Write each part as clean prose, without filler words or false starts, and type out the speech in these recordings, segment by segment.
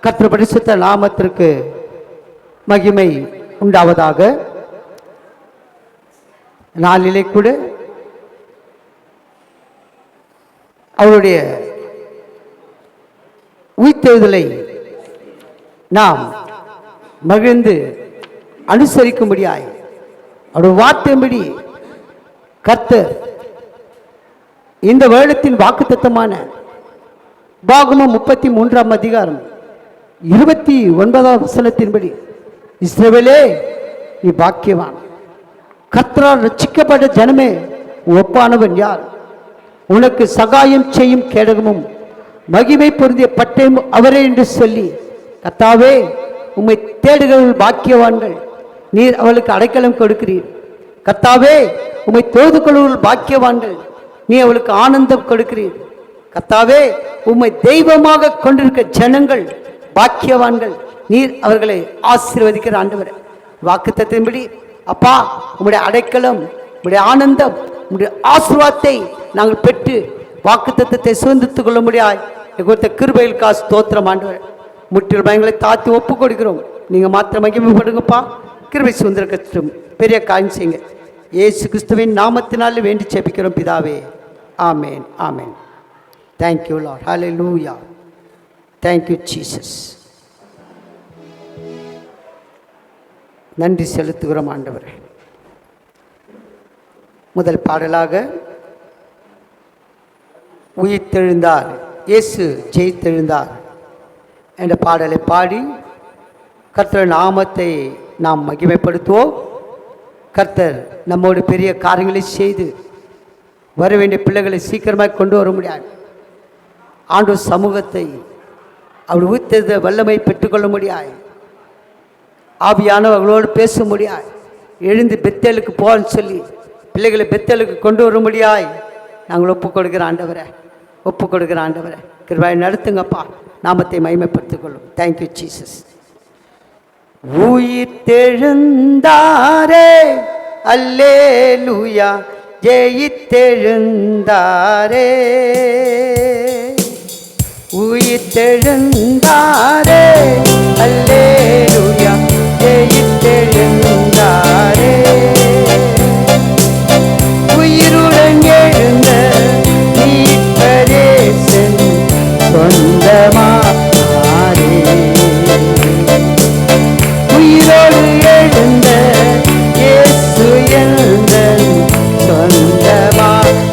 கர்த்தர் பரிசுத்த நாமத்திற்கு மகிமை உண்டாவதாக. நாளிலே கூட அவருடைய உயிர்த்தெழுதலை நாம் மகிழ்ந்து அனுசரிக்கும்படியாய் அவருடைய வார்த்தையின்படி கர்த்தர் இந்த வருடத்தின் வாக்குத்தத்தமான உபாகமம் 33ஆம் அதிகாரம் 29ஆம் வசனத்தின்படி, இஸ்ரவேலே நீ பாக்கியவான், கர்த்தரால் ரட்சிக்கப்பட்ட ஜனமே ஒப்பானவன் யார்? உனக்கு சகாயம் செய்யும் கேடகமும் மகிமை பொருந்திய பட்டயம் அவரே என்று சொல்லி, கர்த்தாவே உம்மை தேடுகிறவர்கள் பாக்கியவான்கள், நீர் அவளுக்கு அடைக்கலம் கொடுக்கிறீர். கர்த்தாவே உம்மை தொழுது கொள்வர்கள் பாக்கியவான்கள், நீ அவளுக்கு ஆனந்தம் கொடுக்கிறீர். கர்த்தாவே உம்மை தெய்வமாக கொண்டிருக்க ஜனங்கள் பாக்கியவான்கள், நீர் அவர்களை ஆசீர்வதிக்கிற ஆண்டவர். வாக்குத்தத்தின்படி அப்பா உம்முடைய அடைக்கலம், உம்முடைய ஆனந்தம், உம்முடைய ஆசீர்வாதத்தை நாங்கள் பெற்று வாக்குத்தத்தத்தை சுதந்திரத்துக் கொள்ள முடியாது கொடுத்த கிருபைகளுக்காக ஸ்தோத்திரம் ஆண்டவர். முற்றிலும் பயங்களை தாத்தி ஒப்பு கொடுக்கிறோம். நீங்கள் மாத்திரம் மகிமைப்படுங்கப்பா. கிருபை சுதந்திர கஷ்டம் பெரிய காரியம் செய்யுங்க. இயேசு கிறிஸ்துவின் நாமத்தினால் வேண்டி ஜெபிக்கிறோம் பிதாவே. ஆமேன், ஆமேன். Thank you Lord. Hallelujah. Thank you Jesus. நன்றி செலுத்துகிறோம் ஆண்டவரே. முதல் பாடலாக உயிர்த்தெழுந்தார், இயேசு ஜெயித்தெழுந்தார் என்ற பாடலை பாடி கர்த்தர் நாமத்தை நாம் மகிமைப்படுத்துவோம். கர்த்தர் நம்மோடு பெரிய காரியங்களை செய்து வர வேண்டிய பிள்ளைகளை சீக்கிரமாக கொண்டு வர முடியாது. ஆண்டவர் சமூகத்தை அவர் உயிர்த்தெழுந்த வல்லமை பெற்றுக்கொள்ள முடியாது. ஆவியானவர்களோடு பேச முடியாது. எழுந்து பெத்தேலுக்கு போன்னு சொல்லி பிள்ளைகளை பெத்தேலுக்கு கொண்டு வர முடியாது. நாங்கள் ஒப்பு கொடுக்குற ஆண்டவரை, ஒப்பு கொடுக்குற ஆண்டவரை கிருபையை நடத்துங்கப்பா. நாமத்தை மகிமைப்படுத்திக் கொள்ளும். Thank you Jesus. உயிர்த்தெழுந்தாரே அல்லேலூயா, ஜெயித்தெழுந்தாரே, உயிர்த்தெழுந்தாரே அல்லேலூயா, ஜெயித்தெழுந்தாரே, உயிருடன் எழுந்த மீட்பரேசன் சொந்தமானாரே, உயிரோடு எழுந்த இயேசு எந்தன் சொந்தமானாரே,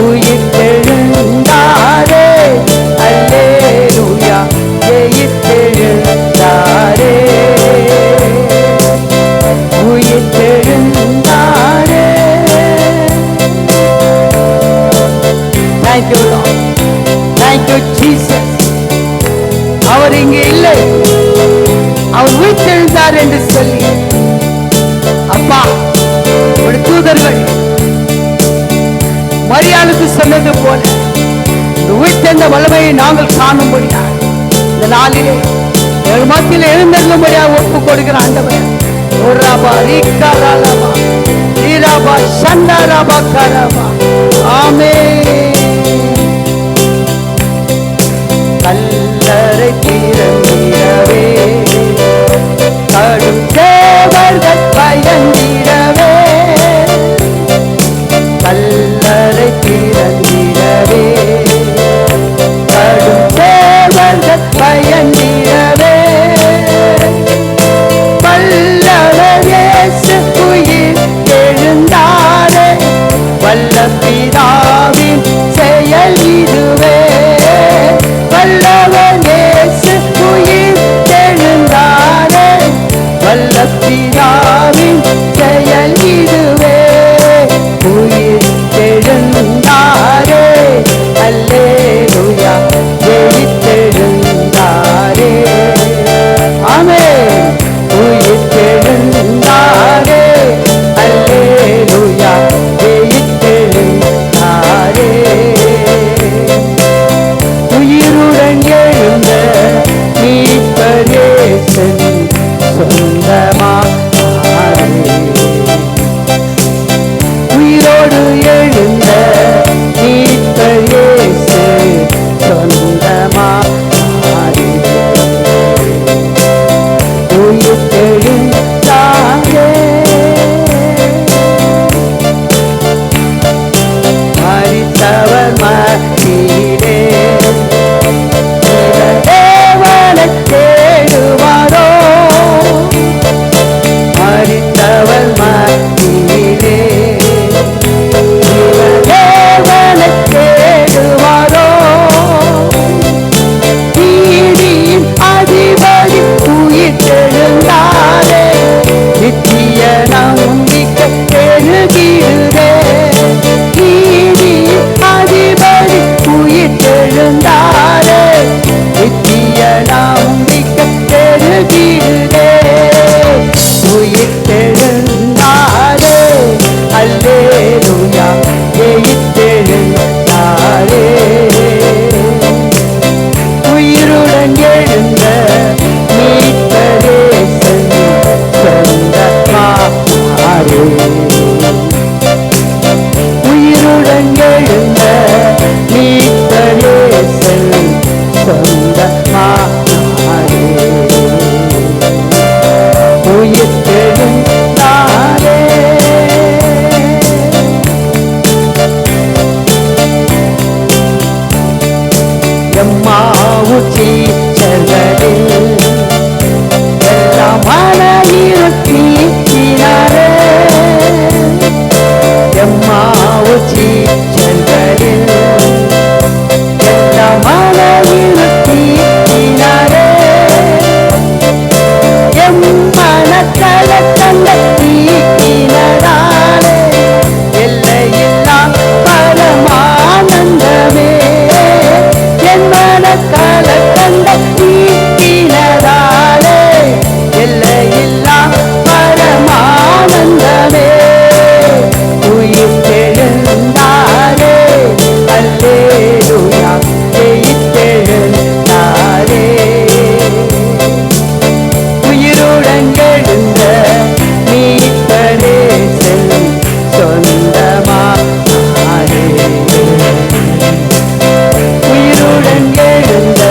உயிர்த்தெழுந்தாரே அல்லேலூயா, ஜெயித்தெழுந்தாரே, உயிர்த்தெழுந்தாரே. Thank you Lord. Thank you Jesus. அவர் இங்கே இல்லை, அவர் உயிர்த்தெழுந்தார் என்று சொல்லி அப்பா ஒரு தூதர்கள் மரியாளுக்கு சொன்னது போல உயிர்த்தெழுந்த வல்லமையை நாங்கள் காணும்படியாக இந்த நாளிலே எங்கள் மத்தியில் எழுந்தருளும்படியாக ஒப்பு கொடுக்கிற ஆண்டவர். ஒரு ராபா ரீக்கா ராலபா ரீராபா சண்டா ராபா கராபா. ஆமென். கல்லறை திறந்திடவே, கடும் தேவர்கள் பயந்திடவே, கல்லறை திறந்திடவே, கடும் தேவர்கள் பயந்திடவே, வல்லவர் இயேசு உயிர் எழுந்தாரே, வல்ல பிதாவின் செயல் இதுவே, வல்லவர் இயேசு சீச்சர்களில் எல்லாம் மனயிருக்கினாரே எம்மாவு சீச்சர்களில் எல்லாம் மனயிருக்கினாரே எம் மனக்கலக்கங்கள் நீக்கினதாலே எல்லையில்லா பரமானந்தமே என் மனக்கலக்கங்கள் நீக்கினதாலே எல்லையில்லா பரமானந்தமே உயிர் தெழுந்தாரே அல்லேலூயா ஜெயித்தெழுந்தாரே உயிருடன் எழுந்த மீட்பரே செல் சொந்தமானாரே உயிருடன் எழுந்த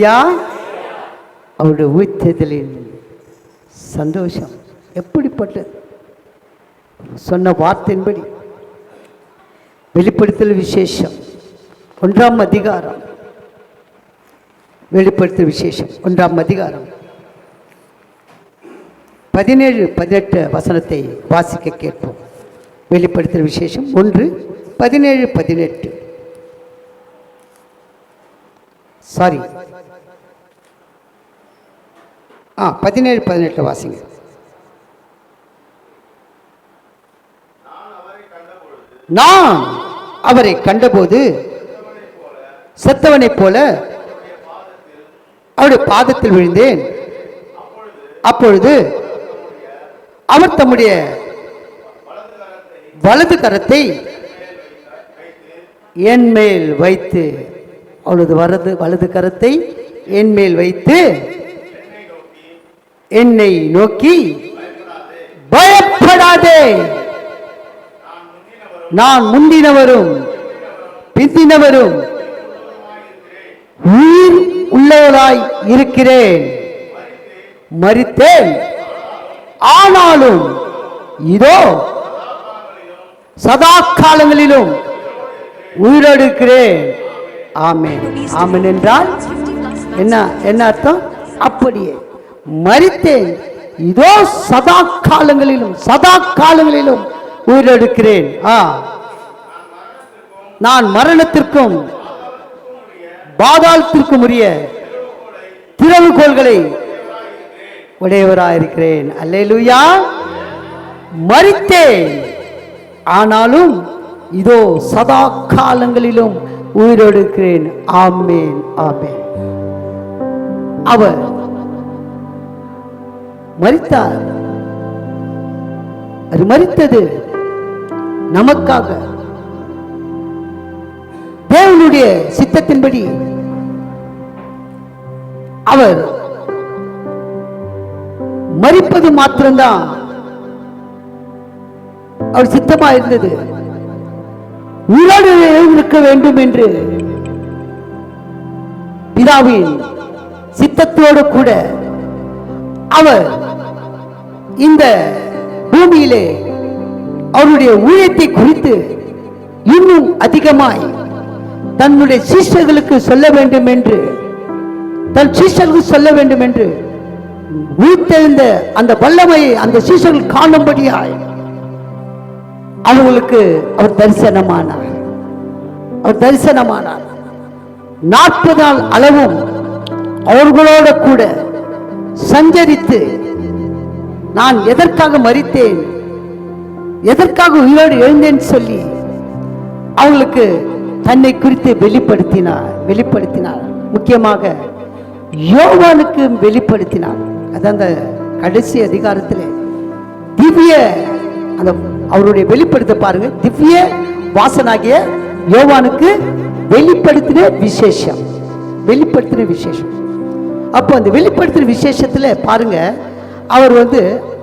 அல்லேலூயா. அவருடைய உயிர்த்தெழுதலின் சந்தோஷம் எப்படிப்பட்டது? சொன்ன வார்த்தையின்படி வெளிப்படுத்தல் விசேஷம் 1ஆம் அதிகாரம், வெளிப்படுத்தல் விசேஷம் 1ஆம் அதிகாரம் 17-18 வசனத்தை வாசிக்க கேட்போம். வெளிப்படுத்தல் விசேஷம் 1:17-18. சாரி, 17-18 வாசிங்க. நான் அவரை கண்டபோது செத்தவனைப் போல அவருடைய பாதத்தில் விழுந்தேன். அப்பொழுது அவர் தம்முடைய வலது கரத்தை என் மேல் வைத்து, அவளது வலது கரத்தை என் மேல் வைத்து என்னை நோக்கி, பயப்படாதே, நான் முந்தினவரும் பிந்தினவரும் உயிர் உள்ளவராய் இருக்கிறேன். மரித்தேன், ஆனாலும் இதோ சதா காலங்களிலும் உயிரோடு இருக்கிறேன். ஆமென். ஆமென் என்றால் என்ன அர்த்தம்? அப்படியே மரித்தேன், இதோ சதா காலங்களிலும் உயிரோடு இருக்கிறேன். நான் மரணத்திற்கும் பாதாளத்திற்கும் உரிய திறவுகோல்களை உடையவராயிருக்கிறேன். அல்லேலூயா. மரித்தேன், ஆனாலும் இதோ சதா காலங்களிலும் உயிரோடு இருக்கிறேன். ஆமென், ஆமென். அவர் மரித்தார். அது மரித்தது நமக்காக. தேவனுடைய சித்தத்தின்படி அவர் மரிப்பது மாத்திரம்தான் அவர் சித்தமா இருந்தது. உயிரோடு இருக்க வேண்டும் என்று பிதாவின் சித்தத்தோடு கூட அவர் இந்த பூமியிலே அவருடைய ஊழியத்தை குறித்து இன்னும் அதிகமாய் தன்னுடைய சீஷர்களுக்கு சொல்ல வேண்டும் என்று, தன் சீஷர்களுக்கு சொல்ல வேண்டும் என்று உயிர்த்தெழுந்த அந்த வல்லமையை அந்த சீஷர்கள் காணும்படியாய் அவர்களுக்கு அவர் தரிசனமானார். 40 நாள் அளவும் அவர்களோட கூட சஞ்சரித்து, நான் எதற்காக மரித்தேன், எதற்காக உயிரோடு எழுந்தேன் சொல்லி அவங்களுக்கு தன்னை குறித்து வெளிப்படுத்தினார். முக்கியமாக யோவானுக்கு வெளிப்படுத்தினார். அது அந்த கடைசி அதிகாரத்தில் திவ்ய அந்த அவருடைய வெளிப்படுத்த பாருங்க, திவ்ய வாசனாகிய யோவானுக்கு வெளிப்படுத்தின விசேஷம். அப்போ அந்த வெளிப்படுத்தின விசேஷத்துல பாருங்க, அவர்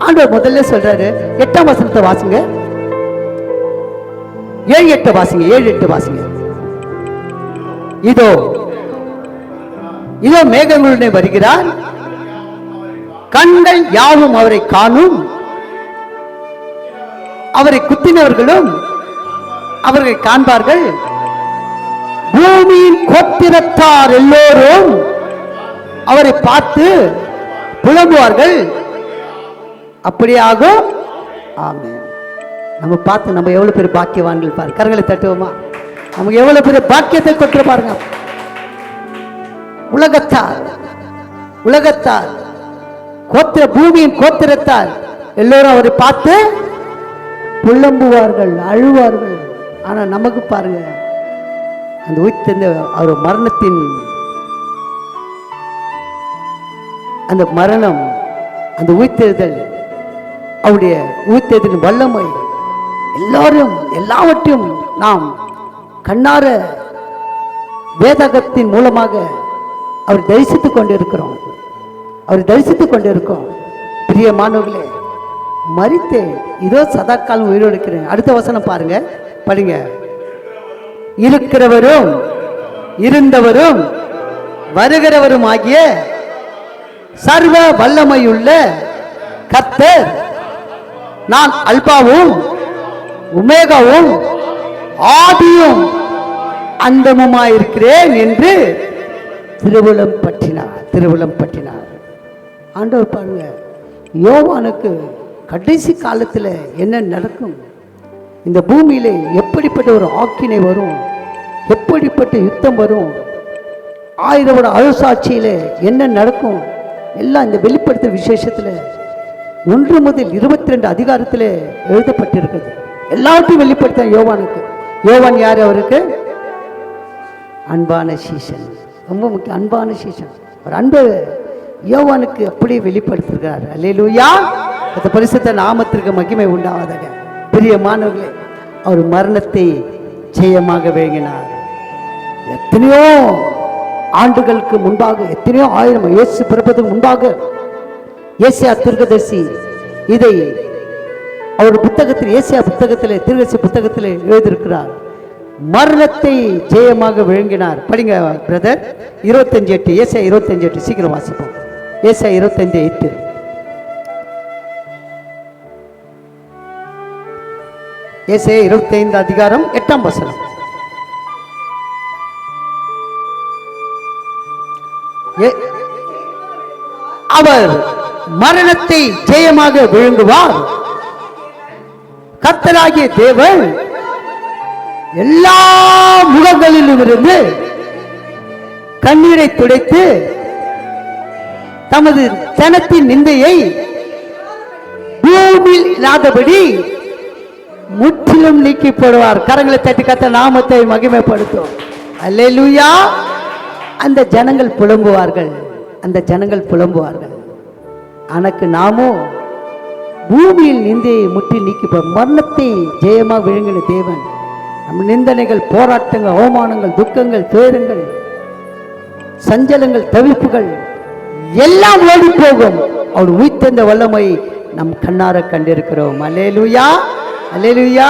ஆண்டவர் முதல்ல சொல்றாரு, 8ஆம் வசனத்தை வாசிங்க, 7-8 வாசிங்க, 7-8 வாசிங்க. இதோ மேகங்களுடன் வருகிறார், கண்கள் யாவும் அவரை காணும், அவரை குத்தினவர்களும் அவர்களை காண்பார்கள், பூமியின் கோத்திரத்தார் எல்லோரும் அவரை பார்த்து புலம்புவார்கள். அப்படியாகும். ஆமென். நம்ம பார்த்து நம்ம எவ்வளவு பெரிய பாக்கியவான்கள் பாருங்க. கரங்களை தட்டுவோமா? நமக்கு எவ்வளவு பெரிய பாக்கியத்தை கொண்டு பாருங்க. உலகத்தார் பூமியின் கோத்திரத்தார் எல்லோரும் அவரை பார்த்து புலம்புவார்கள், அழுவார்கள். ஆனா நமக்கு பாருங்க, அந்த உயிர்த்தெழுந்த அவர் மரணத்தின் அந்த மரணம், அந்த உயிர்த்தெழுதல், அவருடைய உயிர்த்தெழுதலின் வல்லமை எல்லாவற்றையும் நாம் கண்ணார வேதகத்தின் மூலமாக அவர் தரிசித்துக் கொண்டிருக்கிறோம். பிரியமானவர்களே, மரித்தேன், இதோ சதாக்காலம் உயிரோடு இருக்கிறேன். அடுத்த வசனம் பாருங்க, படிங்க. இருக்கிறவரும் இருந்தவரும் வருகிறவரும் ஆகிய சர்வ வல்லமையுள்ள கர்த்தர், நான் அல்பாவும் உமேகாவும் ஆதியும் அந்தமுமாயிருக்கிறேன் என்று திருவுளம் பற்றினார். ஆண்டவர் பாருங்க, யோவானுக்கு கடைசி காலத்தில் என்ன நடக்கும், இந்த பூமியிலே எப்படிப்பட்ட ஒரு ஆக்கினை வரும், எப்படிப்பட்ட யுத்தம் வரும், 1000 வருட அரசாட்சியில் என்ன நடக்கும், எல்லாம் இந்த வெளிப்படுத்த விசேஷத்தில் 1 முதல் 22 அதிகாரத்தில் எழுதப்பட்டிருக்குது. எல்லாத்தையும் வெளிப்படுத்த யோவானுக்கு. யோவான் யார்? அவருக்கு அன்பான சீசன், ரொம்ப முக்கியம். அன்பான சீசன், ஒரு அன்பு யோவானுக்கு அப்படியே வெளிப்படுத்திருக்கிறார். அல்லேலூயா, அந்த பரிசுத்த நாமத்திற்கு மகிமை உண்டாவதாக. பிரியமானவர்களே, அவர் மரணத்தை ஜெயமாக விளங்கினார். எத்தனையோ ஆண்டுகளுக்கு முன்பாக, எத்தனையோ 1000 இயேசு பிறப்பதற்கு முன்பாக ஏசியா தீர்க்கதரிசி இதை அவர் புத்தகத்தில், ஏசியா புத்தகத்தில், தீர்க்கதரிசி புத்தகத்தில் எழுதியிருக்கிறார். மரணத்தை ஜெயமாக விளங்கினார். படிங்க பிரதர். 25:8, ஏசியா 25:8, சீக்கிரம் வாசிப்போம். ஏசியா 25:8. ஏசாயா 25 அதிகாரம் 8ஆம் வசனம். அவர் மரணத்தை ஜெயமாக விழுங்குவார். கர்த்தராகிய தேவன் எல்லா முகங்களிலும் இருந்து கண்ணீரை துடைத்து தமது ஜனத்தின் நிந்தையை பூமியில் இல்லாதபடி முற்றிலும் நீக்கி போடுவார். கரங்களை தட்டி கர்த்தர் நாமத்தை மகிமைப்படுத்தும். அல்லேலூயா. அந்த ஜனங்கள் புலம்புவார்கள், அந்த ஜனங்கள் புலம்புவார்கள். எனக்கு நாமோ பூமியில் நிந்தையை முற்றி நீக்கி மரணத்தை ஜெயமாக விழுங்கின தேவன் நம் நிந்தனைகள், போராட்டங்கள், அவமானங்கள், துக்கங்கள், துயரங்கள், சஞ்சலங்கள், தவிப்புகள் எல்லாம் ஓடி போகும். அவர் உயிர்த்தெழுந்த வல்லமை நம் கண்ணார கண்டிருக்கிறோம். அல்லேலூயா, அல்லேலூயா.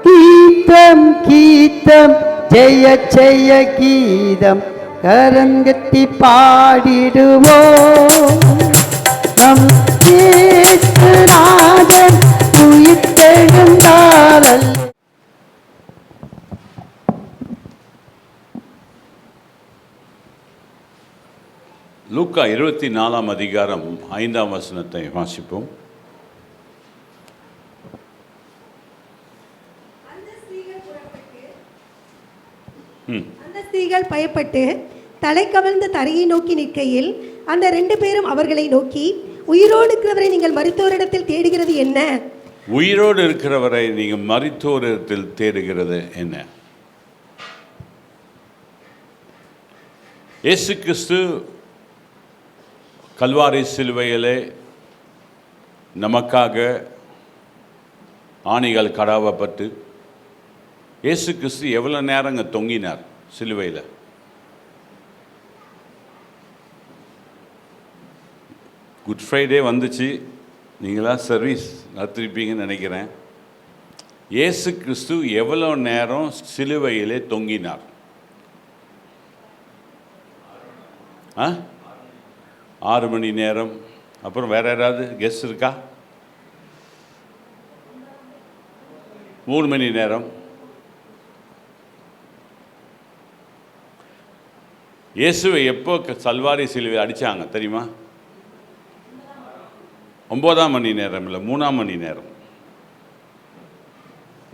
கீதம் கீதம் ஜெய ஜெய கீதம் கரங்கத்தி பாடிடுவோம். நம் இயேசுநாதன் உயிர்த்தெழுந்தார். லூக்கா 24ஆம் அதிகாரம் 5ஆம் வசனத்தை வாசிப்போம். அந்த ஸ்திரீகள் பயப்பட்டு தலை கவிழ்ந்து தரையை நோக்கி நிற்கையில் அந்த 2 பேரும் அவர்களை நோக்கி, உயிரோடு இருக்கிறவரை நீங்கள் மரித்தோரிடத்தில் தேடுகிறது என்ன? உயிரோடு இருக்கிறவரை நீங்கள் மரித்தோரிடத்தில் தேடுகிறது என்ன? இயேசு கிறிஸ்து கல்வாரி சிலுவையிலே நமக்காக ஆணிகள் கடாவப்பட்டு இயேசு கிறிஸ்து எவ்வளோ நேரங்க தொங்கினார் சிலுவையில்? குட் ஃப்ரைடே வந்துச்சு, நீங்களாம் சர்வீஸ் நடத்திருப்பீங்கன்னு நினைக்கிறேன். இயேசு கிறிஸ்து எவ்வளோ நேரம் சிலுவையிலே தொங்கினார்? 6 மணி நேரம். அப்புறம் வேற யாராவது கெஸ் இருக்கா? 3 மணி நேரம். இயேசுவை எப்போ கல்வாரி சிலுவை அடித்தாங்க தெரியுமா? 9ஆம் மணி நேரம் இல்லை, 3ஆம் மணி நேரம்.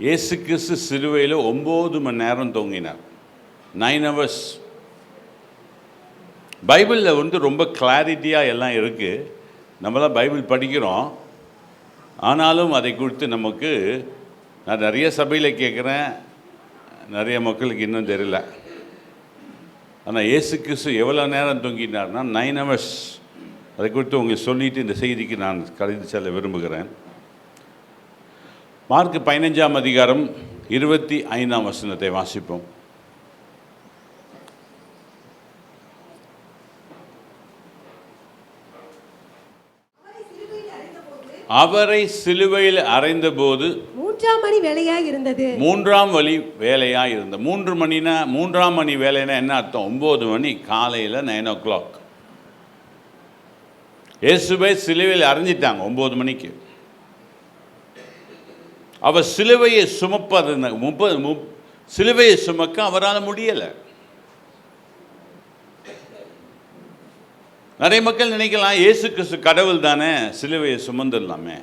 இயேசு கிறிஸ்து சிலுவையில் 9 மணி நேரம் தொங்கினார். 9 hours. பைபிளில் ரொம்ப கிளாரிட்டியாக எல்லாம் இருக்குது. நம்மளாம் பைபிள் படிக்கிறோம், ஆனாலும் அதை குறித்து நமக்கு, நான் நிறைய சபையில் கேட்குறேன், நிறைய மக்களுக்கு இன்னும் தெரியல. ஆனால் இயேசு கிறிஸ்து எவ்வளோ நேரம் தொங்கினார்னா 9 hours. அதை குறித்து உங்களுக்கு சொல்லிவிட்டு இந்த செய்திக்கு நான் கருதி செல்ல விரும்புகிறேன். மார்க் 15ஆம் அதிகாரம் 25ஆம் வசனத்தை வாசிப்போம். அவரை சிலுவையில் அறைந்தபோது 3ஆம் மணி வேளையாய் இருந்தது. 3ஆம் வழி வேலையாக இருந்த 3ஆம் மணி வேலைன்னா என்ன அர்த்தம்? 9 மணி காலையில் 9 o'clock. இயேசுவை சிலுவையில் அறைஞ்சிட்டாங்க 9 மணிக்கு. அவர் சிலுவையை சிலுவையை சுமக்க அவரால் முடியலை. நிறைய மக்கள் நினைக்கலாம் இயேசு கிறிஸ்து கடவுள் தானே, சிலுவையை சுமந்துடலாமே.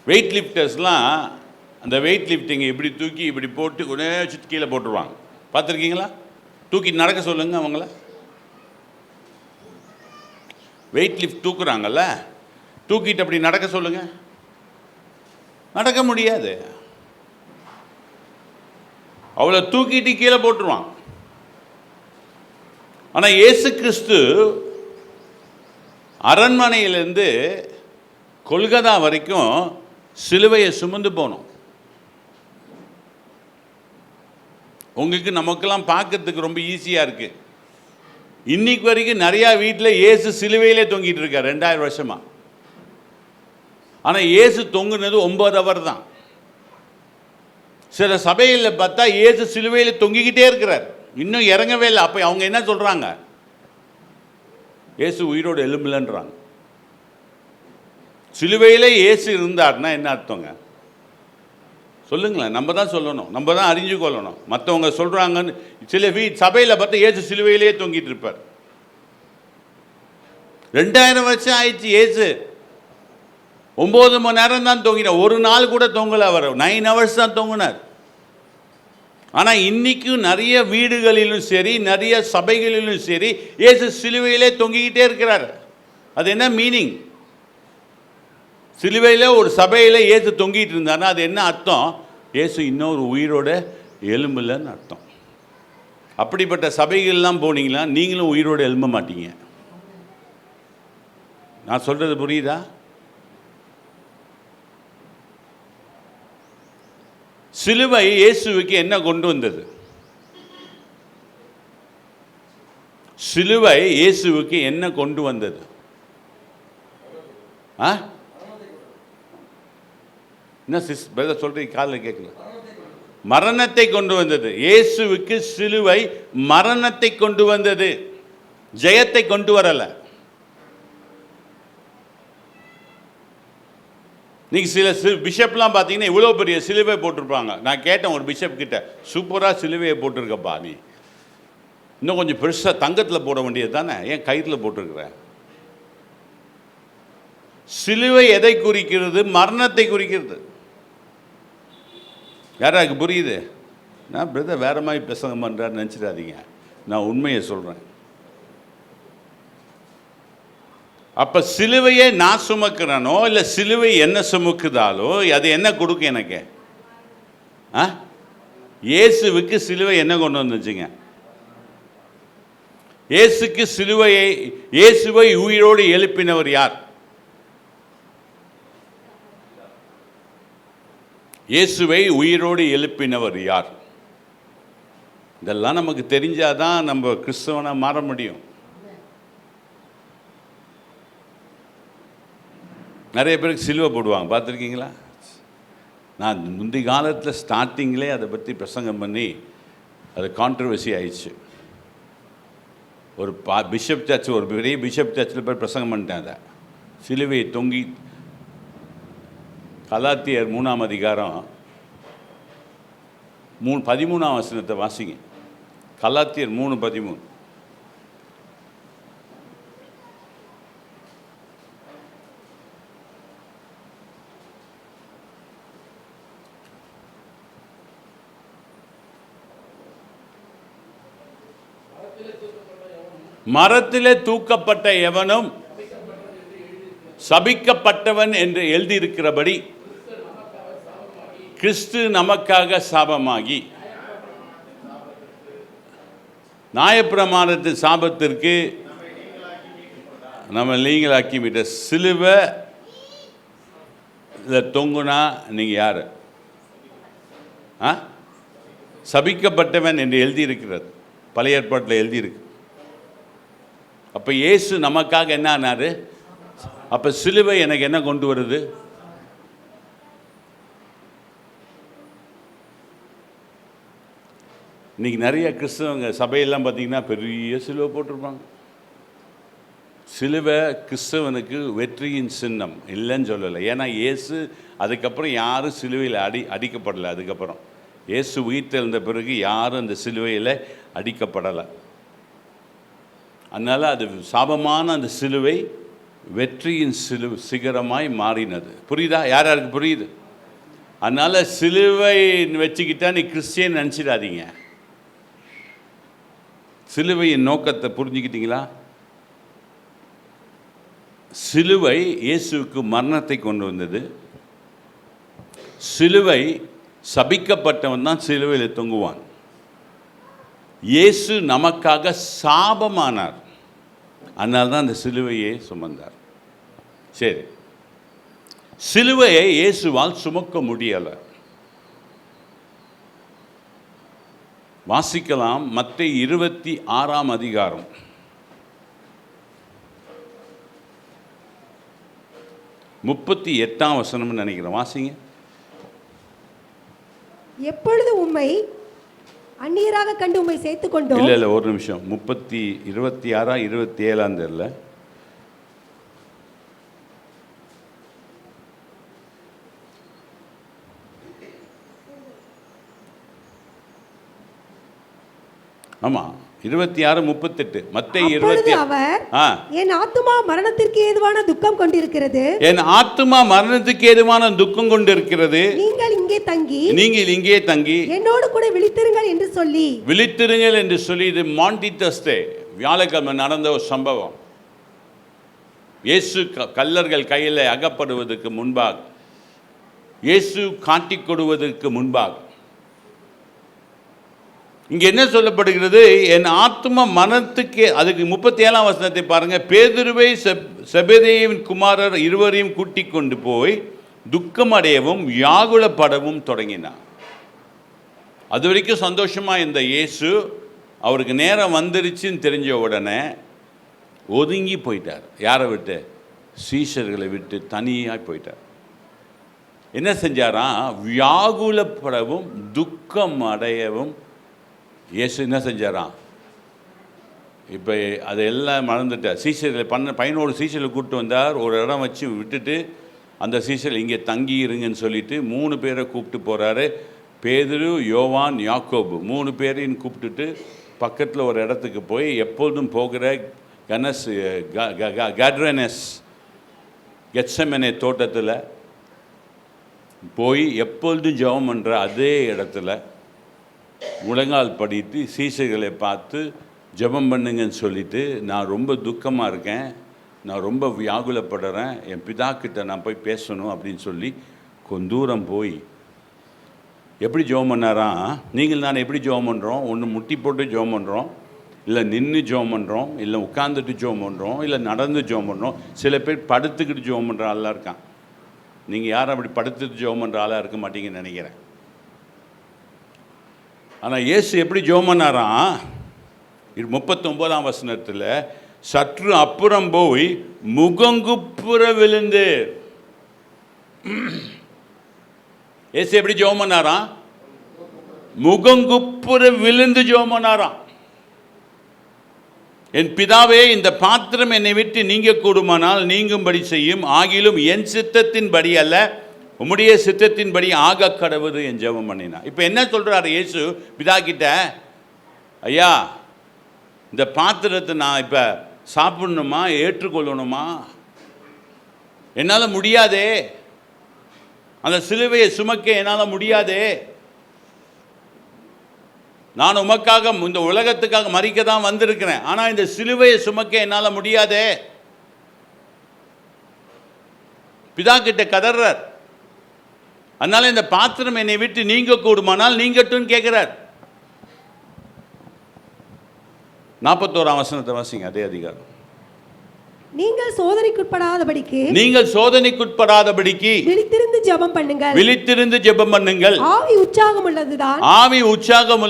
வெயிட் லிஃப்டர்ஸ்லாம் அந்த வெயிட் லிஃப்டிங்கை இப்படி தூக்கி இப்படி போட்டு உடனே வச்சுட்டு கீழே போட்டுருவாங்க. பார்த்துருக்கீங்களா? தூக்கிட்டு நடக்க சொல்லுங்க அவங்கள. வெயிட் லிஃப்ட் தூக்குறாங்கல்ல, தூக்கிட்டு அப்படி நடக்க சொல்லுங்க, நடக்க முடியாது. அவளை தூக்கிட்டு கீழே போட்டுருவான். ஆனால் இயேசு கிறிஸ்து அரண்மனையிலேருந்து கொல்கத்தா வரைக்கும் சிலுவையை சுமந்து போனோம். உங்களுக்கு நமக்கெல்லாம் பார்க்கறதுக்கு ரொம்ப ஈஸியாக இருக்குது. இன்னைக்கு வரைக்கும் நிறையா வீட்டில் இயேசு சிலுவையிலே தொங்கிட்டு இருக்கார் 2000 வருஷமா. ஆனால் இயேசு தொங்குனது 9 hour தான். சில சபையில் பார்த்தா இயேசு சிலுவையில் தொங்கிக்கிட்டே இருக்கிறார், இன்னும் இறங்கவே இல்லை. அப்போ அவங்க என்ன சொல்கிறாங்க? இயேசு உயிரோடு எழும்பலன்றாங்க. சிலுவையில் இயேசு இருந்தார்னா என்ன அர்த்தங்க? சொல்லுங்களேன். நம்ம தான் சொல்லணும், நம்ம தான் அறிஞ்சு கொள்ளணும். மற்றவங்க சொல்கிறாங்கன்னு சில சபையில் பார்த்தா இயேசு சிலுவையிலே தொங்கிட்டு இருப்பார். 2000 வருஷம் ஆயிடுச்சு. இயேசு 9 மணி நேரம் தான் தொங்கினார், ஒரு நாள் கூட தொங்கலை. அவர் 9 hours தான் தொங்கினார். ஆனால் இன்றைக்கும் நிறைய வீடுகளிலும் சரி, நிறைய சபைகளிலும் சரி, இயேசு சிலுவையிலே தொங்கிக்கிட்டே இருக்கிறார். அது என்ன மீனிங்? சிலுவையில் ஒரு சபையில் இயேசு தொங்கிட்டு இருந்தார்னா அது என்ன அர்த்தம்? இயேசு இன்னொரு உயிரோட எலும்புலன்னு அர்த்தம். அப்படிப்பட்ட சபைகள்லாம் போனீங்களா நீங்களும் உயிரோடு எழும்ப மாட்டீங்க. நான் சொல்கிறது புரியுதா? சிலுவை இயேசுவுக்கு என்ன கொண்டு வந்தது? சிலுவை இயேசுவுக்கு என்ன கொண்டு வந்தது? என்ன பிரதர் சொல்றீங்க? காலில் கேட்கல. மரணத்தை கொண்டு வந்தது. இயேசுவுக்கு சிலுவை மரணத்தை கொண்டு வந்தது, ஜெயத்தை கொண்டு வரல. நீங்கள் சில பிஷப்லாம் பார்த்தீங்கன்னா இவ்வளோ பெரிய சிலுவை போட்டிருப்பாங்க. நான் கேட்டேன் ஒரு பிஷப் கிட்ட, சூப்பராக சிலுவையை போட்டிருக்கப்பா, நீ இன்னும் கொஞ்சம் பெருசாக தங்கத்தில் போட வேண்டியது தானே, ஏன் கயிறில் போட்டிருக்கிற? சிலுவை எதை குறிக்கிறது? மரணத்தை குறிக்கிறது. யாராருக்கு புரியுது? நான் பிரதர் வேற மாதிரி பிரசங்கம் பண்ணுறான்னு நினச்சிடாதீங்க, நான் உண்மையை சொல்கிறேன். அப்போ சிலுவையை நான் சுமக்கிறேனோ இல்லை சிலுவை என்ன சுமக்குதாலோ அது என்ன கொடுக்கும் எனக்கு? இயேசுவுக்கு சிலுவை என்ன கொண்டு வந்துச்சுங்க? இயேசுவை உயிரோடு எழுப்பினவர் யார்? இயேசுவை உயிரோடு எழுப்பினவர் யார்? இதெல்லாம் நமக்கு தெரிஞ்சாதான் நம்ம கிறிஸ்தவனாக மாற முடியும். நிறைய பேருக்கு சிலுவை போடுவாங்க, பார்த்துருக்கீங்களா? நான் முந்தி காலத்தில் ஸ்டார்டிங்கிலே அதை பற்றி பிரசங்கம் பண்ணி அது கான்ட்ரவர்சி ஆயிடுச்சு. ஒரு பிஷப் சர்ச், ஒரு பெரிய பிஷப் சர்ச்சில் போய் பிரசங்கம் பண்ணிட்டேன். அதை சிலுவையை தொங்கி, கலாத்தியர் 3ஆம் அதிகாரம் 13ஆம் வசனத்தை வாசிங்க. கலாத்தியர் 3:13. மரத்திலே தூக்கப்பட்ட எவனும் சபிக்கப்பட்டவன் என்று எழுதியிருக்கிறபடி கிறிஸ்து நமக்காக சாபமாகி, நியாயப்பிரமாணத்தின் சாபத்திற்கு நம்ம நீங்களாக்கி விட்ட சிலுவை தொங்குனா நீங்கள் யார்? சபிக்கப்பட்டவன் என்று எழுதியிருக்கிறது, பழைய ஏற்பாட்டில் எழுதியிருக்கு. அப்போ இயேசு நமக்காக என்ன ஆனார்? அப்போ சிலுவை எனக்கு என்ன கொண்டு வருது? இன்றைக்கி நிறைய கிறிஸ்தவங்க சபையெல்லாம் பார்த்திங்கன்னா பெரிய சிலுவை போட்டிருப்பாங்க. சிலுவை கிறிஸ்தவனுக்கு வெற்றியின் சின்னம் இல்லைன்னு சொல்லலை. ஏன்னா இயேசு அதுக்கப்புறம் யாரும் சிலுவையில் அடிக்கப்படலை. அதுக்கப்புறம் இயேசு உயிர்த்தெழுந்த பிறகு யாரும் அந்த சிலுவையில் அடிக்கப்படலை. அதனால் அது சாபமான அந்த சிலுவை வெற்றியின் சிகரமாய் மாறினது. புரியுதா? யார் யாருக்கு புரியுது? அதனால் சிலுவை வச்சுக்கிட்டா நீ கிறிஸ்டியன் நினச்சிடாதீங்க. சிலுவையின் நோக்கத்தை புரிஞ்சுக்கிட்டீங்களா? சிலுவை இயேசுவுக்கு மரணத்தை கொண்டு வந்தது. சிலுவை சபிக்கப்பட்டவன் தான் சிலுவையில் தொங்குவான். இயேசு நமக்காக சாபமானார். அதனால தான் அந்த சிலுவையை சுமந்தார். சரி, சிலுவையை இயேசுவால் சுமக்க முடியலை. வாசிக்கலாம். மத்தேயு 26ஆம் அதிகாரம் 38ஆம் வசனம்னு நினைக்கிறேன். வாசிங்க. எப்பொழுது உம்மை அந்நியராக கண்டு உம்மை சேர்த்துக் கொண்டோம். இல்லை ஒரு நிமிஷம். 26 27 தெரியல. ஆமாம், 26 38. மத்தேயு 20. அவர் என் ஆத்துமா மரணத்திற்கு ஏதுவான துக்கம் கொண்டிருக்கிறது. என் ஆத்துமா மரணத்துக்கு ஏதுவான துக்கம் கொண்டிருக்கிறது. நீங்கள் இங்கே தங்கி என்னோடு கூட விழித்திருங்கள் என்று சொல்லி இது மாண்டி தர்ஸ்டே வியாழக்கிழமை நடந்த ஒரு சம்பவம். இயேசு கல்லர்கள் கையில் அகப்படுவதற்கு முன்பாக, இயேசு காட்டிக் கொடுவதற்கு முன்பாக இங்கே என்ன சொல்லப்படுகிறது? என் ஆத்மா மரணத்துக்கு. அதுக்கு 37ஆம் வசனத்தை பாருங்க. பேதுருவை செபெதேயுவின் குமாரர் இருவரையும் கூட்டிக் கொண்டு போய் துக்கமடையவும் வியாகுலப்படவும் தொடங்கினார். அது வரைக்கும் சந்தோஷமா இந்த இயேசு அவருக்கு நேரம் வந்துருச்சுன்னு தெரிஞ்ச உடனே ஒதுங்கி போயிட்டார். யாரை விட்டு? சீஷர்களை விட்டு தனியாக போயிட்டார். என்ன செஞ்சாராம்? வியாகுலப்படவும் துக்கம் அடையவும் இயேசு என்ன செஞ்சாராம்? இப்போ அதையெல்லாம் மறந்துட்டார். சீசர்களை 11 சீசர்களை கூப்பிட்டு வந்தார். ஒரு இடம் வச்சு விட்டுட்டு அந்த சீசர் இங்கே தங்கி இருங்கன்னு சொல்லிட்டு 3 பேரை கூப்பிட்டு போகிறாரு. பேதுரு, யோவான், யாக்கோபு 3 பேரையும் கூப்பிட்டுட்டு பக்கத்தில் ஒரு இடத்துக்கு போய் எப்பொழுதும் போகிற கட்ரனஸ் கெத்செமனே தோட்டத்தில் போய் எப்பொழுதும் ஜெபம் பண்ணுற அதே இடத்துல முழங்கால் படித்து சீசர்களை பார்த்து ஜெபம் பண்ணுங்கன்னு சொல்லிவிட்டு, நான் ரொம்ப துக்கமாக இருக்கேன், நான் ரொம்ப வியாகுலப்படுறேன், என் பிதாக்கிட்ட நான் போய் பேசணும் அப்படின்னு சொல்லி கொஞ்ச தூரம் போய் எப்படி ஜெபம் பண்ணாராம்? நீங்கள் நான் எப்படி ஜெபம் பண்ணுறோம்? ஒன்று முட்டி போட்டு ஜெபம் பண்ணுறோம், இல்லை நின்று ஜெபம் பண்ணுறோம், இல்லை உட்காந்துட்டு ஜெபம் பண்ணுறோம், இல்லை நடந்து ஜெபம் பண்ணுறோம். சில பேர் படுத்துக்கிட்டு ஜெபம் பண்ணுற ஆளாக இருக்கான். நீங்கள் யாரும் அப்படி படுத்துட்டு ஜெபம் பண்ணுற ஆளாக இருக்க மாட்டீங்கன்னு நினைக்கிறேன். ஆனால் இயேசு எப்படி ஜெபம் பண்ணாராம்? 39ஆம் வசனத்தில் சற்று அப்புறம் போய் முகங்குப்புற விழுந்து. இயேசு எப்படி ஜெபம் பண்ணாராம்? முகங்குப்புற விழுந்து ஜெபம் பண்ணாராம். என் பிதாவே, இந்த பாத்திரம் என்னை விட்டு நீங்க கூடுமானால் நீங்கும்படி செய்யும், ஆகிலும் என் சித்தத்தின்படி அல்ல உம்முடைய சித்தத்தின்படி ஆக கடவுது என் ஜெபம் பண்ணினா. இப்போ என்ன சொல்கிறாரு இயேசு பிதா கிட்ட? ஐயா, இந்த பாத்திரத்தை நான் இப்போ சாப்பிடணுமா, ஏற்றுக்கொள்ளணுமா? என்னால் முடியாதே. அந்த சிலுவையை சுமக்க என்னால் முடியாதே. நான் உமக்காக இந்த உலகத்துக்காக மறிக்க தான் வந்திருக்கிறேன், ஆனால் இந்த சிலுவையை சுமக்க என்னால் முடியாதே. பிதா கிட்ட கதறார். அதனால இந்த பாத்திரம் என்னை விட்டு நீங்க கூடுமானால் நீங்கட்டும் கேட்கிறார். 41ஆம் வசனத்தை வாசிங்க, அதே அதிகாரம். நீங்கள் சோதனைக்குட்படாதபடிக்கு விழித்திருந்து ஜெபம் பண்ணுங்கள். ஆவி உற்சாகம்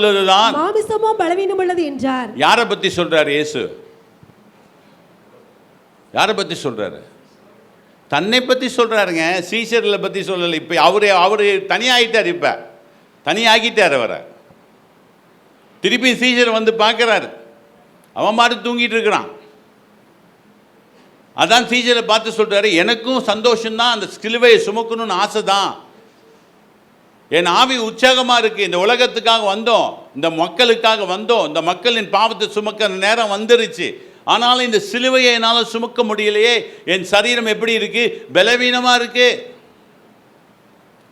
உள்ளதுதான், மாமிசமோ பலவீனம் உள்ளது என்றார். யாரை பத்தி சொல்றாரு இயேசு? யாரை பத்தி சொல்றாரு? தன்னை பற்றி சொல்கிறாருங்க, சீஷர்களை பற்றி சொல்லலை. இப்போ அவர் தனியாகிட்டார். இப்போ தனியாகிட்டார். அவரை திருப்பி சீஷர் வந்து பார்க்குறாரு, அவன் பாட்டு தூங்கிட்டு இருக்கிறான். அதான் சீஷரை பார்த்து சொல்கிறாரு, எனக்கும் சந்தோஷம்தான், அந்த சிலுவையை சுமக்கணும்னு ஆசை தான், என் ஆவி உற்சாகமாக இருக்குது. இந்த உலகத்துக்காக வந்தோம், இந்த மக்களுக்காக வந்தோம், இந்த மக்களின் பாவத்தை சுமக்கிற நேரம் வந்துருச்சு. ஆனாலும் இந்த சிலுவையை என்னால் சுமக்க முடியலையே, என் சரீரம் எப்படி இருக்குது, பலவீனமாக இருக்குது.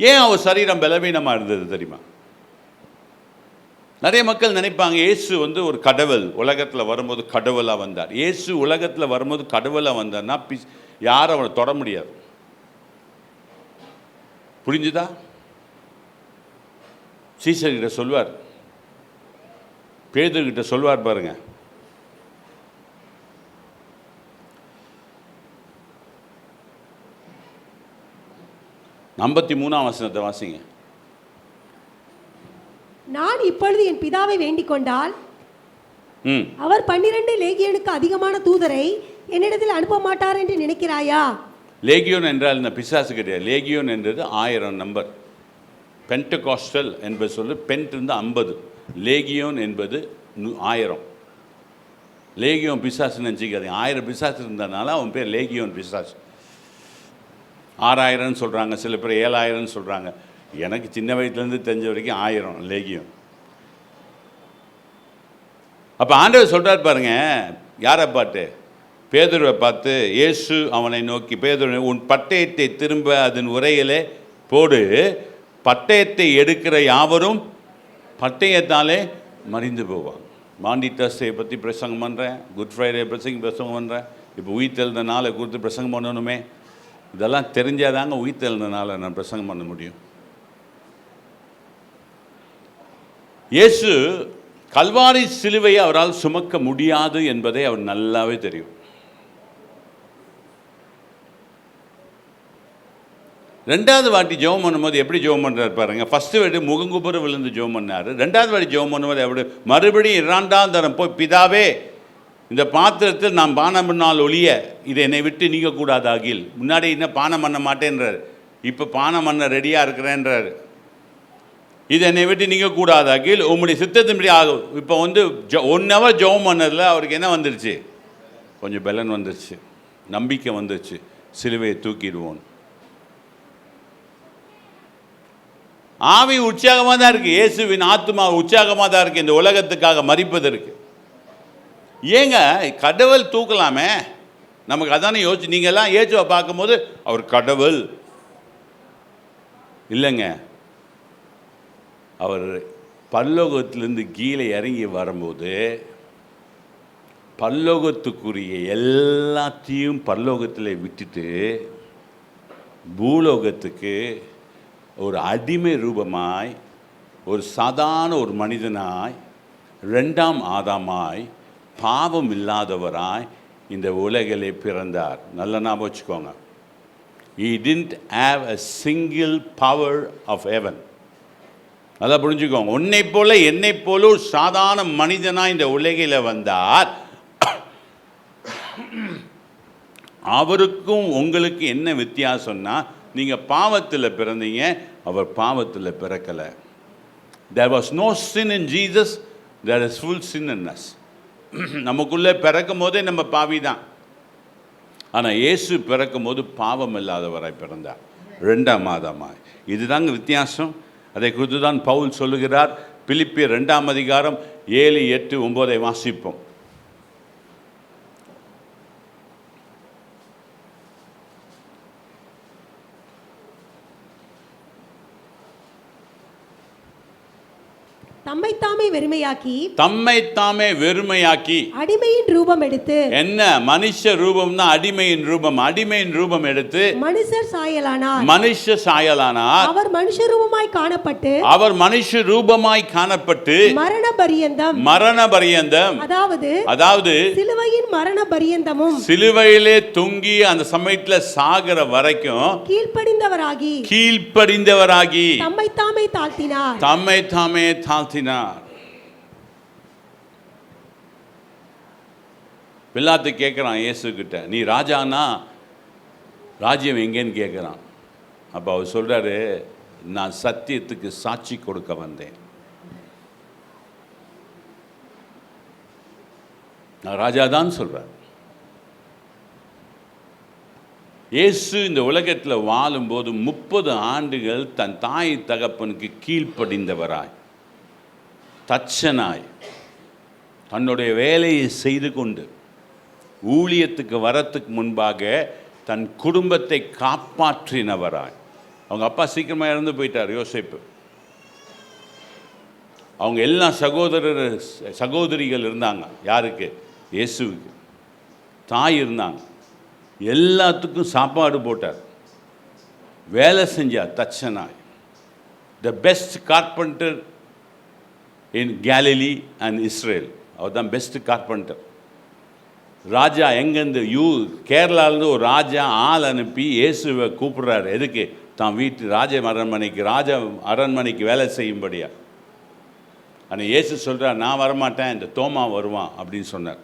ஏன் அவர் சரீரம் பலவீனமாக இருந்தது தெரியுமா? நிறைய மக்கள் நினைப்பாங்க இயேசு வந்து ஒரு கடவுள், உலகத்தில் வரும்போது கடவுளாக வந்தார். இயேசு உலகத்தில் வரும்போது கடவுளாக வந்தார்னா யாரும் அவனை தொட முடியாது. புரிஞ்சுதா? சீசர்கிட்ட சொல்வார், பேதுருகிட்ட சொல்வார் பாருங்க, ஐம்பத்தி 53ஆம் வசனத்தை வாசிங்க. நான் இப்பொழுது என் பிதாவை வேண்டிக் கொண்டால் அவர் 12 லேகியோனுக்கு அதிகமான தூதரை என்னிடத்தில் அனுப்ப மாட்டார் என்று நினைக்கிறாயா? லேகியோன் என்றால் இந்த பிசாசு கிடையாது. லேகியோன் என்றது 1000 நம்பர். பென்டகாஸ்டல் என்பது சொல்லு, பென்ட் இருந்து 50, லேகியோன் என்பது 1000. லேகியோன் பிசாசுன்னு நினச்சிக்காதீங்க. 1000 பிசாசு இருந்ததுனால அவன் பேர் லேகியோன் பிசாசு. 6000 சொல்கிறாங்க, சில பேர் 7000 சொல்கிறாங்க. எனக்கு சின்ன வயசுலேருந்து தெரிஞ்ச வரைக்கும் 1000 லேகியோன். அப்போ ஆண்டவர் சொல்கிறார் பாருங்க, யாரை பார்த்து? பேதுருவை பார்த்து. இயேசு அவனை நோக்கி, பேதுரு, உன் பட்டயத்தை திரும்ப அதன் உரையிலே போடு, பட்டயத்தை எடுக்கிற யாவரும் பட்டயத்தாலே மறிந்து போவாங்க. மாண்டி டர்ஸ்டே பற்றி பிரசங்கம் பண்ணுறேன், குட் ஃப்ரைடே பிரசங்கம் பண்ணுறேன், இப்போ உயிர்த்தெழுந்த நாளை குறித்து பிரசங்கம் பண்ணணுமே. இதெல்லாம் தெரிஞ்சாதாங்க உயிர்த்தெழுந்த நாளை நான் பிரசங்கம் பண்ண முடியும். இயேசு கல்வாரி சிலுவையை அவரால் சுமக்க முடியாது என்பதை அவர் நல்லாவே தெரியும். ரெண்டாவது வாட்டி ஜெபம் பண்ணும்போது எப்படி ஜெபம் பண்ணுறாரு பாருங்க. ஃபஸ்ட்டு வாட்டி முகங்குப்புற விழுந்து ஜெபம் பண்ணார். ரெண்டாவது வாட்டி ஜெபம் பண்ணும்போது எப்படி மறுபடியும் 2ஆம் தரம் போய், பிதாவே, இந்த பாத்திரத்தில் நான் பானம் பண்ணால் ஒழிய இதை என்னை விட்டு நீங்கக்கூடாதாகில். முன்னாடி இன்னும் பானம் பண்ண மாட்டேன்றார், இப்போ பானம் பண்ண ரெடியாக இருக்கிறேன்றார். இது என்னை விட்டு நீங்கக்கூடாதாகில் உங்களுடைய சித்தத்தின்படி ஆகும். இப்போ வந்து 1 ஹவர் ஜெபம் பண்ணதில் அவருக்கு என்ன வந்துருச்சு? கொஞ்சம் பலன் வந்துருச்சு, நம்பிக்கை வந்துருச்சு, சிலுவையை தூக்கிடுவோம். ஆவி உற்சாகமாக தான் இருக்குது, இயேசுவின் ஆத்மா உற்சாகமாக தான் இருக்குது இந்த உலகத்துக்காக மரிப்பதற்கு. ஏங்க கடவுள் தூக்கலாமே, நமக்கு அதானே யோசிச்சு. நீங்கள்லாம் இயேசுவை பார்க்கும்போது அவர் கடவுள் இல்லைங்க, அவர் பரலோகத்திலிருந்து கீழே இறங்கி வரும்போது பரலோகத்துக்குரிய எல்லாத்தையும் பரலோகத்தில் விட்டுட்டு பூலோகத்துக்கு ஒரு அடிமை ரூபமாய், ஒரு சாதாரண ஒரு மனிதனாய், 2ஆம் ஆதாமாய், பாவம் இல்லாதவராய் இந்த உலகிலே பிறந்தார். நல்ல ஞாபகம் வச்சுக்கோங்க. He didn't have a single power of heaven. நல்லா புரிஞ்சுக்கோங்க. உன்னை போல என்னை போல ஒரு சாதாரண மனிதனாக இந்த உலகில் வந்தார். அவருக்கும் உங்களுக்கு என்ன வித்தியாசம்னா, நீங்கள் பாவத்தில் பிறந்தீங்க, அவர் பாவத்தில் பிறக்கலை. There was no sin in Jesus, there is full sin in us. நமக்குள்ளே பிறக்கும் போதே நம்ம பாவி தான். ஆனால் இயேசு பிறக்கும் போது பாவம் இல்லாதவராய் பிறந்தார், 2ஆம் ஆதாமாய். இதுதாங்க வித்தியாசம். அதை குறித்து தான் பவுல் சொல்லுகிறார். பிலிப்பியர் 2ஆம் அதிகாரம் 7, 8, 9 வாசிப்போம். தம்மைத்தாமே வெறுமையாக்கி அடிமையின் ரூபம் எடுத்து, என்ன மனுஷ ரூபம்னா அடிமையின் ரூபம், அடிமையின் ரூபம் எடுத்து மனுஷ சாயலானார். அவர் மனுஷ ரூபமாய் காணப்பட்டு மரண பரியந்தம், அதாவது சிலுவையின் மரண பரியந்தமும், சிலுவையிலே தொங்கி அந்த சமயத்துல சாகர வரைக்கும் கீழ்ப்படிந்தவராகி தம்மைத்தாமே தாழ்த்தினார். பிலாத்து கேட்குறான் இயேசு கிட்ட, நீ ராஜானா ராஜ்யம் எங்கேன்னு கேட்குறான். அப்போ அவர் சொல்கிறாரு, நான் சத்தியத்துக்கு சாட்சி கொடுக்க வந்தேன். நான் ராஜா தான் சொல்கிறேன். இயேசு இந்த உலகத்தில் வாழும்போது 30 ஆண்டுகள் தன் தாய் தகப்பனுக்கு கீழ்ப்படிந்தவராய், தச்சனாய், தன்னுடைய வேலையை செய்து கொண்டு ஊழியத்துக்கு வரத்துக்கு முன்பாக தன் குடும்பத்தை காப்பாற்றினவராய். அவங்க அப்பா சீக்கிரமாக இறந்து போயிட்டார், யோசேப்பு. அவங்க எல்லாம் சகோதரிகள் இருந்தாங்க. யாருக்கு? இயேசுவுக்கு. தாய் இருந்தாங்க. எல்லாத்துக்கும் சாப்பாடு போட்டார், வேலை செஞ்சார் தச்சனாய். The best carpenter in Galilee and Israel. அவர் தான் பெஸ்ட் கார்பெண்டர். ராஜா எங்கேருந்து கேரளாவிலேருந்து ஒரு ராஜா ஆள் அனுப்பி இயேசுவை கூப்பிடுறாரு. எதுக்கு? தான் வீட்டு ராஜ அரண்மனைக்கு வேலை செய்யும்படியா. ஆனால் இயேசு சொல்கிறார், நான் வரமாட்டேன், இந்த தோமா வருவான் அப்படின்னு சொன்னார்.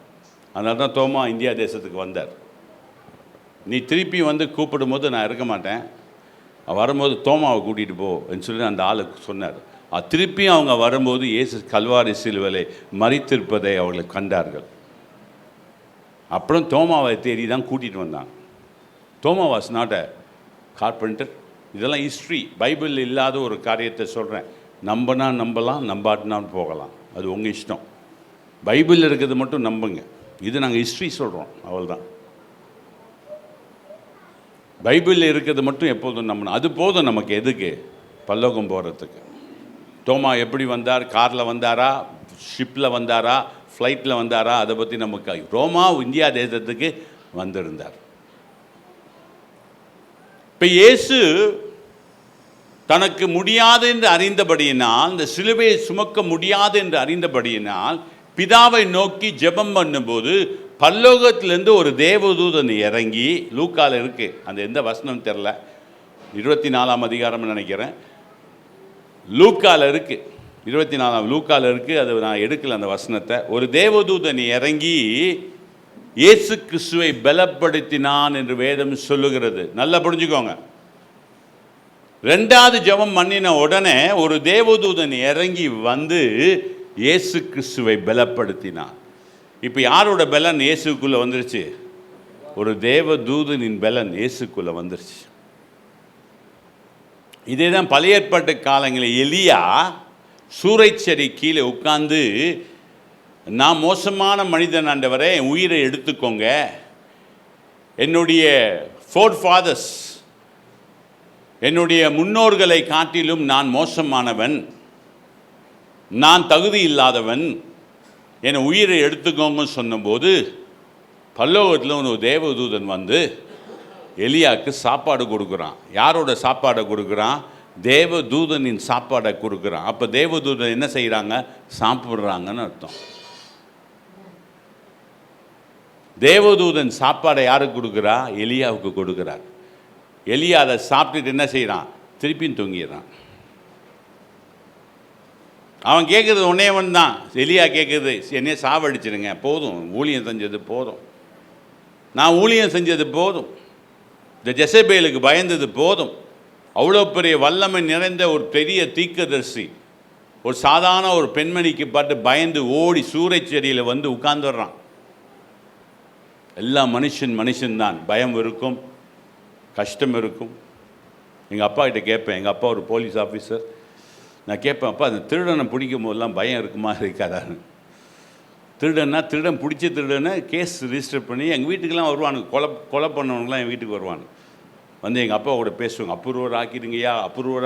அதனால தான் தோமா இந்தியா தேசத்துக்கு வந்தார். நீ திருப்பி வந்து கூப்பிடும்போது நான் இருக்க மாட்டேன், வரும்போது தோமாவை கூட்டிகிட்டு போன்னு சொல்லி அந்த ஆளுக்கு சொன்னார். திருப்பியும் அவங்க வரும்போது இயேசு கல்வாரி சிலுவையிலே மரித்திருப்பதை அவர்கள் கண்டார்கள். அப்புறம் தோமாவை தேடி தான் கூட்டிகிட்டு வந்தாங்க. தோமா வாஸ் நாட் அ கார்பெண்டர். இதெல்லாம் ஹிஸ்ட்ரி, பைபிள் இல்லாத ஒரு காரியத்தை சொல்கிறேன். நம்பினா நம்பலாம், நம்பாட்டினாலும் போகலாம், அது உங்கள் இஷ்டம். பைபிளில் இருக்கிறது மட்டும் நம்புங்க. இது நாங்கள் ஹிஸ்ட்ரி சொல்கிறோம், அவ்வளோதான். பைபிளில் இருக்கிறது மட்டும் எப்போதும் நம்பணும், அது போதும் நமக்கு. எதுக்கு? பல்லோகம் போகிறதுக்கு. தோமா எப்படி வந்தார்? காரில் வந்தாரா, ஷிப்பில் வந்தாரா, ஃப்ளைட்டில் வந்தாரா? அதை பற்றி நமக்கு. ரோமா இந்தியா தேசத்துக்கு வந்திருந்தார். இப்போ இயேசு தனக்கு முடியாது என்று அறிந்தபடியினால், இந்த சிலுவையை சுமக்க முடியாது என்று அறிந்தபடியினால் பிதாவை நோக்கி ஜெபம் பண்ணும்போது பல்லோகத்திலேருந்து ஒரு தேவதூதன் இறங்கி, லூக்காவில் இருக்குது, அந்த எந்த வசனம் தெரில, 24ஆம் அதிகாரம்னு நினைக்கிறேன், லூக்காவில் இருக்குது, 24ஆம் லூக்காவில் இருக்குது, அது நான் எடுக்கல அந்த வசனத்தை. ஒரு தேவதூதன் இறங்கி இயேசு கிறிஸ்துவை பலப்படுத்தினான் என்று வேதம் சொல்லுகிறது. நல்லா புரிஞ்சுக்கோங்க. 2வது ஜெபம் பண்ணின உடனே ஒரு தேவதூதன் இறங்கி வந்து இயேசு கிறிஸ்துவை பலப்படுத்தினான். இப்போ யாரோட பலன் இயேசுக்குள்ளே வந்துருச்சு? ஒரு தேவதூதனின் பலன் இயேசுக்குள்ளே வந்துருச்சு. இதே தான் பழைய ஏற்பாட்டு காலங்களில் எலியா சூறைச்செடி கீழே உட்கார்ந்து, நான் மோசமான மனிதன் ஆண்டவரே, என் உயிரை எடுத்துக்கோங்க, என்னுடைய ஃபோர்ஃபாதர்ஸ், என்னுடைய முன்னோர்களை காட்டிலும் நான் மோசமானவன், நான் தகுதி இல்லாதவன், என் உயிரை எடுத்துக்கோங்கன்னு சொன்னபோது பல்லோகத்தில் ஒரு தேவதூதன் வந்து எலியாவுக்கு சாப்பாடு கொடுக்குறான். யாரோட சாப்பாடை கொடுக்குறான்? தேவதூதனின் சாப்பாடை கொடுக்குறான். அப்போ தேவதூதன் என்ன செய்கிறாங்க? சாப்பிட்றாங்கன்னு அர்த்தம். தேவதூதன் சாப்பாடை யாருக்கு கொடுக்குறா? எலியாவுக்கு கொடுக்குறார். எலியா அதை சாப்பிட்டுட்டு என்ன செய்கிறான்? திருப்பியும் தூங்கிடுறான். அவன் கேட்குறது ஒன்றே ஒன்று தான். எலியா கேட்குறது, என்னைய சாவடிச்சிருங்க, போதும், ஊழியம் செஞ்சது போதும், நான் ஊழியம் செஞ்சது போதும், இந்த ஜெசபேலுக்கு பயந்தது போதும். அவ்வளோ பெரிய வல்லமை நிறைந்த ஒரு பெரிய தீர்க்கதரிசி ஒரு சாதாரண ஒரு பெண்மணிக்கு பார்த்து பயந்து ஓடி சூறைச்செடியில் வந்து உட்கார்ந்துடுறான். எல்லா மனுஷன்தான். பயம் இருக்கும், கஷ்டம் இருக்கும். எங்கள் அப்பா கிட்ட கேட்பேன், எங்கள் அப்பா ஒரு போலீஸ் ஆஃபீஸர். நான் கேட்பேன், அப்பா அந்த திருடனை பிடிக்கும் போதெல்லாம் பயம் இருக்குமா இருக்காதான்னு. திருடன் பிடிச்ச திருடனை கேஸ் ரிஜிஸ்டர் பண்ணி எங்கள் வீட்டுக்கெல்லாம் வருவானுங்க. கொலை பண்ணவங்களாம் என் வீட்டுக்கு வருவானுங்க. வந்து எங்கள் அப்பா கூட பேசுவாங்க, அப்ரூவர்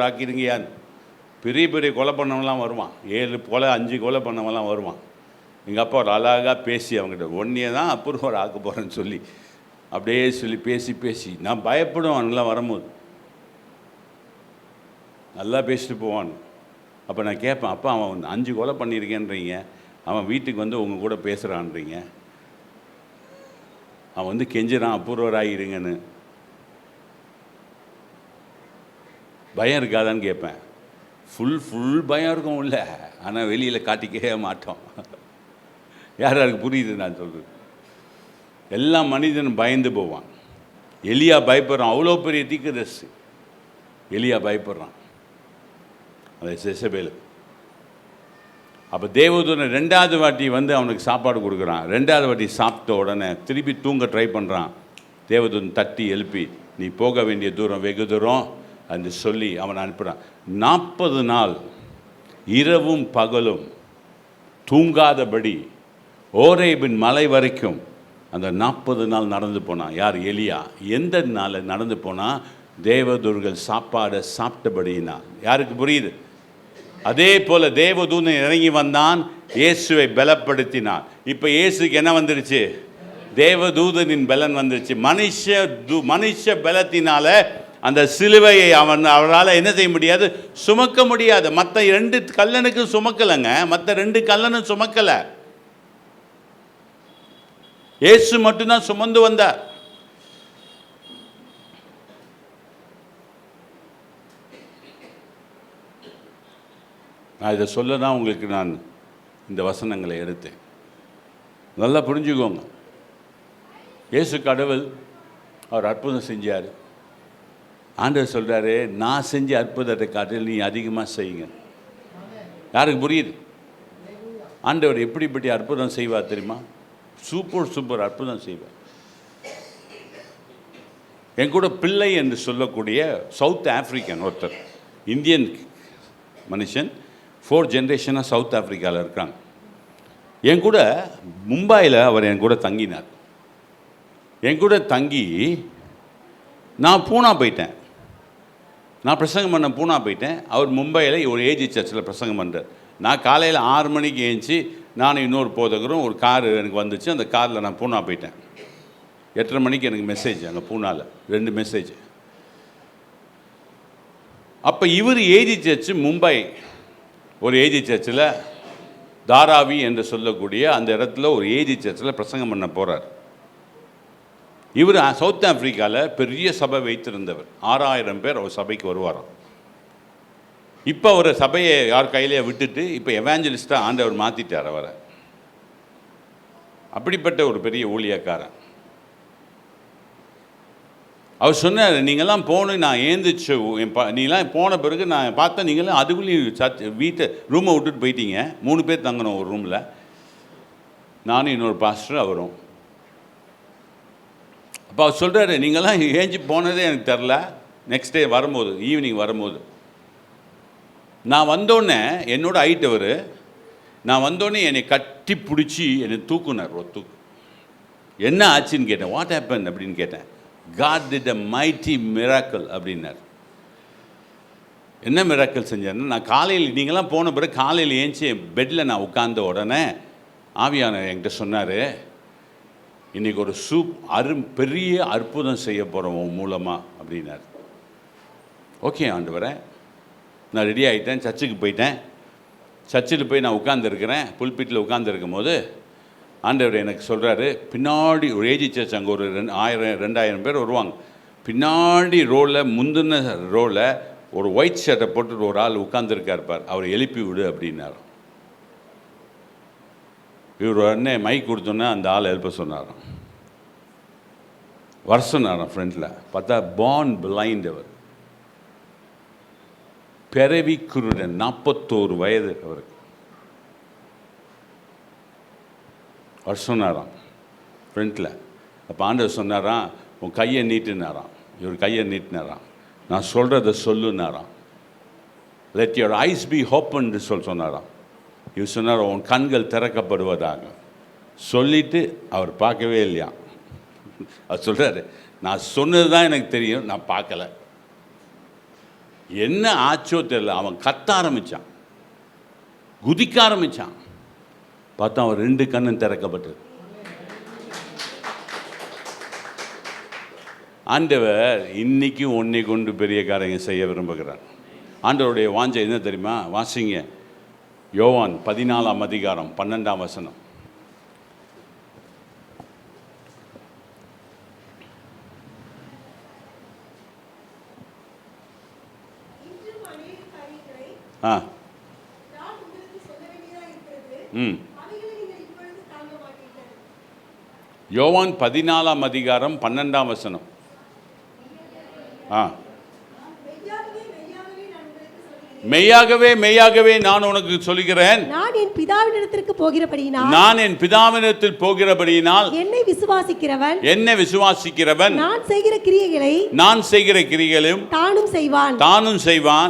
ஆக்கிடுங்கயான்னு. பெரிய பெரிய கொலை பண்ணவங்களாம் வருவான், 7 கொலை 5 கொலை பண்ணவங்களாம் வருவான். எங்கள் அப்பா ஒரு அழகாக பேசி அவங்ககிட்ட, ஒன்றையே தான் அப்ரூவர் ஆக்க போகிறேன்னு சொல்லி அப்படியே சொல்லி பேசி நான் பயப்படுவேன். அவனுங்களாம் வரும்போது நல்லா பேசிட்டு போவான். அப்போ நான் கேட்பேன், அப்பா அவன் 5 கொலை பண்ணியிருக்கேன்றீங்க, அவன் வீட்டுக்கு வந்து உங்கள் கூட பேசுகிறான்றீங்க, அவன் வந்து கெஞ்சுறான் அப்ரூவர் ஆகிடுங்கன்னு, பயம் இருக்காதான்னு கேட்பேன். ஃபுல் பயம் இருக்கும் உள்ள, ஆனால் வெளியில் காட்டிக்கவே மாட்டோம். யாருக்கு புரியுது நான் சொல்கிறது? எல்லா மனிதனும் பயந்து போவான். எலியா பயப்படுறான். அவ்வளோ பெரிய தீர்க்கதரிசி எலியா பயப்படுறான். அதை ஜெசபேல். அப்போ தேவதூதன் 2வது வாட்டி வந்து அவனுக்கு சாப்பாடு கொடுக்குறான். 2வது வாட்டி சாப்பிட்ட உடனே திருப்பி தூங்க ட்ரை பண்ணுறான். தேவதூதன் தட்டி எழுப்பி, நீ போக வேண்டிய தூரம் வெகு தூரம் என்று சொல்லி அவனை அனுப்புகிறான். 40 நாள் இரவும் பகலும் தூங்காதபடி ஓரேபின் மலை வரைக்கும் அந்த 40 நாள் நடந்து போனான். யார்? எலியா. எந்த நாள் நடந்து போனால்? தேவதூர்கள் சாப்பாடை சாப்பிட்டபடினா. யாருக்கு புரியுது? அதே போல் தேவதூதன் இறங்கி வந்தான், இயேசுவை பலப்படுத்தினான். இப்போ இயேசுக்கு என்ன வந்துருச்சு? தேவதூதனின் பலன் வந்துருச்சு. மனுஷ பலத்தினால அந்த சிலுவையை அவரால் என்ன செய்ய முடியாது? சுமக்க முடியாது. மற்ற 2 கல்லனுக்கும் சுமக்கலைங்க. மற்ற 2 கல்லனும் சுமக்கலை. இயேசு மட்டும்தான் சுமந்து வந்தார். நான் இதை சொல்ல தான் உங்களுக்கு நான் இந்த வசனங்களை எடுத்தேன். நல்லா புரிஞ்சுக்கோங்க. இயேசு கடவுள், அவர் அற்புதம் செஞ்சார். ஆண்டவர் சொல்கிறாரு, நான் செஞ்ச அற்புதத்தை காட்டில் நீ அதிகமாக செய்யுங்க. யாருக்கு புரியுது? ஆண்டவர் எப்படிப்பட்ட அற்புதம் செய்வார் தெரியுமா? சூப்பர் அற்புதம் செய்வார். என் கூட பிள்ளை என்று சொல்லக்கூடிய சவுத் ஆஃப்ரிக்கன் ஒருத்தர், இந்தியன் மனுஷன், 4 ஜென்ரேஷனாக சவுத் ஆஃப்ரிக்காவில் இருக்காங்க. என் கூட மும்பையில் அவர் என் கூட தங்கினார். என் கூட தங்கி நான் பூனா போயிட்டேன். நான் பிரசங்கம் பண்ண பூனா போயிட்டேன். அவர் மும்பையில் ஒரு ஏஜி சர்ச்சில் பிரசங்கம் பண்ணுறார். நான் காலையில் 6 மணிக்கு ஏஞ்சி நானும் இன்னொரு போதகரும் ஒரு கார் எனக்கு வந்துச்சு. அந்த காரில் நான் பூனா போயிட்டேன். 8:30 மணிக்கு எனக்கு மெசேஜ் அங்கே பூனாவில் 2 மெசேஜ். அப்போ இவர் ஏஜி சர்ச்சு மும்பை ஒரு ஏஜி சர்ச்சில் தாராவி என்று சொல்லக்கூடிய அந்த இடத்துல ஒரு ஏஜி சர்ச்சில் பிரசங்கம் பண்ண போகிறார். இவர் சவுத் ஆஃப்ரிக்காவில் பெரிய சபை வைத்திருந்தவர். 6000 பேர் அவர் சபைக்கு வருவாராம். இப்போ அவர் சபையை யார் கையிலேயே விட்டுட்டு இப்போ எவாஞ்சலிஸ்டாக ஆண்டவர் மாற்றிட்டார் அவரை. அப்படிப்பட்ட ஒரு பெரிய ஊழியக்காரன். அவர் சொன்னார், நீங்கள்லாம் போகணும். நான் ஏந்திரிச்சு நீங்களாம் போன பிறகு நான் பார்த்தேன், நீங்களாம் அதுக்குள்ளேயும் வீட்டை ரூமை விட்டுட்டு போயிட்டீங்க. 3 பேர் தங்கணும் ஒரு ரூமில், நானும் இன்னொரு பாஸ்டர் அவரும். அப்போ அவர் சொல்கிறாரு, நீங்கள்லாம் ஏஞ்சி போனதே எனக்கு தெரில. நெக்ஸ்ட் டே வரும்போது, ஈவினிங் வரும்போது நான் வந்தோடனே, என்னோட ஹைட் அவர், நான் வந்தோடனே என்னை கட்டி பிடிச்சி என்னை தூக்குனார். ஒரு தூக்கு. என்ன ஆச்சுன்னு கேட்டேன். வாட் ஹேப்பன் அப்படின்னு கேட்டேன். God did a mighty miracle அப்படின்னார். என்ன மிராக்கிள் செஞ்சாருன்னா, நான் காலையில் நீங்களாம் போன பிறகு காலையில் ஏஞ்சி பெட்டில் நான் உட்கார்ந்த உடனே ஆவியானவர் என்கிட்ட சொன்னார், இன்றைக்கி ஒரு பெரிய அற்புதம் செய்ய போகிறோம் உன் மூலமாக அப்படின்னார். ஓகே ஆண்டவரே, நான் ரெடி ஆகிட்டேன். சர்ச்சுக்கு போயிட்டேன். சர்ச்சில் போய் நான் உட்காந்துருக்கிறேன். புல்பிட்டில் உட்காந்துருக்கும் போது ஆண்டவர் எனக்கு சொல்கிறாரு, பின்னாடி ஒரு ஏஜி சர்ச், அங்கே ஒரு 1000-2000 பேர் வருவாங்க. பின்னாடி ரோவில், முந்தின ரோவில் ஒரு ஒயிட் ஷர்ட்டை போட்டுட்டு ஒரு ஆள் உட்காந்துருக்கார் பார், அவரை எழுப்பி விடு அப்படின்னாரு. இவர் உடனே மைக் கொடுத்தோன்னே அந்த ஆள் எழுப்ப சொன்னாராம். வர சொன்னாராம் ஃப்ரெண்டில். பார்த்தா பார்ன் பிளைண்ட், அவர் பிறவி குருடன், 41 வயது அவருக்கு. வர சொன்னாராம் ஃப்ரெண்டில். அப்போ ஆண்டவர் சொன்னாராம், உன் கையை நீட்டுனாராம். இவர் கையை நீட்டினாராம். நான் சொல்கிறத சொல்லுனாராம். Let your eyes be open சொன்னாராம். இவர் சொன்னார், உன் கண்கள் திறக்கப்படுவதாக சொல்லிவிட்டு அவர் பார்க்கவே இல்லையா. அவர் சொல்கிறாரு, நான் சொன்னது தான் எனக்கு தெரியும், நான் பார்க்கல. என்ன ஆச்சோ தெரியல. அவன் கத்த ஆரம்பித்தான், குதிக்க ஆரம்பித்தான். பார்த்தா அவன் 2 கண்ணும் திறக்கப்பட்டது. ஆண்டவர் இன்னைக்கும் உன்னை கொண்டு பெரிய காரியங்கள் செய்ய விரும்புகிறார். ஆண்டவருடைய வாஞ்சை என்ன தெரியுமா? வாசிங்க, யோவான் 14ஆம் அதிகாரம் 12ஆம் வசனம். யோவான் 14ஆம் அதிகாரம் 12ஆம் வசனம். மெய்யாகவே மெய்யாகவே நான் உனக்கு சொல்கிறேன், நான் என் பிதாவினிடத்திற்கு போகிறபடியினால் நான் என் பிதாவினிடத்தில் போகிறபடியினால் என்னை விசுவாசிக்கிறவன் நான் செய்கிற கிரியைகளும் தானும் செய்வான்.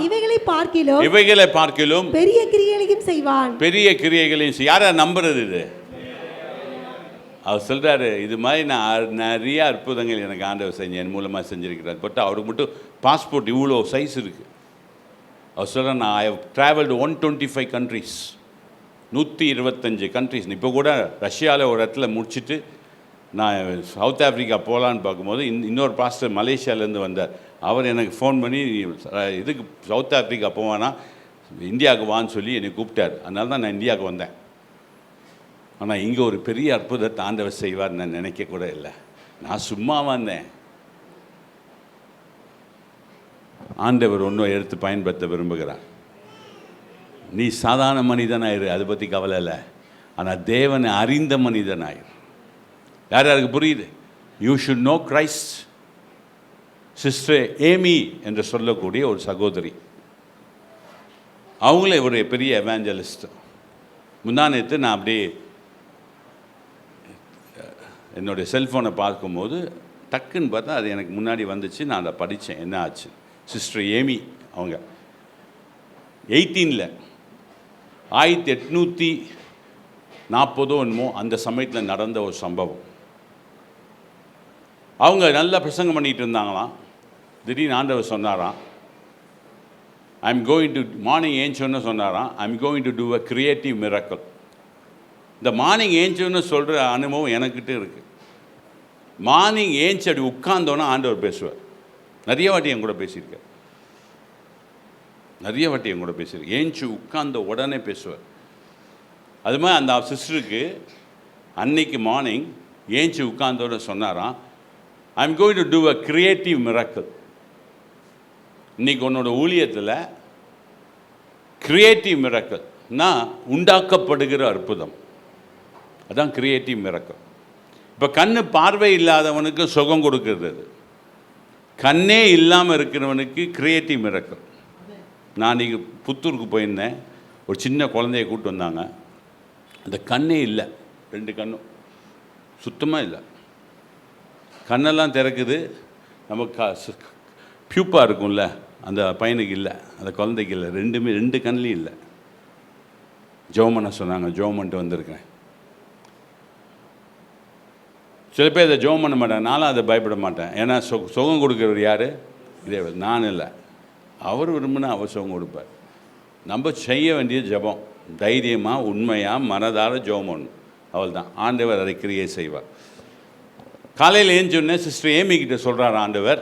இவைகளை பார்க்கிலும் பெரிய கிரியைகளையும் செய்வான். யாரை நம்புறது? இது அவர் சொல்றாரு, இது மாதிரி நான் நிறைய அற்புதங்கள் எனக்கு ஆண்டவர் செஞ்சு என் மூலமாக செஞ்சிருக்கிறார். பட் அவருக்கு மட்டும் பாஸ்போர்ட் இவ்வளோ சைஸ் இருக்கு. அவர் சொல்கிறேன், நான் I have travelled 125 countries, 125 countries. இப்போ கூட ரஷ்யாவில் ஒரு இடத்துல முடிச்சுட்டு நான் சவுத் ஆஃப்ரிக்கா போகலான்னு பார்க்கும்போது இன்னொரு பாஸ்டர் மலேசியாவிலேருந்து வந்தார். அவர் எனக்கு ஃபோன் பண்ணி இதுக்கு சவுத் ஆஃப்ரிக்கா போவானா இந்தியாவுக்கு வான்னு சொல்லி என்னை கூப்பிட்டார். அதனால தான் நான் இந்தியாவுக்கு வந்தேன். ஆனால் இங்கே ஒரு பெரிய அற்புதத்தை ஆண்டவர் செய்வார் நான் நினைக்க கூட இல்லை. நான் சும்மா வந்தேன். ஆண்டவர் ஒன்றும் எடுத்து பயன்படுத்த விரும்புகிறார். நீ சாதாரண மனிதனாயிரு, அதை பற்றி கவலை இல்லை. ஆனால் தேவனை அறிந்த மனிதனாயிரு. யார் யாருக்கு புரியுது? You should know Christ. Sister Amy என்று சொல்லக்கூடிய ஒரு சகோதரி, அவங்களே ஒரு பெரிய எவாஞ்சலிஸ்ட். முந்தானத்து நான் அப்படியே என்னுடைய செல்ஃபோனை பார்க்கும்போது டக்குன்னு பார்த்தா அது எனக்கு முன்னாடி வந்துச்சு. நான் அதை படித்தேன், என்ன ஆச்சு. சிஸ்டர் ஏமி அவங்க 18 1840 என்னமோ அந்த சமயத்தில் நடந்த ஒரு சம்பவம். அவங்க நல்லா பிரசங்கம் பண்ணிகிட்டு இருந்தாங்களாம். திடீர்னு ஆண்டவர் சொன்னாராம், ஐம் கோயிங் டு மார்னிங் ஏஞ்சோன்னு சொன்னாராம், I'm going to do a creative miracle. இந்த மார்னிங் ஏஞ்சோன்னு சொல்கிற அனுபவம் எனக்கிட்ட இருக்குது. மார்னிங் ஏஞ்சி அப்படி உட்கார்ந்தோன்னா ஆண்டவர் பேசுவார். நிறைய வாட்டி என் கூட பேசியிருக்கேன். ஏஞ்சி உட்கார்ந்த உடனே பேசுவார். அது மாதிரி அந்த சிஸ்டருக்கு அன்னைக்கு மார்னிங் ஏஞ்சி உட்கார்ந்தோட சொன்னாராம், I am going to do a creative miracle. இன்னைக்கு உன்னோட ஊழியத்தில் கிரியேட்டிவ் மிராக்கிள்னா உண்டாக்கப்படுகிற அற்புதம். அதுதான் கிரியேட்டிவ் மிராக்கிள். இப்போ கண்ணு பார்வை இல்லாதவனுக்கு சுகம் கொடுக்கறது, கண்ணே இல்லாமல் இருக்கிறவனுக்கு கிரியேட்டிவ் மிராக்கிள். நான் இன்றைக்கி புத்தூருக்கு போயிருந்தேன். ஒரு சின்ன குழந்தைய கூப்பிட்டு வந்தாங்க. அந்த கண்ணே இல்லை, 2 கண்ணும் சுத்தமாக இல்லை. கண்ணெல்லாம் திறக்குது, நமக்கு பியூப்பாக இருக்கும்ல, அந்த பையனுக்கு இல்லை, அந்த குழந்தைக்கு இல்லை. 2 கண்ணிலையும் இல்லை. ஜெபம் பண்ண சொன்னாங்க, ஜெபம் பண்ணிட்டு வந்திருக்கேன். சில பேர் அதை ஜெபம் பண்ண மாட்டேன், நானும் அதை பயப்பட மாட்டேன். ஏன்னா சுகம் கொடுக்குறவர் யார்? தேவன். நான் இல்லை, அவர் விரும்பினா அவர் சுகம் கொடுப்பார். நம்ம செய்ய வேண்டிய ஜெபம் தைரியமாக உண்மையாக மனதார ஜெபம் பண்ணணும், அவள் தான். ஆண்டவர் அதை கிரியை செய்வார். காலையில் ஏஞ்சோடனே சிஸ்டர் ஏமி கிட்ட சொல்கிறார் ஆண்டவர்,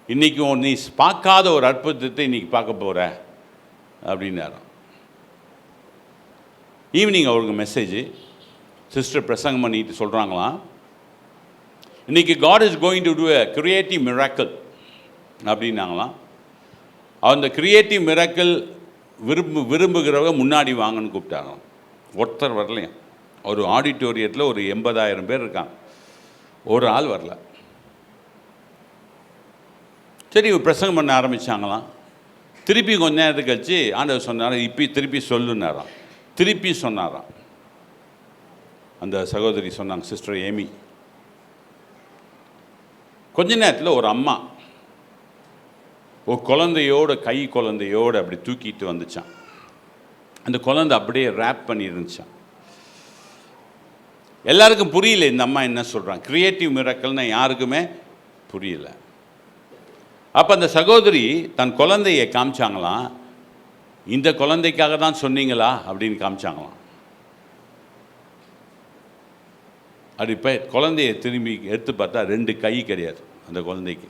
இன்றைக்கி நீ பார்க்காத ஒரு அற்புதத்தை இன்றைக்கி பார்க்க போகிற அப்படின்னாராம். ஈவினிங் அவருக்கு மெசேஜ், சிஸ்டர் பிரசங்கம் பண்ணிட்டு சொல்கிறாங்களாம், இன்றைக்கி God is going to do a creative miracle அப்படின்னாங்களாம். அந்த கிரியேட்டிவ் மிராக்கிள் விரும்புகிறவங்க முன்னாடி வாங்கன்னு கூப்பிட்டாங்களாம். ஒருத்தர் வரலையும். ஒரு ஆடிட்டோரியத்தில் ஒரு 80,000 பேர் இருக்காங்க, ஒரு ஆள் வரல. சரி, பிரசங்கம் பண்ண ஆரம்பித்தாங்களாம். திருப்பி கொஞ்ச நேரத்துக்கு கழிச்சு ஆண்டவர் சொன்னார், இப்போ திருப்பி சொல்லுன்னாராம். திருப்பி சொன்னாராம். அந்த சகோதரி சொன்னாங்க, சிஸ்டர் ஏமி. கொஞ்ச நேரத்தில் ஒரு அம்மா ஒரு குழந்தையோட குழந்தையோடு அப்படி தூக்கிட்டு வந்துச்சான். அந்த குழந்தை அப்படியே ரேப் பண்ணி இருந்துச்சான். எல்லாருக்கும் புரியல இந்த அம்மா என்ன சொல்கிறாங்க. கிரியேட்டிவ் மிராக்கிள்னா யாருக்குமே புரியல. அப்போ அந்த சகோதரி தன் குழந்தையை காமிச்சாங்களாம். இந்த குழந்தைக்காக தான் சொன்னீங்களா அப்படின்னு காமிச்சாங்களாம். அப்படி இப்போ குழந்தைய திரும்பி எடுத்து பார்த்தா 2 கை கிடையாது அந்த குழந்தைக்கு,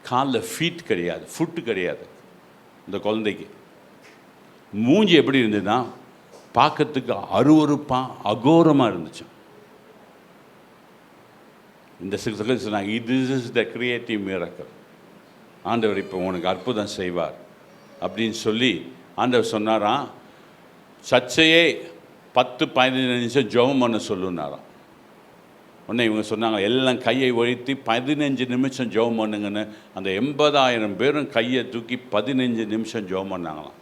காலில் ஃபீட் கிடையாது, ஃபுட்டு கிடையாது இந்த குழந்தைக்கு. மூஞ்சி எப்படி இருந்ததுன்னா பார்க்கறதுக்கு அருவருப்பாக அகோரமாக இருந்துச்சு. இந்த சகோதரி சொன்னாங்க, this is the creative miracle. ஆண்டவர் இப்போ உனக்கு அற்புதம் செய்வார் அப்படின்னு சொல்லி ஆண்டவர் சொன்னாராம், சர்ச்சையே 10-15 நிமிஷம் ஜெபம் பண்ண சொல்லுனாராம். உடனே இவங்க சொன்னாங்க எல்லாம் கையை ஒழித்து 15 நிமிஷம் ஜெபம் பண்ணுங்கன்னு. அந்த 80,000 பேரும் கையை தூக்கி 15 நிமிஷம் ஜெபம் பண்ணாங்களாம்.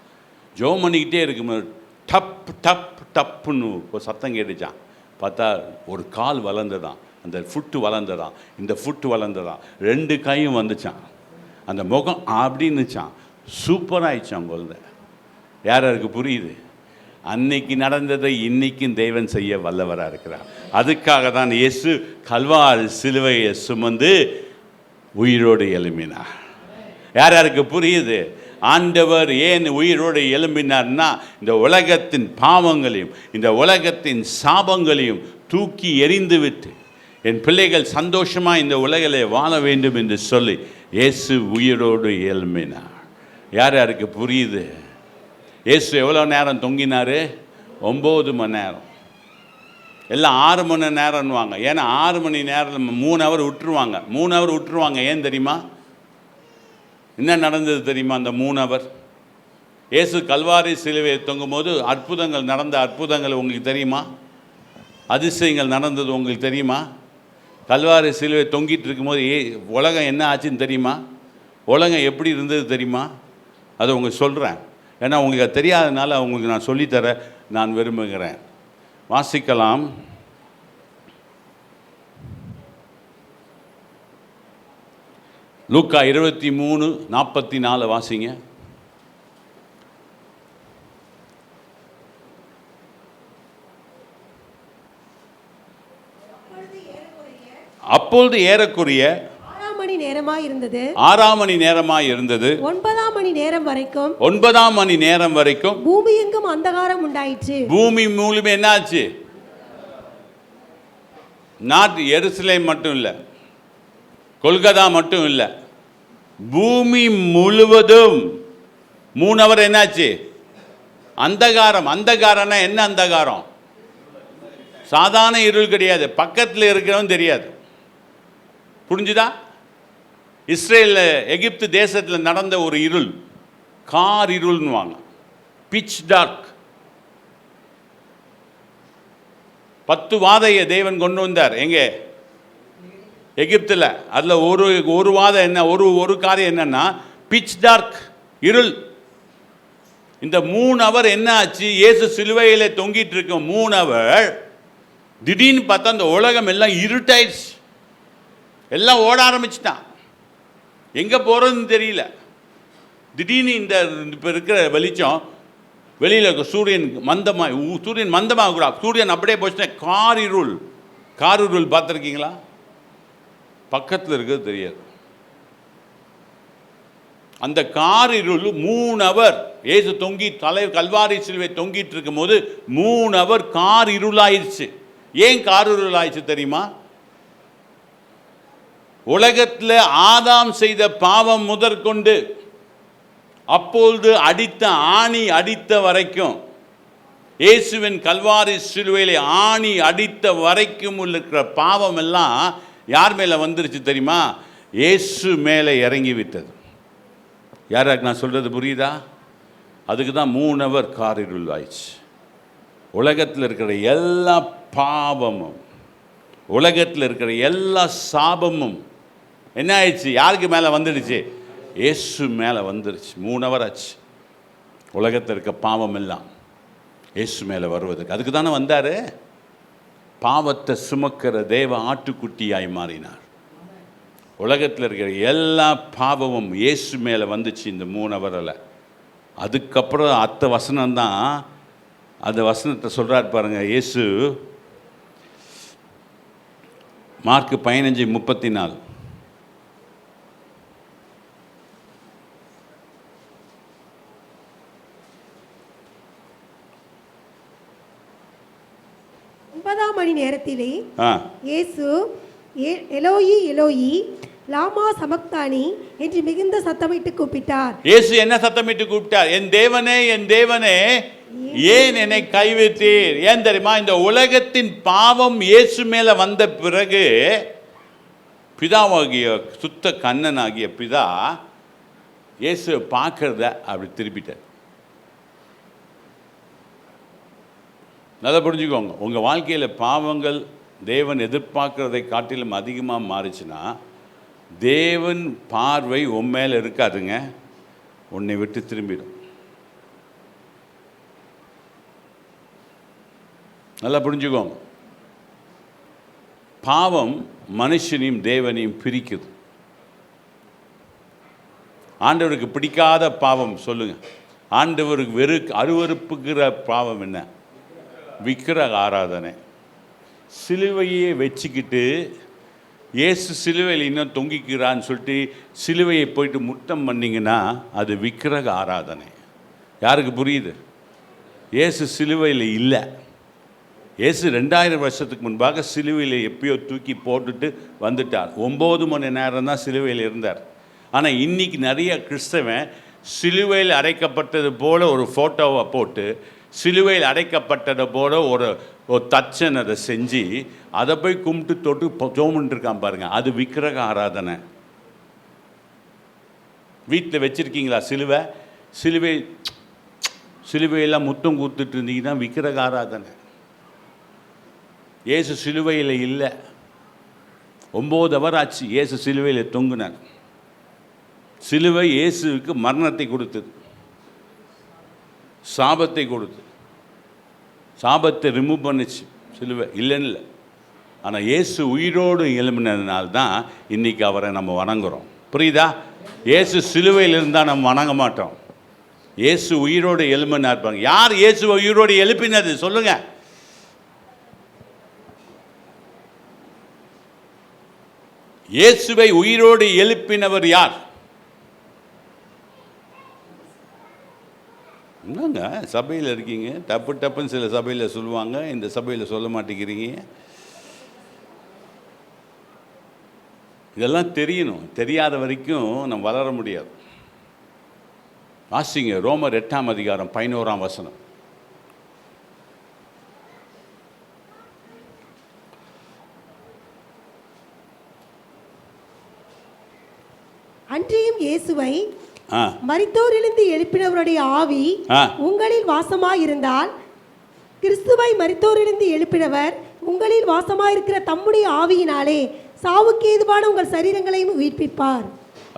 ஜெபம் பண்ணிக்கிட்டே இருக்கும்போது டப் டப் டப்புன்னு ஒரு சத்தம் கேட்டுச்சான். பார்த்தா ஒரு கால் வளர்ந்ததான், அந்த ஃபுட்டு வளர்ந்ததான், இந்த ஃபுட்டு வளர்ந்ததான், 2 கையும் வந்துச்சான். அந்த முகம் அப்படின்னுச்சான். சூப்பராகிடுச்சான் குழந்தை. யாருக்கு புரியுது? அன்னைக்கு நடந்ததை இன்னைக்கும் தேவன் செய்ய வல்லவராக இருக்கிறார். அதுக்காக தான் இயேசு கல்வாரி சிலுவையை சுமந்து உயிரோடு எழும்பினார். யாருக்கு புரியுது? ஆண்டவர் ஏன் உயிரோடு எழும்பினார்னா, இந்த உலகத்தின் பாவங்களையும் இந்த உலகத்தின் சாபங்களையும் தூக்கி எறிந்து விட்டு என் பிள்ளைகள் சந்தோஷமாக இந்த உலகிலே வாழ வேண்டும் என்று சொல்லி இயேசு உயிரோடு எழும்பினார். யாருக்கு புரியுது? இயேசு எவ்வளோ நேரம் தொங்கினார்? 9 மணி நேரம். எல்லாம் 6 மணி நேரம்னுவாங்க. ஏன்னா 6 மணி நேரம் 3 ஹவர் விட்டுருவாங்க. 3 ஹவர் விட்டுருவாங்க. ஏன் தெரியுமா? என்ன நடந்தது தெரியுமா? அந்த 3 ஹவர் இயேசு கல்வாரி சிலுவையை தொங்கும் போது அற்புதங்கள் நடந்த அற்புதங்கள் உங்களுக்கு தெரியுமா? அதிசயங்கள் நடந்தது உங்களுக்கு தெரியுமா? கல்வாரி சிலுவை தொங்கிட்டு இருக்கும்போது உலகம் என்ன ஆச்சுன்னு தெரியுமா? உலகம் எப்படி இருந்தது தெரியுமா? அதை உங்களுக்கு சொல்கிறேன். ஏன்னா உங்களுக்கு அது தெரியாதனால உங்களுக்கு நான் சொல்லித்தர நான் விரும்புகிறேன். வாசிக்கலாம். லூக்கா 23:44 வாசிங்க. அப்பொழுது ஏறக்குறைய 6 மணி நேரமாய் இருந்தது. 6 மணி நேரமாய் இருந்தது. 9 மணி நேரம் வரைக்கும் 9 மணி நேரம் வரைக்கும் பூமி எங்கும் அந்தகாரம் உண்டாயிற்று. பூமி முழுமே என்னாச்சு? நாட் எருசலேம் மட்டும் இல்லை, கொல்கத்தா மட்டும் இல்லை, பூமி முழுவதும் 3 ஹவர் என்னாச்சு? அந்தகாரம். அந்தகாரம்னா என்ன அந்தகாரம்? சாதாரண இருள் கிடையாது, பக்கத்தில் இருக்கிறவன் தெரியாது. புரிஞ்சுதா? இஸ்ரேல் எகிப்து தேசத்தில் நடந்த ஒரு இருள், கார் இருள்னுவாங்க, பிச் டார்க். 10 வாதையை தேவன் கொண்டு வந்தார். எங்கே? எகிப்தில். அதில் ஒரு வாதம் என்ன, ஒரு காரியம் என்னன்னா பிச் டார்க், இருள். இந்த 3 ஹவர் என்ன ஆச்சு? இயேசு சிலுவையில் தொங்கிட்டு இருக்க 3 ஹவர் திடீர்னு பார்த்தா அந்த உலகம் எல்லாம் இருட்டாயிடுச்சு. எல்லாம் ஓட ஆரம்பிச்சிட்டான். எங்கே போகிறதுன்னு தெரியல. திடீர்னு இந்த இப்போ இருக்கிற வெளிச்சம், வெளியில் இருக்க சூரியன் மந்தமாக கூட, சூரியன் அப்படியே போச்சுன்னா கார் இருள் பார்த்துருக்கீங்களா? பக்கத்தில் இருக்கிறது தெரியாது. அந்த கார் இருள் 3 ஹவர் ஏசு கல்வாரி சிலுவை தொங்கிட்டு இருக்கும் போது 3 ஹவர் கார் இருளாயிடுச்சு. ஏன் கார் இருளாயிடுச்சு தெரியுமா? உலகத்தில் ஆதாம் செய்த பாவம் முதற்கொண்டு அப்பொழுது ஆணி அடித்த வரைக்கும், இயேசுவின் கல்வாரி சிலுவையிலே ஆணி அடித்த வரைக்கும் இருக்கிற பாவம் எல்லாம் யார் மேலே வந்துருச்சு தெரியுமா? இயேசு மேலே இறங்கி விட்டது. யாராக்கு நான் சொல்கிறது புரியுதா? அதுக்கு தான் 3 ஹவர் கார் இருள் ஆயிடுச்சு. உலகத்தில் இருக்கிற எல்லா பாவமும், உலகத்தில் இருக்கிற எல்லா சாபமும் என்ன ஆயிடுச்சு? யாருக்கு மேலே வந்துடுச்சு? இயேசு மேலே வந்துடுச்சு. 3 ஹவர் ஆச்சு. உலகத்தில் இருக்க பாவம் எல்லாம் இயேசு மேலே வருவதற்கு. அதுக்கு தானே வந்தார். பாவத்தை சுமக்கிற தேவ ஆட்டுக்குட்டியாய் மாறினார். உலகத்தில் இருக்கிற எல்லா பாவமும் இயேசு மேலே வந்துச்சு இந்த 3 ஹவரில். அதுக்கப்புறம் அடுத்த வசனம்தான், அந்த வசனத்தை சொல்கிறார் பாருங்க. இயேசு மார்க் 15:34. மணி நேரத்திலே இயேசு எலோயி எலோயி லாமா சமக்தானி என்று மிகுந்த சத்தமிட்டு கூப்பிட்டார். இயேசு என்ன சத்தமிட்டு கூப்பிட்டார்? என் தேவனே, என் தேவனே, ஏன் என்னை கைவிட்டீர்? ஏன் தெரியுமா? இந்த உலகத்தின் பாவம் இயேசு மேல வந்த பிறகு பிதாவாகிய சுத்த கண்ணனாகிய பிதா இயேசுவை பார்க்கறத அப்படி திருப்பிட்டார். நல்லா புரிஞ்சுக்கோங்க. உங்கள் வாழ்க்கையில் பாவங்கள் தேவன் எதிர்பார்க்கிறதை காட்டிலும் அதிகமாக மாறிச்சுன்னா தேவன் பார்வை உன் மேலே இருக்காதுங்க, உன்னை விட்டு திரும்பிடும். நல்லா புரிஞ்சுக்கோங்க. பாவம் மனுஷனையும் தேவனையும் பிரிக்குது. ஆண்டவருக்கு பிடிக்காத பாவம் சொல்லுங்க. ஆண்டவருக்கு அருவருப்புகிற பாவம் என்ன? விக்கிரக ஆராதனை. சிலுவையே வச்சுக்கிட்டு இயேசு சிலுவையில் இன்னும் தொங்கிக்கிறான்னு சொல்லிட்டு சிலுவையை போயிட்டு முத்தம் பண்ணிங்கன்னா அது விக்கிரக ஆராதனை. யாருக்கு புரியுது? இயேசு சிலுவையில் இல்லை. இயேசு 2000 வருஷத்துக்கு முன்பாக சிலுவையில் எப்பயோ தூக்கி போட்டுட்டு வந்துட்டார். 9 மணி நேரம் தான் சிலுவையில் இருந்தார். ஆனால் இன்றைக்கி நிறைய கிறிஸ்தவன் சிலுவையில் அடைக்கப்பட்டது போல் ஒரு ஃபோட்டோவை போட்டு சிலுவையில் அடைக்கப்பட்டதை போல் ஒரு தச்சன் அதை செஞ்சு அதை போய் கும்பிட்டு தொட்டு ஜோமுன்ட்ருக்கான் பாருங்கள். அது விக்கிரக ஆராதனை. வீட்டில் வச்சுருக்கீங்களா சிலுவை? சிலுவையெல்லாம் முத்தம் கொடுத்துட்டு இருந்தீங்கன்னா விக்கிரக ஆராதனை. இயேசு சிலுவையில் இல்லை. 9 ஹவர் ஆச்சு இயேசு சிலுவையில் தொங்குனார். சிலுவை இயேசுவுக்கு மரணத்தை கொடுத்தது, சாபத்தை கொடுத்து, சாபத்தை ரிமூவ் பண்ணிச்சு சிலுவை, இல்லைன்னு இல்லை. ஆனால் இயேசு உயிரோடு எழும்பினதுனால்தான் இன்றைக்கி அவரை நம்ம வணங்குகிறோம். புரியுதா? இயேசு சிலுவையில் இருந்தால் நம்ம வணங்க மாட்டோம். இயேசு உயிரோடு எழும்பினா இருப்பாங்க. யார் இயேசுவை உயிரோடு எழுப்பினது சொல்லுங்கள்? இயேசுவை உயிரோடு எழுப்பினவர் யார்? என்னங்க சபையில் இருக்கீங்க, டப்புன்னு சில சபையில் சொல்லுவாங்க, இந்த சபையில் சொல்ல மாட்டேங்கிறீங்க. இதெல்லாம் தெரியணும். தெரியாத வரைக்கும் நம்ம வளர முடியாது. வாசிங்க ரோமர் 8ஆம் அதிகாரம் 11ஆம் வசனம். அன்றியும் இயேசுவை மரித்தோரிலிருந்து எழுப்பினவருடைய ஆவி உங்களில் வாசமாயிருந்தால், கிறிஸ்துவை மரித்தோரிலிருந்து எழுப்பினவர் உங்களில் வாசமாயிருக்கிற தம்முடைய ஆவியினாலே சாவுக்கு ஏதுவான உங்கள் சரீரங்களையும் உயிர்ப்பிப்பார்.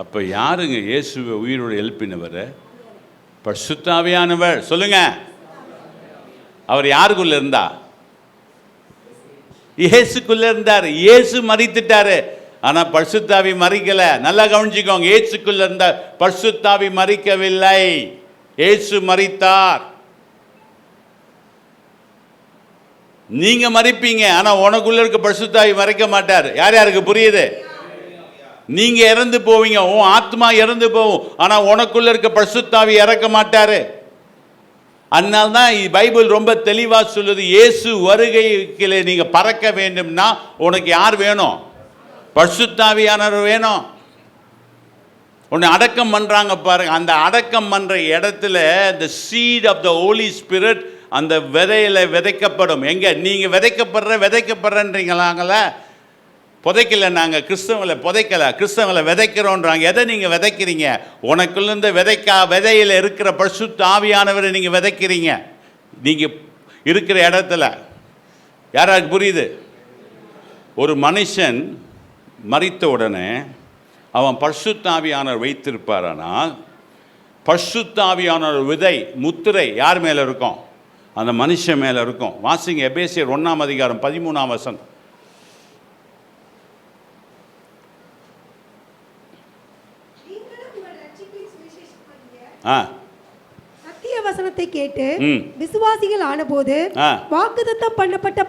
அப்ப யாருங்க இயேசுவை உயிரோடு எழுப்பினவர்? பரிசுத்த ஆவியானவர். சொல்லுங்க. அவர் யாருக்குள்ள இருந்தா? இயேசுக்குள்ள இருந்தார். இயேசு மரித்துட்டாரு, ஆனா பரிசுத்த ஆவி மரிக்கல. நல்லா கவனிச்சுக்கோங்க. இயேசுக்குள்ள இருந்த பரிசுத்த ஆவி மரிக்கவில்லை. இயேசு மரித்தார். நீங்க மரிப்பீங்க, ஆனா உனக்குள்ள இருக்க பரிசுத்த ஆவி மரிக்க மாட்டார். யார் யாருக்கு புரியுது? நீங்க இறந்து போவீங்க, உன் ஆத்மா இறந்து போகும், ஆனா உனக்குள்ள இருக்க பரிசுத்த ஆவி இறக்க மாட்டாரு. அதனால தான் பைபிள் ரொம்ப தெளிவா சொல்லுது, இயேசு வருகைக்கு நீங்க பறக்க வேண்டும்னா உனக்கு யார் வேணும்? பரிசுத்த ஆவியானவர் வேணும். உன்னை அடக்கம் பண்ணுறாங்க பாருங்க. அந்த அடக்கம் பண்ணுற இடத்துல the seed of the Holy Spirit அந்த விதையில் விதைக்கப்படும். எங்கே? நீங்கள் விதைக்கப்படுறீங்களாங்கள? புதைக்கல. நாங்கள் கிறிஸ்தவங்களை புதைக்கல, கிறிஸ்தவங்களை விதைக்கிறோன்றாங்க. எதை நீங்கள் விதைக்கிறீங்க? உனக்குள்ளேருந்து விதையில் இருக்கிற பரிசுத்த ஆவியானவரை நீங்கள் விதைக்கிறீங்க. நீங்கள் இருக்கிற இடத்துல. யாராருக்கு புரியுது? ஒரு மனுஷன் மரித்த உடனே அவன் பரிசுத்த ஆவியானவர் வைத்திருப்பாரானால், பரிசுத்த ஆவியானவர் விதை முத்திரை யார் மேலே இருக்கும்? அந்த மனுஷன் மேலே இருக்கும். வாசிங்க எபேசியர் 1ஆம் அதிகாரம் 13ஆம் வசனம். வசனத்தை கேட்டு விசுவாசிகள் ஆனபோது வாக்குத்தத்தம் பண்ணப்பட்ட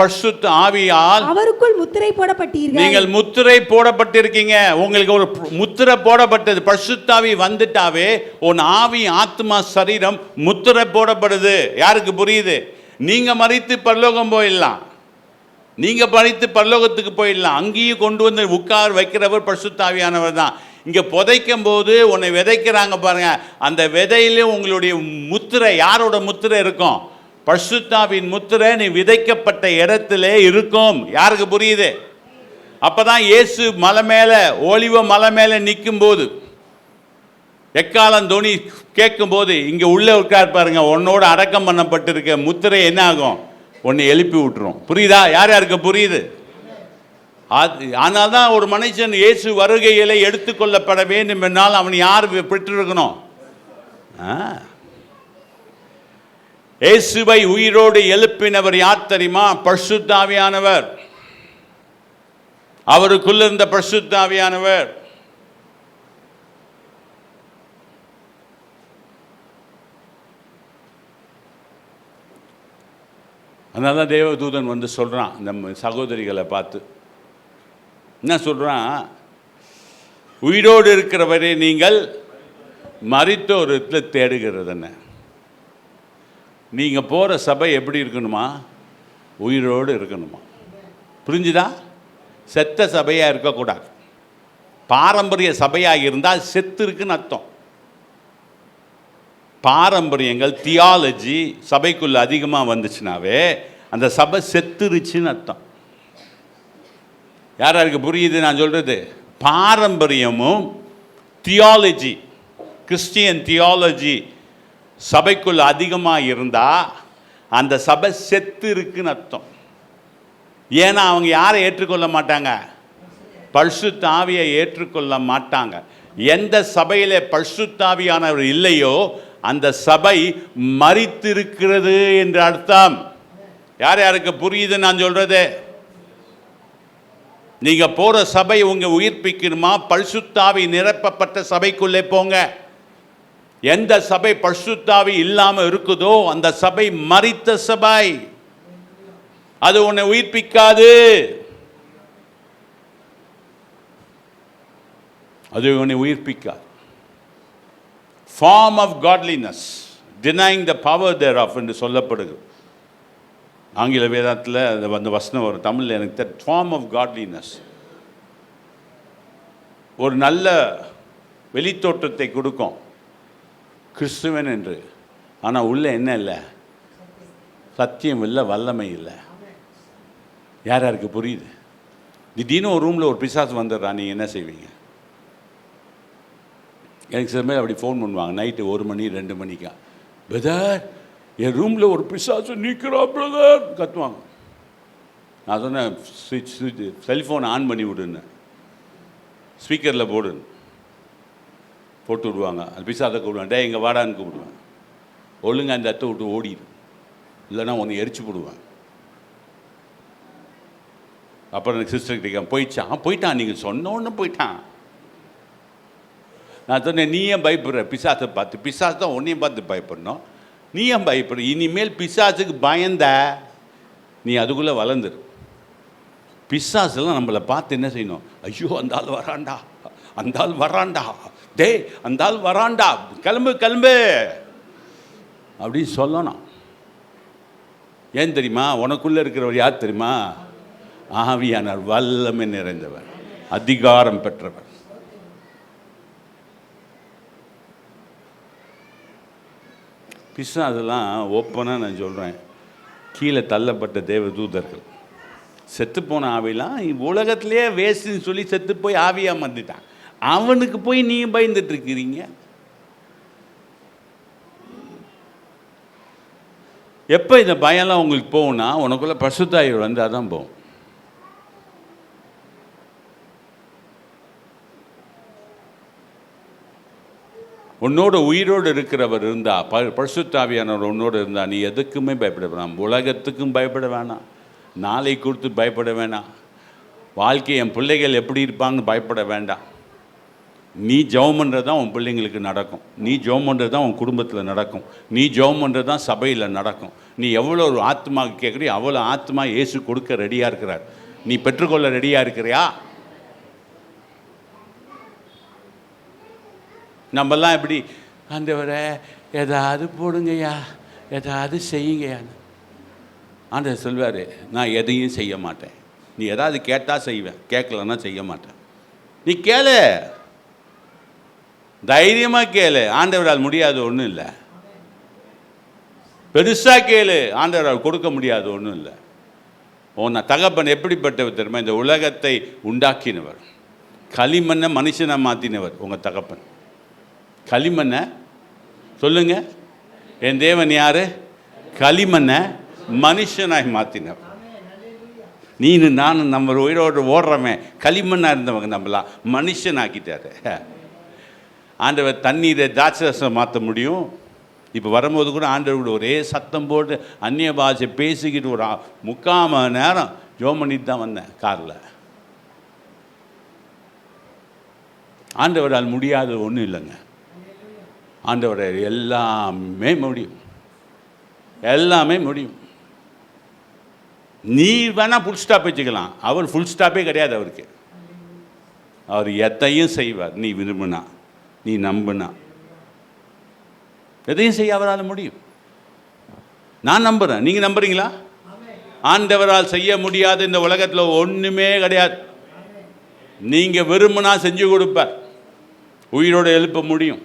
பரிசுத்த ஆவியால் அவருக்குள் முத்திரை போடப்பட்டீர்கள். நீங்கள் முத்திரை போடப்பட்டிருக்கீங்க. உங்களுக்கு ஒரு முத்திரை போடப்பட்டது. பரிசுத்த ஆவி வந்துட்டாவே உன் ஆவி, ஆத்மா, சரீரம் முத்திரை போடப்படுது. யாருக்கு புரியுது? நீங்க மரித்து பரலோகம் போயிடலாம். நீங்க மரித்து பரலோகத்துக்கு போயிடலாம். அங்கேயும் கொண்டு வந்து உட்கார் வைக்கிறவர் பரிசுத்த ஆவியானவர் தான். இங்கே புதைக்கும் போது உன்னை விதைக்கிறாங்க பாருங்க. அந்த விதையிலே உங்களுடைய முத்திரை, யாரோட முத்திரை இருக்கும்? பரிசுத்த ஆவியின் முத்திரை நீ விதைக்கப்பட்ட இடத்துல இருக்கும். யாருக்கு புரியுது? அப்பதான் இயேசு மலை மேலே, ஒலிவ மலை மேலே நிற்கும் போது, எக்காலம் தோனி கேட்கும் போது, இங்கே உள்ளே உட்கார் பாருங்க, உன்னோட அடக்கம் பண்ணப்பட்டிருக்க முத்திரை என்ன ஆகும்? உன்னை எழுப்பி விட்டுரும். புரியுதா? யார் யாருக்கு புரியுது? ஆனால் தான் ஒரு மனுஷன் இயேசு வருகையிலே எடுத்துக்கொள்ளப்பட வேண்டும் என்றால் அவன் யார் பெற்றிருக்கணும்? இயேசுவை உயிரோடு எழுப்பினவர் யார் தெரியுமா? பரிசுத்த ஆவியானவர். அவருக்குள்ள இருந்த பரிசுத்த ஆவியானவர். அதனால தான் தேவதூதன் வந்து சொல்கிறான் நம்ம சகோதரிகளை பார்த்து, என்ன சொல்கிறான்? உயிரோடு இருக்கிறவரை நீங்கள் மரித்தோரிடத்தில் தேடுகிறது என்ன? நீங்கள் போகிற சபை எப்படி இருக்கணுமா? உயிரோடு இருக்கணுமா? புரிஞ்சுதா? செத்த சபையாக இருக்கக்கூடாது. பாரம்பரிய சபையாக இருந்தால் செத்து இருக்குன்னு அர்த்தம். பாரம்பரியங்கள் தியாலஜி சபைக்குள்ள அதிகமாக வந்துச்சுனாவே அந்த சபை செத்துருச்சுன்னு அர்த்தம். யாருக்கு புரியுது நான் சொல்கிறது? பாரம்பரியமும் தியாலஜி, கிறிஸ்டியன் தியாலஜி சபைக்குள்ள அதிகமாக இருந்தால் அந்த சபை செத்து இருக்குன்னு அர்த்தம். ஏன்னா அவங்க யாரை ஏற்றுக்கொள்ள மாட்டாங்க? பரிசுத்த ஆவியை ஏற்றுக்கொள்ள மாட்டாங்க. எந்த சபையிலே பரிசுத்த ஆவியானவர் இல்லையோ அந்த சபை மரித்திருக்கிறது என்று அர்த்தம். யார் யாருக்கு புரியுது நான் சொல்றது? நீங்க போற சபை உங்க உயிர்ப்பிக்கணுமா? பரிசுத்த ஆவி நிரப்பப்பட்ட சபைக்குள்ளே போங்க. எந்த சபை பரிசுத்த ஆவி இல்லாம இருக்குதோ அந்த சபை மரித்த சபை. அது உன்னை உயிர்ப்பிக்காது. அது உன்னை உயிர்ப்பிக்காது. Form of godliness denying the power thereof என்று சொல்லப்படுகிறது. ஆங்கில வேதத்தில் அந்த வசனம் ஒரு தமிழில் எனக்கு ஃபார்ம் ஆஃப் காட்லினஸ். ஒரு நல்ல வெளித்தோற்றத்தை கொடுக்கும் கிறிஸ்துவன் என்று. ஆனால் உள்ள என்ன இல்லை? சத்தியம் இல்லை, வல்லமை இல்லை. யார் யாருக்கு புரியுது? திடீர்னு ஒரு ரூமில் ஒரு பிசாசு வந்துடுறா, நீங்கள் என்ன செய்வீங்க? எனக்கு சில பேர் அப்படி ஃபோன் பண்ணுவாங்க நைட்டு 1 மணி 2 மணிக்கா, பிரதர் என் ரூமில் ஒரு பிசாசு நிற்கிறா பிரதர் கத்துவாங்க. நான் சொன்னேன் ஸ்விட்ச் செல்ஃபோனை ஆன் பண்ணி விடுன்னு, ஸ்பீக்கரில் போடுன்னு. போட்டு விடுவாங்க. அந்த பிசாசை கூப்பிடுவேன், டே இங்கே வாடான்னு கூப்பிடுவேன். ஒழுங்கு அந்த இடத்த விட்டு ஓடிடும், இல்லைன்னா ஒன்று எரிச்சு போடுவேன். அப்புறம் எனக்கு சிஸ்டர் கேட்க போயிட்டான் நீங்கள் சொன்ன ஒன்று போயிட்டான். நான் சொன்னேன், நீ ஏன் பயப்படுற? பிசாசை பார்த்து. பிசாசு தான் உன்னையும் பார்த்து பயப்படணும். நீ ஏன் பயப்படுற? இனிமேல் பிசாசுக்கு பயந்த நீ அதுக்குள்ளே வளர்ந்துரு. பிசாசெல்லாம் நம்மளை பார்த்து என்ன செய்யணும்? ஐயோ அந்த ஆள் வராண்டா, அந்த ஆள் வராண்டா, டே அந்த ஆள் வராண்டா, கிளம்பு கிளம்பு அப்படின்னு சொல்லணும். ஏன் தெரியுமா? உனக்குள்ளே இருக்கிறவர் யார் தெரியுமா? ஆவியானவர், வல்லமை நிறைந்தவர், அதிகாரம் பெற்றவர். பிசாசெல்லாம் ஓப்பனாக நான் சொல்கிறேன், கீழே தள்ளப்பட்ட தேவ தூதர்கள். செத்துப்போன ஆவிலாம் உலகத்திலே வேஸ்ட்டுன்னு சொல்லி செத்து போய் ஆவியாக வந்துட்டான். அவனுக்கு போய் நீங்கள் பயந்துட்டுருக்கிறீங்க. எப்போ இந்த பயம்லாம் உங்களுக்கு போகும்னா உனக்குள்ளே பரிசுத்த ஆவி வந்தால் தான் போகும். உன்னோட உயிரோடு இருக்கிறவர் இருந்தால், பரிசுத்த ஆவியானவர் உன்னோடு இருந்தால் நீ எதுக்குமே பயப்பட வேணாம். உலகத்துக்கும் பயப்பட வேணாம், நாளை குறித்து பயப்பட வேணாம், வாழ்க்கை என் பிள்ளைகள் எப்படி இருப்பாங்கன்னு பயப்பட வேண்டாம். நீ ஜெபம் பண்ணுறது தான் உன் பிள்ளைங்களுக்கு நடக்கும். நீ ஜெபம் பண்ணுறது தான் உன் குடும்பத்தில் நடக்கும். நீ ஜெபம் பண்ணுறது தான் சபையில் நடக்கும். நீ எவ்வளோ ஒரு ஆத்மாவுக்கு கேட்குறியோ அவ்வளோ ஆத்மா இயேசு கொடுக்க ரெடியாக இருக்கிறார். நீ பெற்றுக்கொள்ள ரெடியாக இருக்கிறியா? நம்மெல்லாம் எப்படி, ஆண்டவரே ஏதாவது போடுங்கய்யா, ஏதாவது செய்யுங்கய்யான்னு. ஆண்டவர் சொல்வார், நான் எதையும் செய்ய மாட்டேன். நீ ஏதாவது கேட்டால் செய்வேன், கேட்கலன்னா செய்ய மாட்டேன். நீ கேளு, தைரியமாக கேளு. ஆண்டவரால் முடியாது ஒன்றும் இல்லை. பெருசாக கேளு, ஆண்டவரால் கொடுக்க முடியாது ஒன்றும் இல்லை. உன்னை தகப்பன் எப்படிப்பட்டவர் தெரியுமா? இந்த உலகத்தை உண்டாக்கினவர், களிமண்ணை மனுஷனை மாற்றினவர் உங்கள் தகப்பன். களிமண்ணை சொல்லுங்க, என் தேவன் யாரு? களிமண்ணை மனுஷனாய் மாற்றினவர். நீனு நானும் நம்ம உயிரோடு ஓடுறோமே, களிமண்ணாக இருந்தவங்க நம்மளாம் மனுஷனாக்கிட்டாரு. ஆண்டவர் தண்ணீரை திராட்சரசம் மாற்ற முடியும். இப்போ வரும்போது கூட ஆண்டவர் கூட ஒரே சத்தம் போட்டு அந்நிய பாஷை பேசிக்கிட்டு ஒரு 3/4 மணி நேரம் ஜோம் பண்ணிட்டு தான் வந்தேன் காரில். ஆண்டவரால் முடியாத ஒன்றும் இல்லைங்க. ஆண்டவரை எல்லாமே முடியும், எல்லாமே முடியும். நீ வேணால் ஃபுல் ஸ்டாப் வச்சுக்கலாம், அவர் ஃபுல் ஸ்டாப்பே கிடையாது அவருக்கு. அவர் எதையும் செய்வார். நீ விரும்பினா, நீ நம்பினா, எதையும் செய்ய அவரால் முடியும். நான் நம்புகிறேன். நீங்கள் நம்புறீங்களா? ஆண்டவரால் செய்ய முடியாது இந்த உலகத்தில் ஒன்றுமே கிடையாது. நீங்கள் விரும்பினா செஞ்சு கொடுப்பார், உயிரோடு எழுப்ப முடியும்.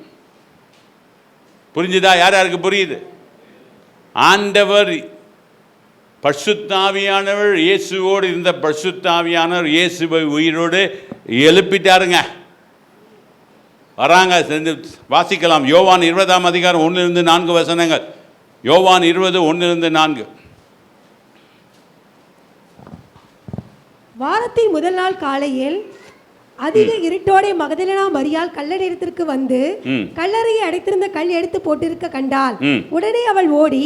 புரிஞ்சுதா? யார் யாருக்கு புரியுது? ஆண்டவர் பரிசுத்த ஆவியானவர், இயேசுவோடு இருந்த பரிசுத்த ஆவியானவர் இயேசுவை உயிரோடு எழுப்பிட்டாருங்க. வராங்க, சென்று வாசிக்கலாம். யோவான் 20ஆம் அதிகாரம் 1-4 வசனங்கள். யோவான் 20, 1-4. வாரத்தின் முதல் நாள் காலையில் அதிக இருட்டோட மகதலேனா மரியாள் கல்லறையிடத்திற்கு வந்து கல்லறையை அடைத்திருந்த கல் எடுத்து போட்டிருக்க கண்டாள். உடனே அவள் ஓடி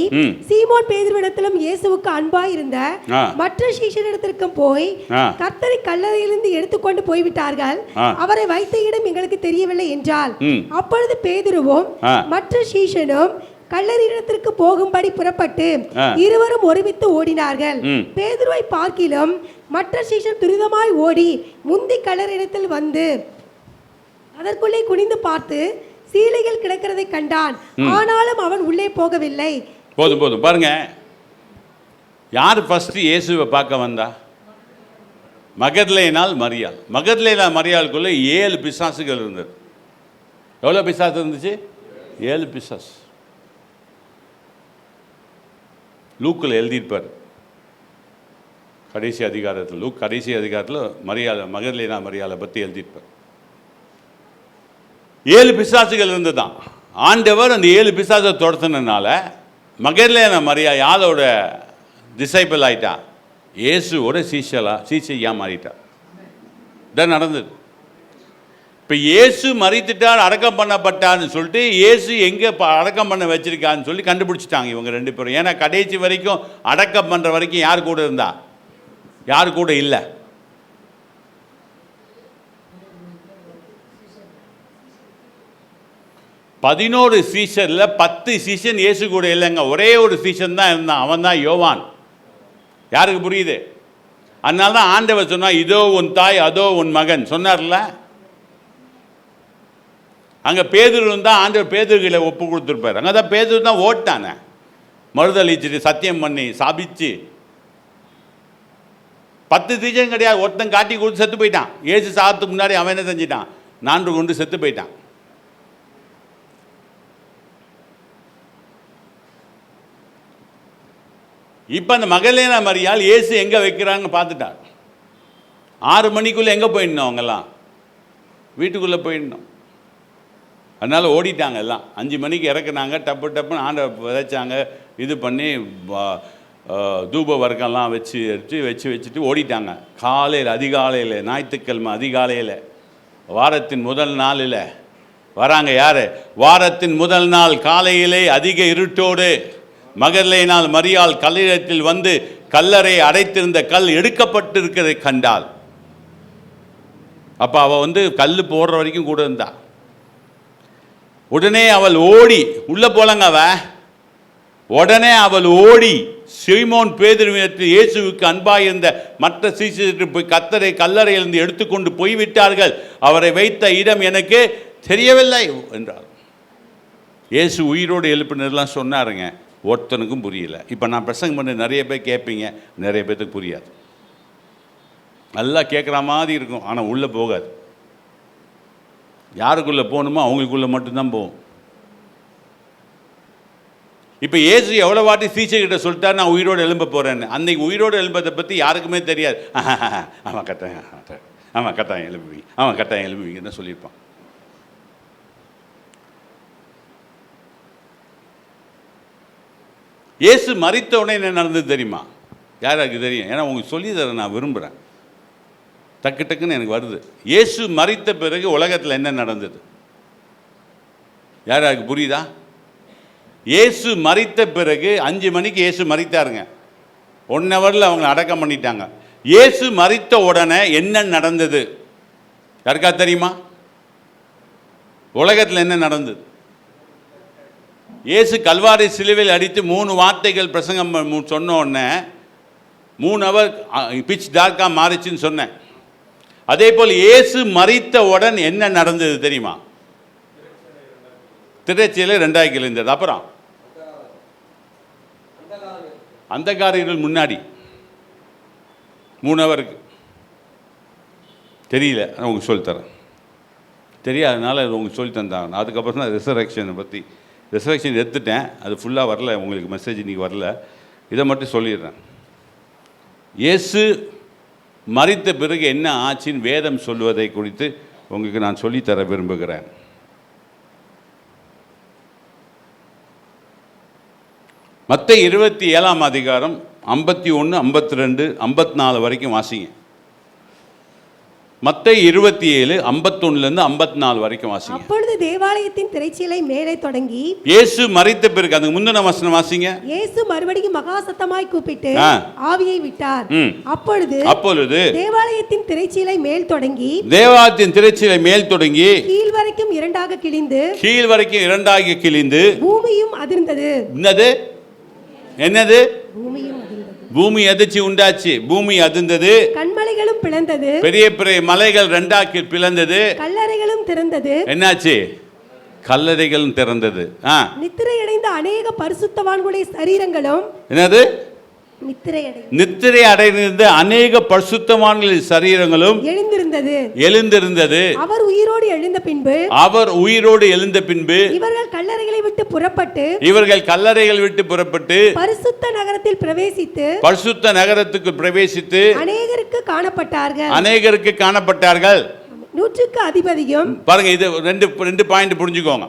சீமோன் பேதுருவிடத்திலும் இயேசுவுக்கு அன்பாய் இருந்த மற்ற சீஷரிடத்திற்கும் போய், கர்த்தரை கல்லறையிலிருந்து எடுத்துக்கொண்டு போய்விட்டார்கள், அவரை வைத்த இடம் எங்களுக்கு தெரியவில்லை என்றாள். அப்பொழுது பேதுருவும் மற்ற சீஷனும் கல்லறையிடத்திற்கு போகும்படி புறப்பட்டு இருவரும் ஒருமித்து ஓடினார்கள். பேதுருவை பார்க்கிலும் மற்ற சீஷர் துரிதமாய் ஓடி முந்தி கல்லறையிடத்தில் வந்து அதற்குள்ளே குனிந்து பார்த்து சீலைகள் கிடக்கிறதை கண்டான். ஆனாலும் அவன் உள்ளே போகவில்லை. போதும் போதும் பாருங்க, யார் ஃபர்ஸ்ட் இயேசுவை பார்க்க வந்தா? மகதலேனாள் மரியாள். மகதலேனா மரியாளுக்குள்ள 7 பிசாசுகள் இருந்தது. எவ்வளோ பிசாசு இருந்துச்சு? 7 பிசாசு. லூக்கில் எழுதியிருப்பார் கடைசி அதிகாரத்தில். லூக் கடைசி அதிகாரத்தில் மகதலேனா மரியாளை பற்றி எழுதியிருப்பார். 7 பிசாசுகள் இருந்துதான். ஆண்டவர் அந்த 7 பிசாசை துரத்துனதுனால மகதலேனா மரியா யாரோட டிசைபிள் ஆயிட்டா? இயேசுவோட சீஷையா மாறிட்டா. இதான் நடந்தது. இப்போ இயேசு மரித்துட்டார், அடக்கம் பண்ணப்பட்டான்னு சொல்லிட்டு இயேசு எங்கே அடக்கம் பண்ண வச்சிருக்கான்னு சொல்லி கண்டுபிடிச்சிட்டாங்க இவங்க 2 பேரும். ஏன்னா கடைசி வரைக்கும் அடக்கம் பண்ணுற வரைக்கும் யார் கூட இருந்தா? யார் கூட இல்லை? பதினோரு சீசனில் 10 சீசன் இயேசு கூட இல்லைங்க. ஒரே ஒரு சீசன் தான் இருந்தான், அவன் தான் யோவான். யாருக்கு புரியுது? அதனால தான் ஆண்டவர் சொன்னா, இதோ உன் தாய், அதோ உன் மகன் சொன்னார்ல. அங்கே பேதுரு தான் ஆண்டவர் பேதுருகளை ஒப்பு கொடுத்துருப்பார். அங்கே தான் பேதுரு தான் ஓட்டானே, மறுதளிச்சுட்டு சத்தியம் பண்ணி சாபிச்சு. 10 சீசன் கிடையாது, ஒருத்தன் காட்டி கொடுத்து செத்து போயிட்டான். ஏசு சாகிறதுக்கு முன்னாடி அவன் என்ன செஞ்சிட்டான்? 4 கொண்டு செத்து போயிட்டான். இப்போ அந்த மகதலேனா மரியாள் இயேசு எங்கே வைக்கிறாங்கன்னு பார்த்துட்டார். 6 மணிக்குள்ளே எங்கே போயிடணும்? அவங்கெல்லாம் வீட்டுக்குள்ளே போயிடணும். அதனால் ஓடிட்டாங்க எல்லாம். 5 மணிக்கு இறக்குனாங்க, டப்புன்னு ஆண்டை விதைச்சாங்க, இது பண்ணி தூப வர்க்கம்லாம் வச்சுட்டு ஓடிட்டாங்க. காலையில் அதிகாலையில், ஞாயிற்றுக்கிழமை அதிகாலையில், வாரத்தின் முதல் நாளில் வராங்க. யார்? வாரத்தின் முதல் நாள் காலையிலே அதிக இருட்டோடு மகதலேனாள் மரியாள் கல்லறையில் வந்து கல்லறை அடைத்திருந்த கல் எடுக்கப்பட்டிருக்கிறதை கண்டாள். அப்போ அவள் கல் போடுற வரைக்கும் கூட இருந்தா. உடனே அவள் ஓடி உள்ளே போலங்க. உடனே அவள் ஓடி சீமோன் பேதுருவிடத்தில் இயேசுவுக்கு அன்பாயிருந்த மற்ற சீஷருக்கு போய், கர்த்தரை கல்லறையிலிருந்து எடுத்துக்கொண்டு போய்விட்டார்கள், அவரை வைத்த இடம் எனக்கு தெரியவில்லை என்றார். இயேசு உயிரோடு எழுப்பினதெல்லாம் சொன்னாருங்க. ஒருத்தனுக்கும் புரியல. இப்போ நான் பிரசங்கம் பண்ண நிறைய பேர் கேட்பீங்க, நிறைய பேருக்கு புரியாது. நல்லா கேட்குற மாதிரி இருக்கும், ஆனால் உள்ளே போகாது. யாருக்குள்ளே போகணுமோ அவங்களுக்குள்ளே மட்டும்தான் போகும். இப்போ இயேசு எவ்வளோ வாட்டி சீசர்கிட்ட சொல்லிட்டார், நான் உயிரோடு எழும்ப போகிறேன்னு. அன்றைக்கி உயிரோடு எழும்பதை பற்றி யாருக்குமே தெரியாது. அவன் கட்டாயம் எழுப்புவீங்க தான் சொல்லியிருப்பான். இயேசு மரித்த உடனே என்ன நடந்தது தெரியுமா? யாராருக்கு தெரியும்? ஏன்னா உங்களுக்கு சொல்லி தர நான் விரும்புகிறேன். டக்கு டக்குன்னு எனக்கு வருது. இயேசு மரித்த பிறகு உலகத்தில் என்ன நடந்தது? யாராருக்கு புரியுதா? இயேசு மரித்த பிறகு 5 மணிக்கு இயேசு மரித்தாருங்க. 1 ஹவரில் அவங்களை அடக்கம் பண்ணிட்டாங்க. இயேசு மரித்த உடனே என்ன நடந்தது யாருக்கா தெரியுமா? உலகத்தில் என்ன நடந்தது? இயேசு கல்வாரி சிலுவையில் அடித்து 3 வார்த்தைகள் பிரசங்கம் சொன்ன உடனே 3 ஹவர் பிச் டார்க்காக மாறிச்சுன்னு சொன்னேன். அதே போல் இயேசு மரித்தவுடன் என்ன நடந்தது தெரியுமா? திரைச்சீலை 2 கிழிந்தது. அப்புறம் அந்தகாரிகள் முன்னாடி 3 ஹவருக்கு தெரியல. நான் உங்களுக்கு சொல்லித்தரேன். தெரியாதனால அது உங்களுக்கு சொல்லி தந்தாங்க. அதுக்கப்புறம் தான் ரிசரக்ஷனை பற்றி ரிசரக்ஷன் எடுத்துட்டேன். அது ஃபுல்லாக வரல, உங்களுக்கு மெசேஜ் இன்றைக்கி வரல. இதை மட்டும் சொல்லிடுறேன். இயேசு மரித்த பிறகு என்ன ஆச்சின்னு வேதம் சொல்வதை குறித்து உங்களுக்கு நான் சொல்லித்தர விரும்புகிறேன். மத்தேயு 27ஆம் அதிகாரம் 51, 52, 54 வரைக்கும் வாசிங்க. மத்தேயு 27, 51லேருந்து 54 வரைக்கும் வாசிங்க. அப்பொழுது தேவாலயத்தின் திரைச்சீலை மேலே தொடங்கி இயேசு மரித்த பிறகு, அதுக்கு முந்தின வசனம் வாசிங்க. இயேசு மறுபடியும் மகா சத்தமாய் கூப்பிட்டு ஆவியை விட்டார். அப்பொழுது தேவாலயத்தின் திரைச்சீலை மேல் தொடங்கி கீழ் வரைக்கும் 2ஆக கிழிந்து பூமியும் அதிர்ந்தது. என்னது? பூமி அதிர்ச்சி உண்டாச்சு. பூமி அதிர்ந்தது, கண்மலைகளும் பிளந்தது, பெரிய பெரிய மலைகள் 2ஆக பிளந்தது, கல்லறைகளும் திறந்தது. என்னாச்சு? கல்லறைகளும் திறந்தது. நித்திரையடைந்த அநேக பரிசுத்தவான்களுடைய சரீரங்களும், என்னது? நித்திரை அடைந்த அநேக பரிசுத்தவான்களின் சரீரங்களும் எழுந்திருந்தது. அவர் உயிரோடு எழுந்த பின்பு இவர்கள் கல்லறைகளை விட்டு புறப்பட்டு பரிசுத்த நகரத்துக்கு பிரவேசித்து அநேகருக்கு காணப்பட்டார்கள். 100க்கு அதிபதியும். பாருங்க, இது ரெண்டு பாயிண்ட் புரிஞ்சுக்கோங்க.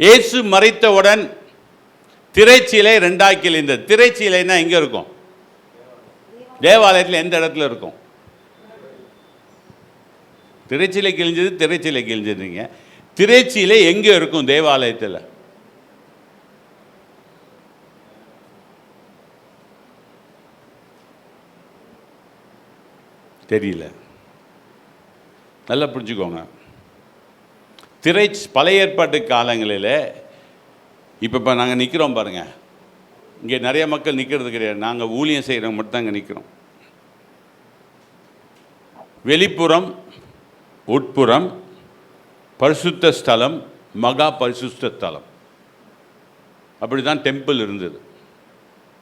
இயேசு மரித்தவுடன் திரைச்சீலை 2ஆக கிழிந்தது. திரைச்சீலைன்னா எங்கே இருக்கும்? தேவாலயத்தில் எந்த இடத்துல இருக்கும்? திரைச்சீலை கிழிஞ்சதுங்க. திரைச்சீலை எங்கே இருக்கும் தேவாலயத்தில்? தெரியல. நல்லா புரிஞ்சுக்கோங்க. பழைய ஏற்பாட்டு காலங்களில் இப்போ நாங்கள் நிற்கிறோம் பாருங்கள். இங்கே நிறைய மக்கள் நிற்கிறது கிடையாது. நாங்கள் ஊழியம் செய்கிறவங்க மட்டும் தான் இங்கே நிற்கிறோம். வெளிப்புறம், உட்புறம், பரிசுத்த ஸ்தலம், மகா பரிசுத்த ஸ்தலம், அப்படி தான் டெம்பிள் இருந்தது.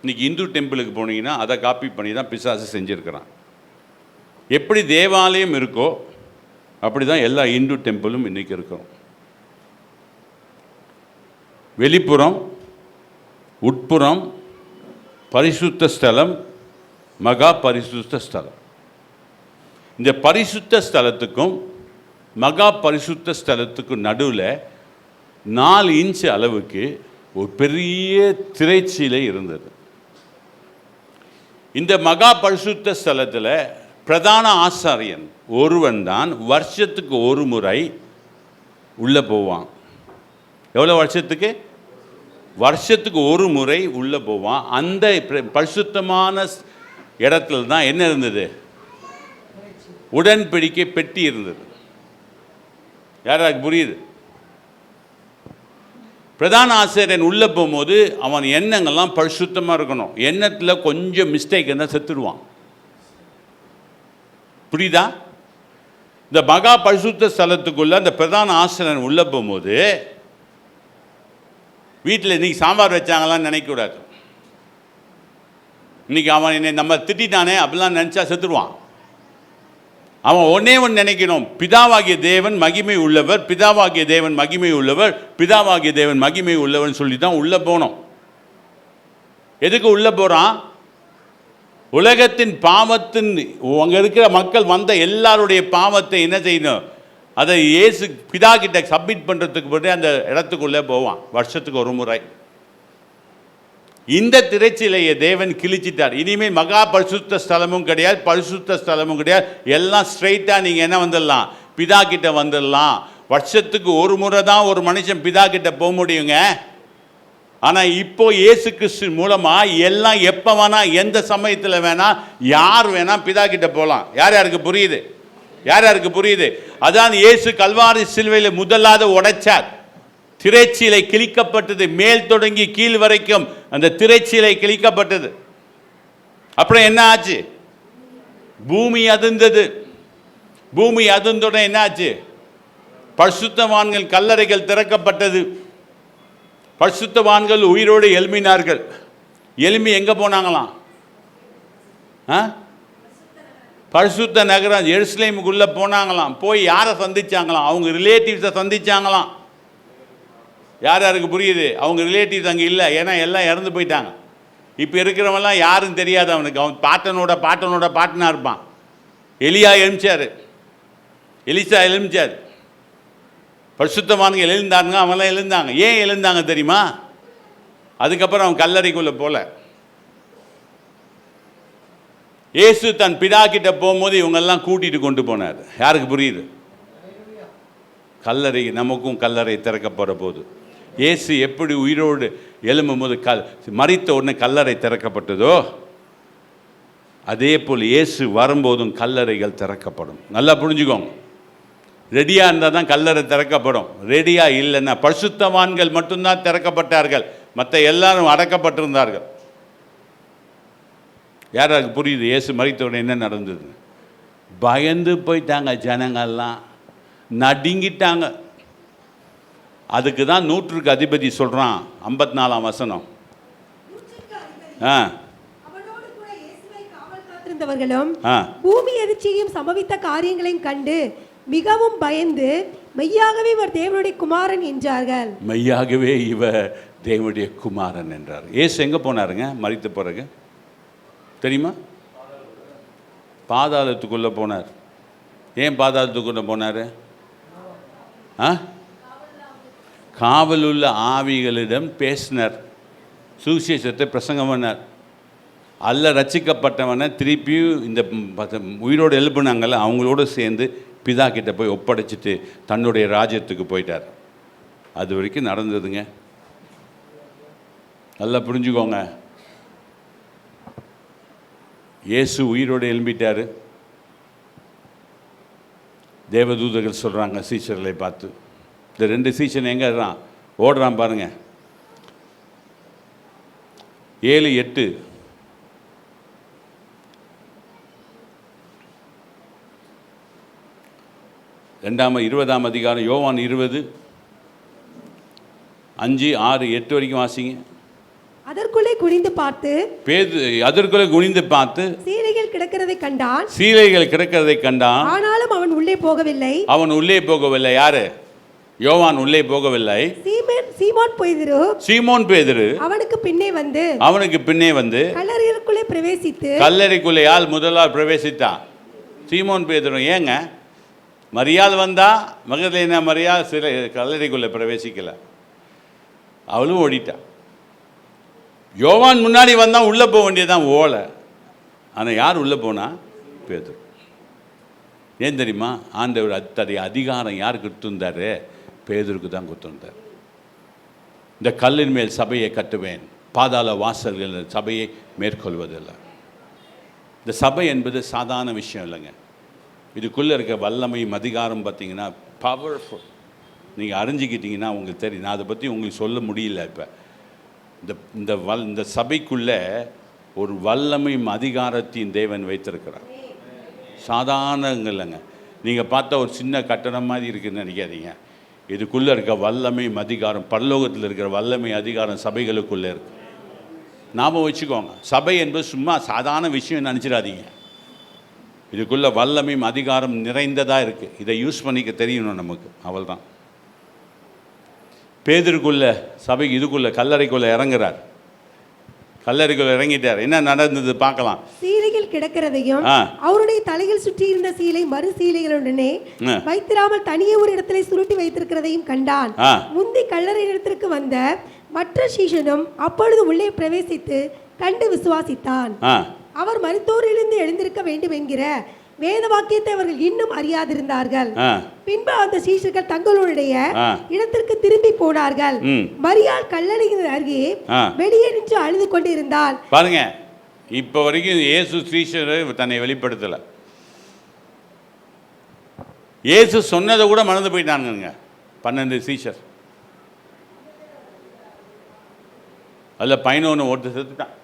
இன்றைக்கி இந்து டெம்பிளுக்கு போனீங்கன்னா அதை காப்பி பண்ணி தான் பிசாசு செஞ்சுருக்கிறான். எப்படி தேவாலயம் இருக்கோ அப்படி தான் எல்லா இந்து டெம்பிளும் இன்றைக்கி இருக்கிறோம். வெளிப்புறம், உட்புறம், பரிசுத்த ஸ்தலம், மகா பரிசுத்த ஸ்தலம். இந்த பரிசுத்த ஸ்தலத்துக்கும் மகா பரிசுத்த ஸ்தலத்துக்கும் நடுவில் 4 இன்ச் அளவுக்கு ஒரு பெரிய திரைச்சீலை இருந்தது. இந்த மகா பரிசுத்த ஸ்தலத்தில் பிரதான ஆசாரியன் ஒருவன் தான் வருஷத்துக்கு ஒரு முறை உள்ளே போவான். எவ்வளோ வருஷத்துக்கு? வருஷத்துக்கு ஒரு முறை உள்ளே போவான். அந்த பரிசுத்தமான இடத்துல தான் என்ன இருந்தது? உடன்படிக்கை பெட்டி இருந்தது. யாராக்கு புரியுது? பிரதான ஆசிரியன் உள்ளே போகும்போது அவன் எண்ணங்கள்லாம் பரிசுத்தமாக இருக்கணும். எண்ணத்தில் கொஞ்சம் மிஸ்டேக் இருந்தால் செத்துடுவான். புரியுதா? இந்த மகா பரிசுத்த ஸ்தலத்துக்குள்ள அந்த பிரதான ஆசிரியன் உள்ளே போகும்போது வீட்டில் இன்றைக்கி சாம்பார் வச்சாங்களான்னு நினைக்கக்கூடாது. இன்றைக்கி அவன் என்னை நம்ம திட்டானே அப்படிலாம் நினச்சா செத்துடுவான். அவன் ஒன்றே நினைக்கணும், பிதாவாகிய தேவன் மகிமை உள்ளவர், பிதாவாகிய தேவன் மகிமை உள்ளவர், பிதாவாகிய தேவன் மகிமை உள்ளவர்னு சொல்லி தான் உள்ளே போனோம். எதுக்கு உள்ளே போகிறான்? உலகத்தின் பாவத்தின் அங்கே இருக்கிற மக்கள் வந்த எல்லாருடைய பாவத்தை என்ன செய்யணும்? அதை இயேசு பிதா கிட்ட சப்மிட் பண்ணுறதுக்கு போட்டு அந்த இடத்துக்குள்ளே போவான் வருஷத்துக்கு ஒரு முறை. இந்த திரைச்சீலையை தேவன் கிழிச்சிட்டார். இனிமேல் மகா பரிசுத்த ஸ்தலமும் கிடையாது, பரிசுத்த ஸ்தலமும் கிடையாது. எல்லாம் ஸ்ட்ரைட்டாக நீங்கள் என்ன வந்துடலாம், பிதா கிட்ட வந்துடலாம். வருஷத்துக்கு ஒரு முறை தான் ஒரு மனுஷன் பிதா கிட்ட போக முடியுங்க. ஆனால் இப்போ இயேசு கிறிஸ்து மூலமாக எல்லாம் எப்போ வேணால், எந்த சமயத்தில் வேணால், யார் வேணால் பிதா கிட்ட போகலாம். யார் யாருக்கு புரியுது? யார் யாருக்கு புரியுது? அதான் இயேசு கல்வாரி சிலுவையில் முதலாவது உடைச்சார். திரைச்சீலை கிழிக்கப்பட்டது, மேல் தொடங்கி கீழ் வரைக்கும் அந்த திரைச்சீலை கிழிக்கப்பட்டது. அப்புறம் என்ன ஆச்சு? பூமி அதிர்ந்தது. பூமி அதிர்ந்துடன் என்ன ஆச்சு? பரிசுத்தவான்கள் கல்லறைகள் திறக்கப்பட்டது. பரிசுத்தவான்கள் உயிரோடு எழும்பினார்கள். எழும்பி எங்கே போனாங்களாம்? பரிசுத்த நகரம் எருசலேமுக்குள்ளே போனாங்களாம். போய் யாரை சந்திச்சாங்களாம்? அவங்க ரிலேட்டிவ்ஸை சந்திச்சாங்களாம். யார் யாருக்கு புரியுது? அவங்க ரிலேட்டிவ்ஸ் அங்கே இல்லை, ஏன்னா எல்லாம் இறந்து போயிட்டாங்க. இப்போ இருக்கிறவங்கலாம் யாரும் தெரியாது அவனுக்கு. அவன் பாட்டனோட பாட்டனாக இருப்பான். எலியா எழுமிச்சார், எலிசா எழுமிச்சார், பரிசுத்தவான்கள் எழுந்தாங்க. அவங்களாம் எழுந்தாங்க. ஏன் எழுந்தாங்க தெரியுமா? அதுக்கப்புறம் அவன் கல்லறைக்குள்ளே போல. இயேசு தன் பிதா கிட்ட போகும்போது இவங்கெல்லாம் கூட்டிகிட்டு கொண்டு போனார். யாருக்கு புரியுது? கல்லறை, நமக்கும் கல்லறை திறக்கப்பட போது. இயேசு எப்படி உயிரோடு எழும்பும் போது மரித்த உடனே கல்லறை திறக்கப்பட்டதோ, அதே போல் இயேசு வரும்போதும் கல்லறைகள் திறக்கப்படும். நல்லா புரிஞ்சுக்கோங்க. ரெடியாக இருந்தால் தான் கல்லறை திறக்கப்படும். ரெடியாக இல்லைன்னா, பரிசுத்தவான்கள் மட்டும்தான் திறக்கப்பட்டார்கள், மற்ற எல்லாரும் அடக்கப்பட்டிருந்தார்கள். யாராருக்கு புரியுது? இயேசு மரித்தவுடனே என்ன நடந்தது? பயந்து போயிட்டாங்க ஜனங்கள்லாம், நடுங்கிட்டாங்க. அதுக்கு தான் 100க்கு அதிபதி சொல்கிறான், 54ஆம் வசனம். பூமி அதிர்ச்சியும் சம்பவித்த காரியங்களையும் கண்டு மிகவும் பயந்து மெய்யாகவே இவர் தேவனுடைய குமாரன் என்றார்கள். மெய்யாகவே இவர் தேவனுடைய குமாரன் என்றார். இயேசு எங்கே போனாருங்க மரித்த பிறகு தெரியுமா? பாதாளத்துக்குள்ளே போனார். ஏன் பாதாளத்துக்குள்ளே போனார்? காவலுள்ள ஆவிகளிடம் பேசினார், சுவிசேஷத்தை பிரசங்கம் பண்ணார். அல்ல ரட்சிக்கப்பட்டவனை திருப்பியும் இந்த உயிரோடு எழுப்புனாங்கல்ல, அவங்களோடு சேர்ந்து பிதா கிட்ட போய் ஒப்படைச்சிட்டு தன்னுடைய ராஜ்யத்துக்கு போயிட்டார். அது வரைக்கும் நடந்ததுங்க. நல்லா புரிஞ்சுக்கோங்க. இயேசு உயிரோடு எழும்பிட்டார். தேவதூதர்கள் சொல்கிறாங்க சீஷர்களை பார்த்து, இந்த 2 சீஷன் எங்கே இருறான் ஓடுறான் பாருங்க. 7:8 20ஆம் அதிகாரம் யோவான் 20:5-6-8 வரைக்கும் வாசிங்க. அதற்குள்ளே குனிந்து பார்த்து அதற்குள்ளே குனிந்து பார்த்து சீலைகள் கிடக்கிறதை கண்டான். சீலைகள் கிடக்கிறதை கண்டான். ஆனாலும் அவன் உள்ளே போகவில்லை. அவன் உள்ளே போகவில்லை. யாரு? யோவான் உள்ளே போகவில்லை. சீமோன் பேதுரு அவனுக்கு பின்னே வந்து கல்லறைக்குள்ளே பிரவேசித்து, கல்லறைக்குள்ளே யார் முதலாவது பிரவேசித்தான்? சீமோன் பேதுரு. ஏங்க மரியாள் வந்தா, மகதலேனா மரியாள் சில கல்லறைக்குள்ளே பிரவேசிக்கல, அவளும் ஓடிட்டா. யோவான் முன்னாடி வந்தால் உள்ளே போக வேண்டியதான் ஓலை. ஆனால் யார் உள்ளே போனா? பேதுரு. ஏன் தெரியுமா? ஆண்டவர் அத்தகைய அதிகாரம் யார் கொடுத்துருந்தாரு? பேதுருக்கு தான் கொடுத்துருந்தார். இந்த கல்லின் மேல் சபையை கட்டுவேன், பாதாள வாசல்கள் சபையை மேற்கொள்வதில்லை. இந்த சபை என்பது சாதாரண விஷயம் இல்லைங்க. இதுக்குள்ளே இருக்க வல்லமையும் அதிகாரம் பார்த்தீங்கன்னா பவர்ஃபுல். நீங்கள் அறிஞ்சிக்கிட்டீங்கன்னா உங்களுக்கு தெரியும். நான் அதை பற்றி உங்களுக்கு சொல்ல முடியல. இப்போ இந்த சபைக்குள்ளே ஒரு வல்லமையும் அதிகாரத்தையும் தேவன் வைத்திருக்கிறார். சாதாரணங்க இல்லைங்க. நீங்கள் பார்த்தா ஒரு சின்ன கட்டணம் மாதிரி இருக்குதுன்னு நினைக்காதீங்க. இதுக்குள்ளே இருக்க வல்லமையும் அதிகாரம், பரலோகத்தில் இருக்கிற வல்லமை அதிகாரம் சபைகளுக்குள்ளே இருக்குது. ஞாபகம் வச்சுக்கோங்க. சபை என்பது சும்மா சாதாரண விஷயம் நினச்சிடாதீங்க. இதுக்குள்ளே வல்லமையும் அதிகாரம் நிறைந்ததாக இருக்குது. இதை யூஸ் பண்ணிக்க தெரியணும் நமக்கு, அவள் தான். பேதுருக்குள்ள சபை இதுக்குள்ள கல்லறைக்குள்ளே இறங்குறார். கல்லறைக்குள்ள இறங்கிட்டார். என்ன நடந்தது பார்க்கலாம். சீலைகள் கிடக்கிறதையும் அவருடைய தலையில் சுற்றி இருந்த சீலை மறு சீலைகளுடனே வைத்திராமல் தனியே ஒரு இடத்துல சுருட்டி வைத்திருக்கிறதையும் கண்டான். முந்தி கல்லறை இடத்திற்கு வந்த மற்ற சீஷனும் அப்பொழுது உள்ளே பிரவேசித்து கண்டு விசுவாசித்தான். அவர் மரித்தோரிலிருந்து எழுந்திருக்க வேண்டும் என்கிற வேத வாக்கியத்தை அவர்கள் இன்னும் அறியாதிருந்தார்கள். பின்பு அந்த சீஷர்கள் தங்களுடைய இடத்திற்கு திரும்பி போனார்கள். மரியாள் கல்லறையின் அருகே வெளியே நின்று அழுது கொண்டிருந்தாள். பாருங்க, இப்ப வரைக்கும் இயேசு சீஷர் தன்னை வெளிப்படுத்தல. இயேசு சொன்னதை கூட மறந்து போயிட்டானுங்க 12 சீஷர். அதில் 11 ஒருத்தர் செத்துட்டான்.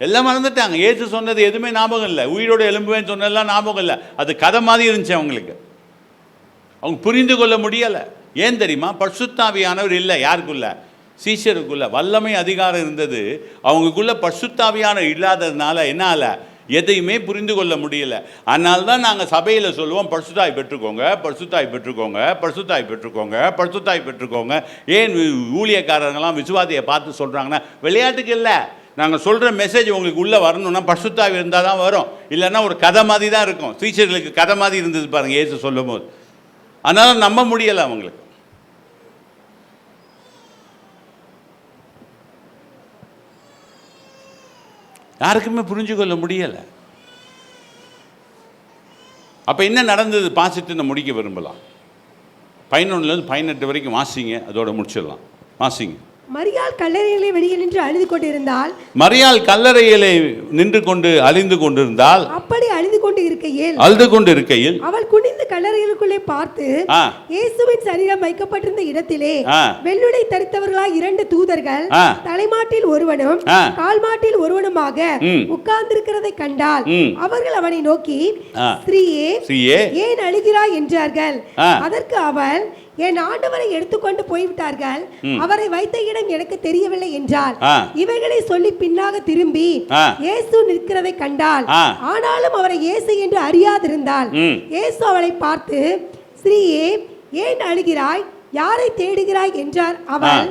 எல்லாம் மறந்துட்டாங்க. இயேசு சொன்னது எதுவுமே ஞாபகம் இல்லை. உயிரோடு எலும்புவேன்னு சொன்னதெல்லாம் ஞாபகம் இல்லை. அது கதை மாதிரி இருந்துச்சு அவங்களுக்கு. அவங்க புரிந்து கொள்ள முடியலை. ஏன் தெரியுமா? பரிசுத்தாவியானவர் இல்லை. யாருக்குள்ள? சீஷருக்குள்ள. வல்லமை அதிகாரம் இருந்தது, அவங்களுக்குள்ள பரிசுத்தாவியானவர் இல்லாததுனால என்னால் எதையுமே புரிந்து கொள்ள முடியல. அதனால தான் நாங்கள் சபையில் சொல்லுவோம், பரிசுத்தாய் பெற்றுக்கோங்க, பரிசுத்தாய் பெற்றுக்கோங்க, பரிசுத்தாய் பெற்றுக்கோங்க, பரிசுத்தாய் பெற்றுக்கோங்க. ஏன் ஊழியக்காரங்களாம் விசுவாசியை பார்த்து சொல்கிறாங்கன்னா, விளையாட்டுக்கு இல்லை. நாங்கள் சொல்கிற மெசேஜ் உங்களுக்கு உள்ளே வரணும்னா பரிசுத்தாவி இருந்தால் தான் வரும். இல்லைன்னா ஒரு கதை மாதிரி தான் இருக்கும். சீஷர்களுக்கு கதை மாதிரி இருந்தது பாருங்கள் இயேசு சொல்லும் போது. அதனால் நம்ப முடியலை அவங்களுக்கு. யாருக்குமே புரிஞ்சு கொள்ள முடியலை. அப்போ என்ன நடந்தது பாசிட்டு நான் முடிக்க விரும்பலாம். 11லேருந்து 18 வரைக்கும் வாசிங்க, அதோட முடிச்சிடலாம். வாசிங்க. மரியாள் கல்லறையிலே வெளியே நின்று அழுது கொண்டிருந்தாள். மரியாள் கல்லறையிலே நின்று கொண்டு அழிந்து கொண்டிருந்தால், அப்படி அழுது கொண்டு இருக்கையில் அவள் குனிந்து கல்லறைகளுக்குள்ளே பார்த்து இயேசுவின் சரீரம் வைக்கப்பட்டிருந்த இடத்திலே வெள்ளுடை தரித்தவர்களாய் 2 தூதர்கள் தலைமாட்டில் ஒருவனும் கால்மாட்டில் ஒருவனுமாக உட்கார்ந்திருக்கிறதை கண்டாள். அவர்கள் அவனை நோக்கி, ஸ்திரீயே, ஏன் அழுகிறாய் என்றார்கள். அதற்கு அவள், என் ஆண்டவரை எடுத்துக்கொண்டு போய்விட்டார்கள், அவரை வைத்த இடம் எனக்கு தெரியவில்லை என்றாள். இவைகளை சொல்லி பின்னாக திரும்பி இயேசு நிற்கிறதை கண்டாள். ஆனாலும் அவரை இயேசு என்று அறியாதிருந்தாள். இயேசு அவளை பார்த்து, ஸ்திரீயே, ஏன் அழுகிறாய்? யாரை தேடுகிறாய் என்றார். அவள்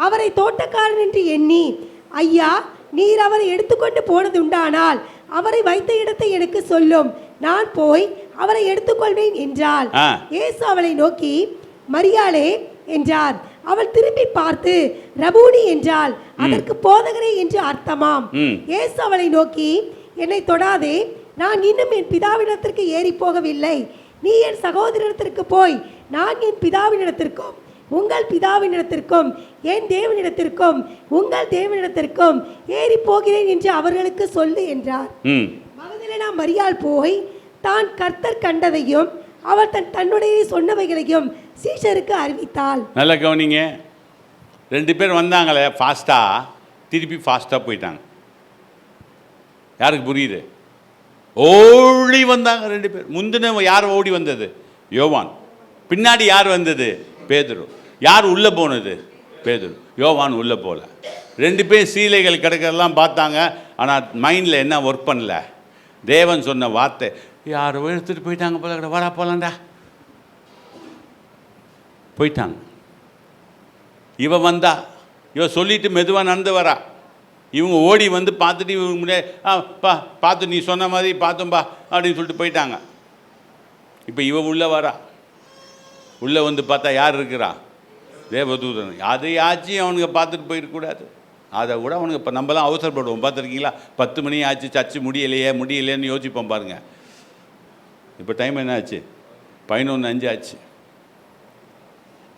அவரை தோட்டக்காரன் என்று எண்ணி, ஐயா, நீர் அவரை எடுத்துக்கொண்டு போனது உண்டானால் அவரை வைத்த இடத்தை எனக்கு சொல்லும், நான் போய் அவரை எடுத்துக்கொள்வேன் என்றாள். இயேசு அவளை நோக்கி, மரியாளே என்றார். அவள் திரும்பி பார்த்து ரபூனி என்றாள். அதற்கு போதகரே என்று அர்த்தமாம். இயேசு அவளை நோக்கி, என்னை தொடாதே, நான் இன்னும் என் பிதாவினிடத்திற்கு ஏறி போகவில்லை. நீ என் சகோதரத்திற்கு போய், நான் என் பிதாவினிடத்திற்கும் உங்கள் பிதாவினிடத்திற்கும் என் தேவனிடத்திற்கும் உங்கள் தேவனிடத்திற்கும் ஏறி போகிறேன் என்று அவர்களுக்கு சொல்லு என்றார். மகதலேனா மரியாள் போய் தான் கர்த்தர் கண்டதையும் அவர் தன்னுடைய சொன்னவைகளையும் சீஷருக்கு அறிவித்தாள். நல்ல கவனிங்க. 2 பேர் வந்தாங்களே ஃபாஸ்ட்டாக, திருப்பி ஃபாஸ்ட்டாக போயிட்டாங்க. யாருக்கு புரியுது? ஓடி வந்தாங்க 2 பேர். முந்தின யார் ஓடி வந்தது? யோவான். பின்னாடி யார் வந்தது? பேதுரு. யார் உள்ளே போனது? பேதுரு. யோவான் உள்ளே போகல. 2 பேர் சீலைகள் கிடக்கிறதெல்லாம் பார்த்தாங்க. ஆனால் மைண்டில் என்ன ஒர்க் பண்ணல? தேவன் சொன்ன வார்த்தை, யாரோ எடுத்துகிட்டு போயிட்டாங்க போல, வரா போலாண்டா போயிட்டாங்க. இவ வந்தா, இவ சொல்லிட்டு மெதுவாக நடந்து வரா. இவங்க ஓடி வந்து பார்த்துட்டு இவங்க முன்னாடி, பார்த்து நீ சொன்ன மாதிரி பார்த்தோம்பா அப்படின்னு சொல்லிட்டு போயிட்டாங்க. இப்போ இவ உள்ளே வரா. உள்ளே வந்து பார்த்தா யார் இருக்கிறா? தேவதூதன். அதையாச்சும் அவனுங்க பார்த்துட்டு போயிடக்கூடாது. அதை விட அவனுக்கு இப்போ நம்மலாம் அவசரப்படுவோம். பார்த்துருக்கீங்களா? 10 மணி ஆச்சு, சர்ச்சு முடியலையேன்னு யோசிப்போம் பாருங்கள். இப்போ டைம் என்ன ஆச்சு? 11:05 ஆச்சு.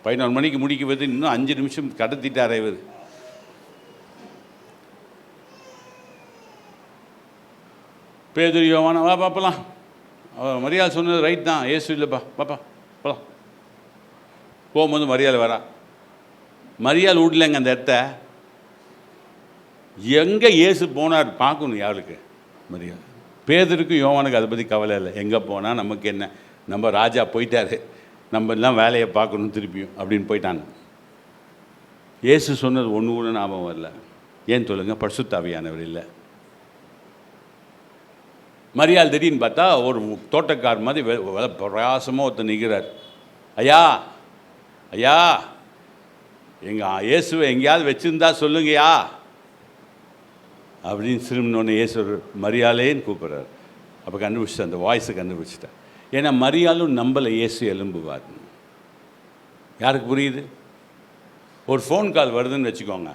11 மணிக்கு முடிக்குவது இன்னும் 5 நிமிஷம் கடத்திட்டாரே இவர். பேதுரு யோவான், வா பார்ப்பலாம். மரியாள் சொன்னது ரைட் தான், ஏசு இல்லைப்பா, பாப்பா போகலாம். போகும்போது மரியாள் வரா. மரியாள் விடலைங்க அந்த இடத்த. எங்கே இயேசு போனார் பார்க்கணும் யாருக்கு? மரியாள். பேதுருக்கும் யோவானுக்கு அதை பற்றி கவலை இல்லை. எங்கே போனால் நமக்கு என்ன, நம்ம ராஜா போயிட்டாரு, நம்ம எல்லாம் வேலையை பார்க்கணும் திருப்பியும் அப்படின்னு போயிட்டாங்க. இயேசு சொன்னது ஒன்று கூட ஞாபகம் வரல. ஏன் சொல்லுங்கள்? பரிசுத்தாவியானவர் இல்லை. மரியாள் திடீர்னு பார்த்தா ஒரு தோட்டக்கார் மாதிரி பிரயாசமாக ஒருத்தர் நிற்கிறார். ஐயா, ஐயா, எங்கள் இயேசுவை எங்கேயாவது வச்சுருந்தா சொல்லுங்கயா அப்படின்னு திரும்பினோடனே இயேசு மரியாளேன்னு கூப்பிட்றாரு. அப்போ கண்டுபிடிச்சிட்டேன், அந்த வாய்ஸை கண்டுபிடிச்சிட்டேன். ஏன்னா மரியாளும் நம்பலை இயேசு எலும்புவார். யாருக்கு புரியுது? ஒரு ஃபோன் கால் வருதுன்னு வச்சுக்கோங்க.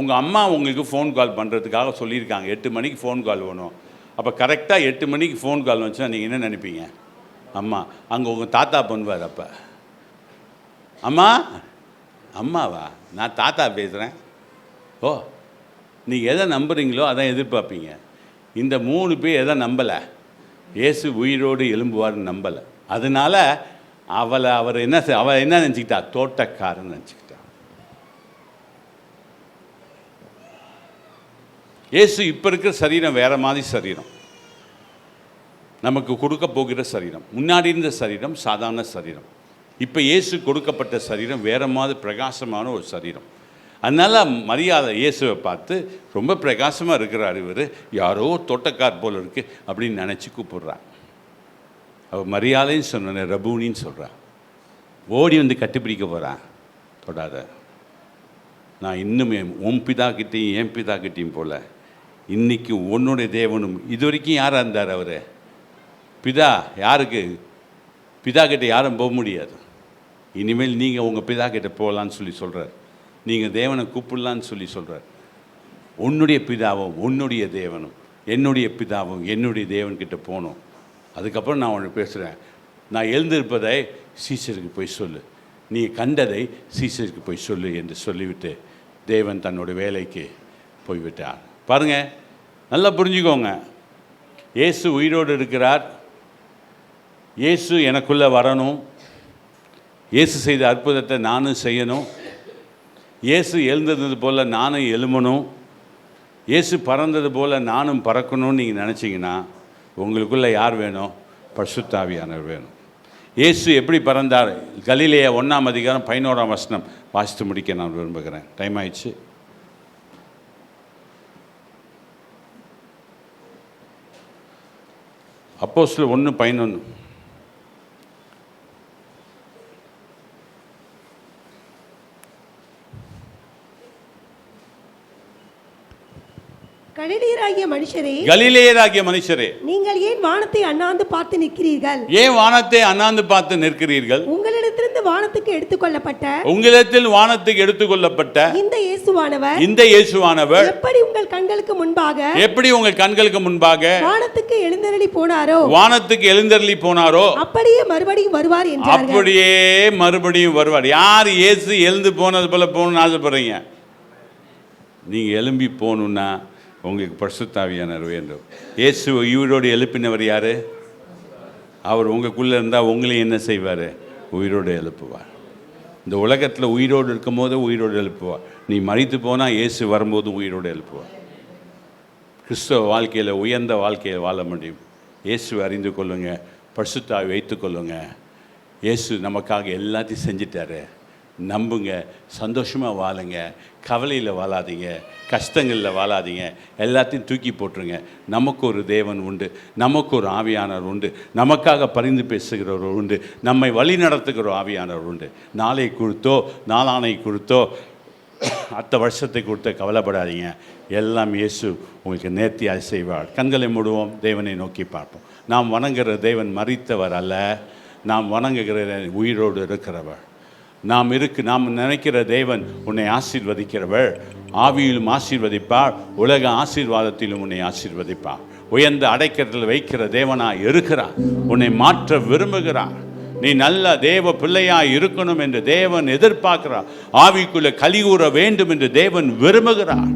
உங்கள் அம்மா உங்களுக்கு ஃபோன் கால் பண்ணுறதுக்காக சொல்லியிருக்காங்க 8 மணிக்கு ஃபோன் கால் வேணும். அப்போ கரெக்டாக 8 மணிக்கு ஃபோன் கால் வந்துச்சுன்னா நீங்கள் என்ன நினைப்பீங்க? அம்மா. அங்கே உங்கள் தாத்தா பண்ணுவார். அப்போ அம்மா, அம்மாவா, நான் தாத்தா பேசுகிறேன். ஓ, நீங்கள் எதை நம்புறீங்களோ அதான் எதிர்பார்ப்பீங்க. இந்த 3 பேர் எதை நம்பலை? இயேசு உயிரோடு எழும்புவார்னு நம்பலை. அதனால் அவள் என்ன நினச்சிக்கிட்டா? தோட்டக்காரன் நினச்சிக்கிட்டா. இயேசு இப்போ இருக்கிற சரீரம் வேறு மாதிரி சரீரம், நமக்கு கொடுக்க போகிற சரீரம். முன்னாடி இருந்த சரீரம் சாதாரண சரீரம். இப்போ இயேசு கொடுக்கப்பட்ட சரீரம் வேறு மாதிரி பிரகாசமான ஒரு சரீரம். அதனால் மரியாதை இயேசுவை பார்த்து ரொம்ப பிரகாசமாக இருக்கிறார் இவர், யாரோ தோட்டக்கார் போல் இருக்குது அப்படின்னு நினச்சி கூப்பிட்றான். அவள் மரியாதைன்னு சொன்ன ரபூனின்னு சொல்கிறான். ஓடி வந்து கட்டிப்பிடிக்க போகிறான். தொடாத, நான் இன்னும் உன் பிதாக்கிட்டையும் என் பிதாக்கிட்டையும் போல இன்றைக்கி உன்னுடைய தேவனும். இது வரைக்கும் யாராக இருந்தார் அவர்? பிதா. யாருக்கு? பிதா கிட்ட யாரும் போக முடியாது. இனிமேல் நீங்கள் உங்கள் பிதா கிட்ட போகலான்னு சொல்லி சொல்கிறார். நீங்கள் தேவனை கூப்பிடலான்னு சொல்லி சொல்கிறார். உன்னுடைய பிதாவும் உன்னுடைய தேவனும், என்னுடைய பிதாவும் என்னுடைய தேவன்கிட்ட போகணும். அதுக்கப்புறம் நான் உன்னை பேசுகிறேன். நான் எழுந்திருப்பதை சீசருக்கு போய் சொல்லு, நீ கண்டதை சீசருக்கு போய் சொல்லு என்று சொல்லிவிட்டு தேவன் தன்னோட வேலைக்கு போய்விட்டார். பாருங்கள், நல்லா புரிஞ்சுக்கோங்க. இயேசு உயிரோடு இருக்கிறார். இயேசு எனக்குள்ளே வரணும். இயேசு செய்த அற்புதத்தை நானும் செய்யணும். இயேசு எழுந்தது போல் நானும் எழுமணும். இயேசு பறந்தது போல் நானும் பறக்கணும்னு நீங்கள் நினச்சிங்கன்னா உங்களுக்குள்ளே யார் வேணும்? பரிசுத்த ஆவியானவர் வேணும். இயேசு எப்படி பறந்தார்? கலிலேயா 1ஆம் அதிகாரம் 11ஆம் வசனம் வாசித்து முடிக்க நான் விரும்புகிறேன். டைம் ஆயிடுச்சு. அப்போஸ்தலர் 1:11. கலிலேயராகிய மனுஷரே, நீங்கள் ஏன் வானத்தை அண்ணாந்து பார்த்து நிற்கிறீர்கள்? ஏன் வானத்தை அண்ணாந்து பார்த்து நிற்கிறீர்கள்? உங்களிடத்திலிருந்து வானத்துக்கு எடுத்துக்கொள்ளப்பட்ட இந்த இயேசுவானவர் எப்படி உங்கள் கண்களுக்கு முன்பாக வானத்துக்கு எழுந்தருளி போனாரோ அப்படியே மறுபடியும் வருவார். யார் இயேசு எழுந்து போனது போல போகணும்னு ஆசைப்படுறீங்க? நீங்க எழும்பி போகணும்னா உங்களுக்கு பரிசுத்த ஆவியானவர் வேண்டும். இயேசு உயிரோடு எழுப்பினவர் யார்? அவர் உங்களுக்குள்ளே இருந்தால் உங்களையும் என்ன செய்வார்? உயிரோடு எழுப்புவார். இந்த உலகத்தில் உயிரோடு இருக்கும் போது உயிரோடு எழுப்புவார். நீ மரித்து போனால் இயேசு வரும்போது உயிரோடு எழுப்புவார். கிறிஸ்தவ வாழ்க்கையில் உயர்ந்த வாழ்க்கையை வாழ முடியும். இயேசு அறிந்து கொள்ளுங்க, பரிசுத்த ஆவி வைத்து கொள்ளுங்க. இயேசு நமக்காக எல்லாத்தையும் செஞ்சிட்டாரு. நம்புங்க, சந்தோஷமாக வாழுங்க, கவலையில் வாழாதீங்க, கஷ்டங்களில் வாழாதீங்க, எல்லாத்தையும் தூக்கி போட்டுருங்க. நமக்கு ஒரு தேவன் உண்டு, நமக்கு ஒரு ஆவியானவர் உண்டு, நமக்காக பரிந்து பேசுகிறவர் உண்டு, நம்மை வழி நடத்துகிற ஆவியானவர் உண்டு. நாளை கொடுத்தோ நாளானை கொடுத்தோ அடுத்த வருஷத்தை கொடுத்த கவலைப்படாதீங்க. எல்லாம் இயேசு உங்களுக்கு நேர்த்தியாக செய்வார். கண்களை மூடுவோம், தேவனை நோக்கி பார்ப்போம். நாம் வணங்குகிற தேவன் மரித்தவர் அல்ல, நாம் வணங்குகிற உயிரோடு இருக்கிறவர். நாம் நினைக்கிற தேவன் உன்னை ஆசீர்வதிக்கிறவர். ஆவியிலும் ஆசீர்வதிப்பார், உலக ஆசீர்வாதத்திலும் உன்னை ஆசீர்வதிப்பார். உயர்ந்த அடைக்கத்தில் வைக்கிற தேவனாய் இருக்கிறார். உன்னை மாற்ற விரும்புகிறார். நீ நல்ல தேவ பிள்ளையாய் இருக்கணும் என்று தேவன் எதிர்பார்க்கிறார். ஆவிக்குள்ள கலிகூற வேண்டும் என்று தேவன் விரும்புகிறார்.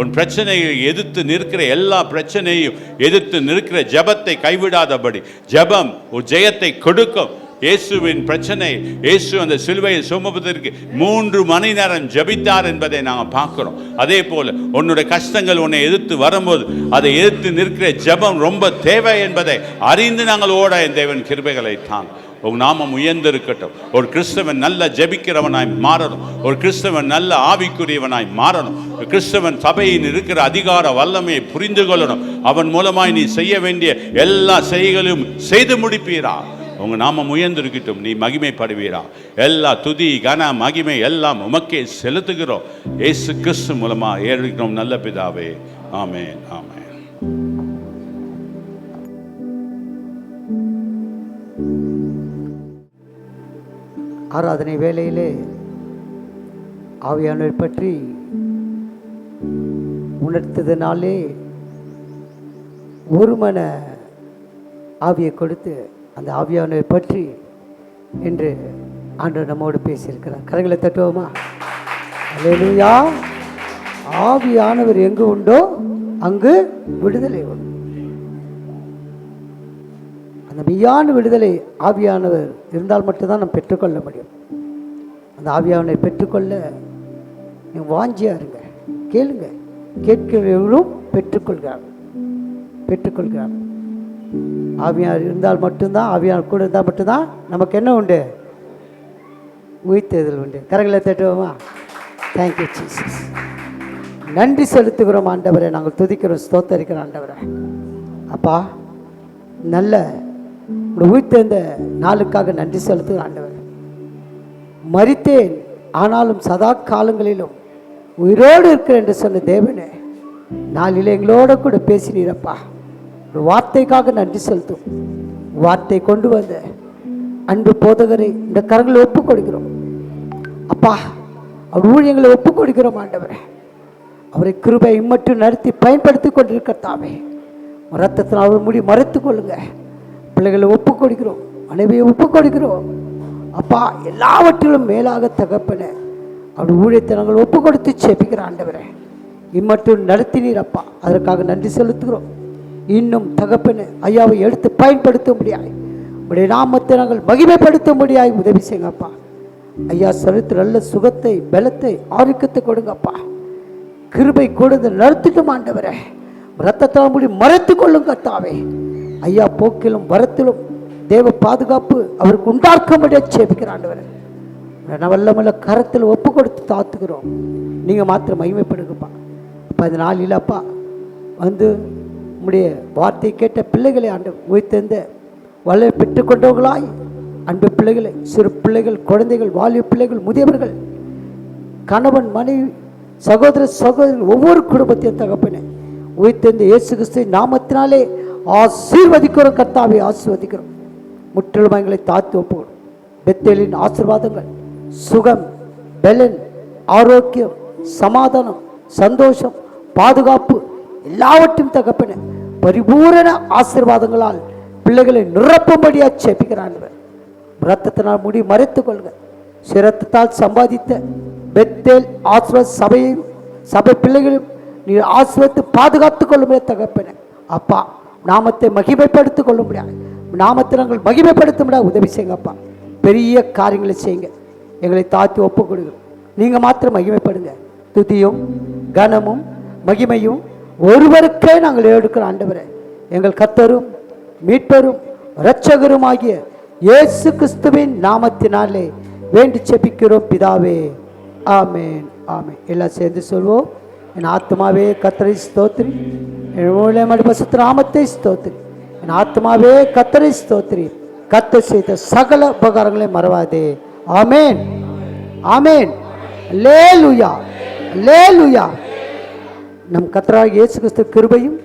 உன் பிரச்சனையை எதிர்த்து நிற்கிற எல்லா பிரச்சனையும் எதிர்த்து நிற்கிற ஜபத்தை கைவிடாதபடி ஜபம் ஒரு ஜெயத்தை கொடுக்கும். இயேசுவின் பிரச்சனை, இயேசு அந்த சிலுவையை சுமப்பதற்கு 3 மணி நேரம் ஜபித்தார் என்பதை நாங்கள் பார்க்கிறோம். அதே போல உன்னுடைய கஷ்டங்கள் உன்னை எதிர்த்து வரும்போது அதை எதிர்த்து நிற்கிற ஜபம் ரொம்ப தேவை என்பதை அறிந்து நாங்கள் ஓட என் தேவன் கிருபைகளை தாங்க. உங்கள் நாமம் உயர்ந்திருக்கட்டும். ஒரு கிறிஸ்தவன் நல்ல ஜெபிக்கிறவனாய் மாறணும். ஒரு கிறிஸ்தவன் நல்ல ஆவிக்குரியவனாய் மாறணும். கிறிஸ்தவன் சபையில் இருக்கிற அதிகார வல்லமையை புரிந்து கொள்ளணும். அவன் மூலமாய் நீ செய்ய வேண்டிய எல்லா செய்கைகளையும் செய்து முடிப்பீரா. உங்கள் நாமம் உயர்ந்திருக்கட்டும். நீ மகிமைப்படுவீரா. எல்லா துதி கன மகிமை எல்லாம் உமக்கே செலுத்துகிறோம். இயேசு கிறிஸ்து மூலமாக ஏற்றுக்கிறோம் நல்ல பிதாவே. ஆமென், ஆமென். ஆராதனை வேளையிலே ஆவியானவரை பற்றி உணர்த்ததுனாலே ஒரு மன ஆவியை கொடுத்து அந்த ஆவியானவரை பற்றி என்று ஆண்டவர் நம்மோடு பேசியிருக்கிறார். கரங்களை தட்டுவோமா? அல்லேலூயா. ஆவியானவர் எங்கு உண்டோ அங்கு விடுதலை உண்டு. அந்த மெய்யான விடுதலை ஆவியானவர் இருந்தால் மட்டும்தான் நாம் பெற்றுக்கொள்ள முடியும். அந்த ஆவியானவரை பெற்றுக்கொள்ள நீங்கள் வாஞ்சியா இருங்க, கேளுங்க. கேட்கிறவர்களும் பெற்றுக்கொள்கிறார். ஆவியார் இருந்தால் மட்டும்தான், ஆவியார் கூட இருந்தால் மட்டும்தான் நமக்கு என்ன உண்டு? உயிர்த்தெழுதல் உண்டு. கரங்களை தட்டுவோமா? Thank you Jesus. நன்றி செலுத்துகிறோம் ஆண்டவரை, நாங்கள் துதிக்கிறோம், ஸ்தோத்தரிக்கிறோம் ஆண்டவரை. அப்பா, நல்ல உயிர்த்தெழுந்த நாளுக்காக நன்றி செலுத்துகிறோம் ஆண்டவர். மரித்தேன் ஆனாலும் சதா காலங்களிலும் உயிரோடு இருக்கிறேன் என்று சொன்ன தேவனே, நாளில் எங்களோட கூட பேசினீரப்பா. ஒரு வார்த்தைக்காக நன்றி செலுத்தும். வார்த்தை கொண்டு வந்த அன்பு போதகரை இந்த கரங்களை ஒப்புக் கொடுக்கிறோம் அப்பா. அவர் ஊழியங்களை ஒப்புக் கொடுக்கிறோம் ஆண்டவரே. அவரை கிருபை இம்மட்டும் நடத்தி பயன்படுத்தி கொண்டிருக்கத்தாவே ரத்தத்தில் அவர் முடி மறைத்து கொள்ளுங்க. பிள்ளைகளை ஒப்புக் கொடுக்கிறோம், மனைவியை ஒப்புக் கொடுக்கிறோம் அப்பா. எல்லாவற்றிலும் மேலாக தகப்பன அவர் ஊழியத்தை நாங்கள் ஒப்புக் கொடுத்து செபிக்கிற ஆண்டவரே, இம்மட்டும் நடத்தினீர் அப்பா. அதற்காக நன்றி செலுத்துகிறோம். இன்னும் தகப்பன ஐயாவை எடுத்து பயன்படுத்த முடியாது, உடைய நாமத்தை நாங்கள் மகிமைப்படுத்த முடியாது. உதவி செய்யுங்கப்பா ஐயா. செலுத்து நல்ல சுகத்தை, பலத்தை, ஆரோக்கியத்தை கொடுங்கப்பா. கிருபை கொடுத்து நடத்திட்டும் ஆண்டவரே. ரத்தத்தால் முடி மறைத்து கொள்ளும் கர்த்தாவே. ஐயா போக்கிலும் வரத்திலும் தேவ பாதுகாப்பு அவருக்கு உண்டாக்கும்படியா சேபிக்கிற ஆண்டவரே. வல்லமல்ல கரத்தில் ஒப்பு கொடுத்து தாத்துக்கிறோம். நீங்கள் மாத்திரம் மகிமைப்படுங்கப்பா. அப்போ அந்த நாளில் அப்பா வந்து உம்முடைய வார்த்தை கேட்ட பிள்ளைகளை ஆண்டு உயிர்த்தெந்த வல்ல பெற்றுக்கொண்டவர்களாய் அன்பு பிள்ளைகளை, சிறு பிள்ளைகள், குழந்தைகள், வாலிப பிள்ளைகள், முதியவர்கள், கணவன், மனைவி, சகோதர சகோதரர்கள், ஒவ்வொரு குடும்பத்தையும் தகப்பனே உயிர்த்தெந்த இயேசு கிறிஸ்துவின் நாமத்தினாலே ஆசீர்வதிக்கிறோம் கர்த்தாவை, ஆசீர்வதிக்கிறோம். முற்றிலும் எங்களை தாழ்த்தி ஒப்புகிறோம். பெத்தேலின் ஆசீர்வாதங்கள், சுகம், பலன், ஆரோக்கியம், சமாதானம், சந்தோஷம், பாதுகாப்பு எல்லாவற்றையும் தகப்பன பரிபூரண ஆசீர்வாதங்களால் பிள்ளைகளை நிரப்பும்படியா செபிக்கிறான். இரத்தத்தினால் முடி மறைத்துக் கொள்க. சிரத்தால் சம்பாதித்த பெத்தேல் ஆசீர்வாத சபையையும் சபை பிள்ளைகளையும் நீ ஆசீர்வதித்து பாதுகாத்துக் கொள்ளும்படியா தகப்பன அப்பா. நாமத்தை மகிமைப்படுத்திக் கொள்ள முடியாது, நாமத்தை நாங்கள் மகிமைப்படுத்த முடியாது. உதவி செய்யுங்கப்பா. பெரிய காரியங்களை செய்யுங்க. எங்களை தாழ்த்தி ஒப்புக் கொடுங்க. நீங்கள் மாத்திரம் மகிமைப்படுங்க. துதியும் கனமும் மகிமையும் ஒருவருக்கே நாங்கள் எடுக்கிற ஆண்டவரே, எங்கள் கர்த்தரும் மீட்பரும் இரட்சகரும் ஆகிய இயேசு கிறிஸ்துவின் நாமத்தினாலே வேண்டி செபிக்கிறோம் பிதாவே, ஆமேன், ஆமேன். எல்லாம் சேர்ந்து சொல்வோம். என் ஆத்மாவே கர்த்தரை ஸ்தோத்திரி, என் மூலமாக பரிசுத்த நாமத்தை ஸ்தோத்திரி. என் ஆத்மாவே கர்த்தரை ஸ்தோத்திரி, கர்த்தர் செய்த சகல உபகாரங்களை மறவாதே. ஆமேன், ஆமேன். அல்லேலூயா, அல்லேலூயா. நம் கர்த்தராகிய இயேசு கிறிஸ்து கிருபையும்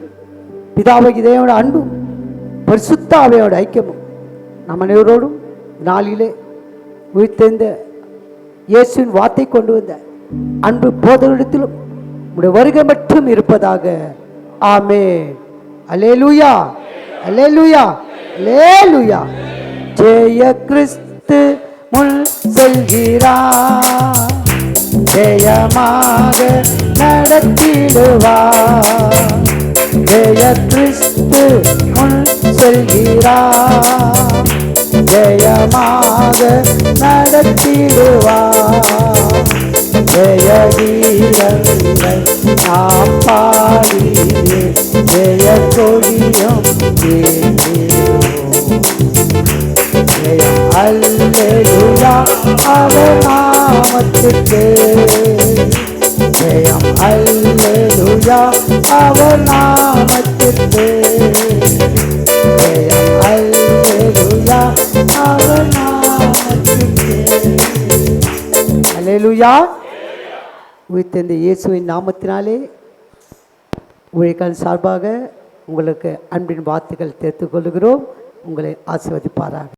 பிதாவாகிய தேவனுடைய அன்பும் பரிசுத்த ஆவியோட ஐக்கியமும் நம் அனைவரோடும் நாளிலே உயிர்த்தெழுந்த இயேசுவின் வார்த்தை கொண்டு வந்த அன்பு போதகரிடத்திலும் உடைய வருகை மட்டும் இருப்பதாக. ஆமென். அல்லேலூயா, அல்லேலூயா, அல்லேலூயா. ஜெய கிறிஸ்து முன் செல்கிறார், ஜெயமாக நடத்திடுவார். ஜெய கிறிஸ்து முன் செல்கிறார், ஜெயமாக நடத்திடுவார். ஜெய கீதங்கள் நாம் பாடி ஜெய கொடியும் ஜெயம் அல்லேலூயா அவர் நாமத்துக்கு, ஜெயம் அல்லேலூயா அவர் நாமத்துக்கு, ஜெயம் அல்லேலூயா அவர் நாமத்துக்கு. அல்லேலூயா. உயிர்த்தெழுந்த இயேசுவின் நாமத்தினாலே ஊழியக்காரன் சார்பாக உங்களுக்கு அன்பின் வார்த்தைகள் தெரிவித்துக் கொள்கிறோம். உங்களை ஆசீர்வதிப்பாராக.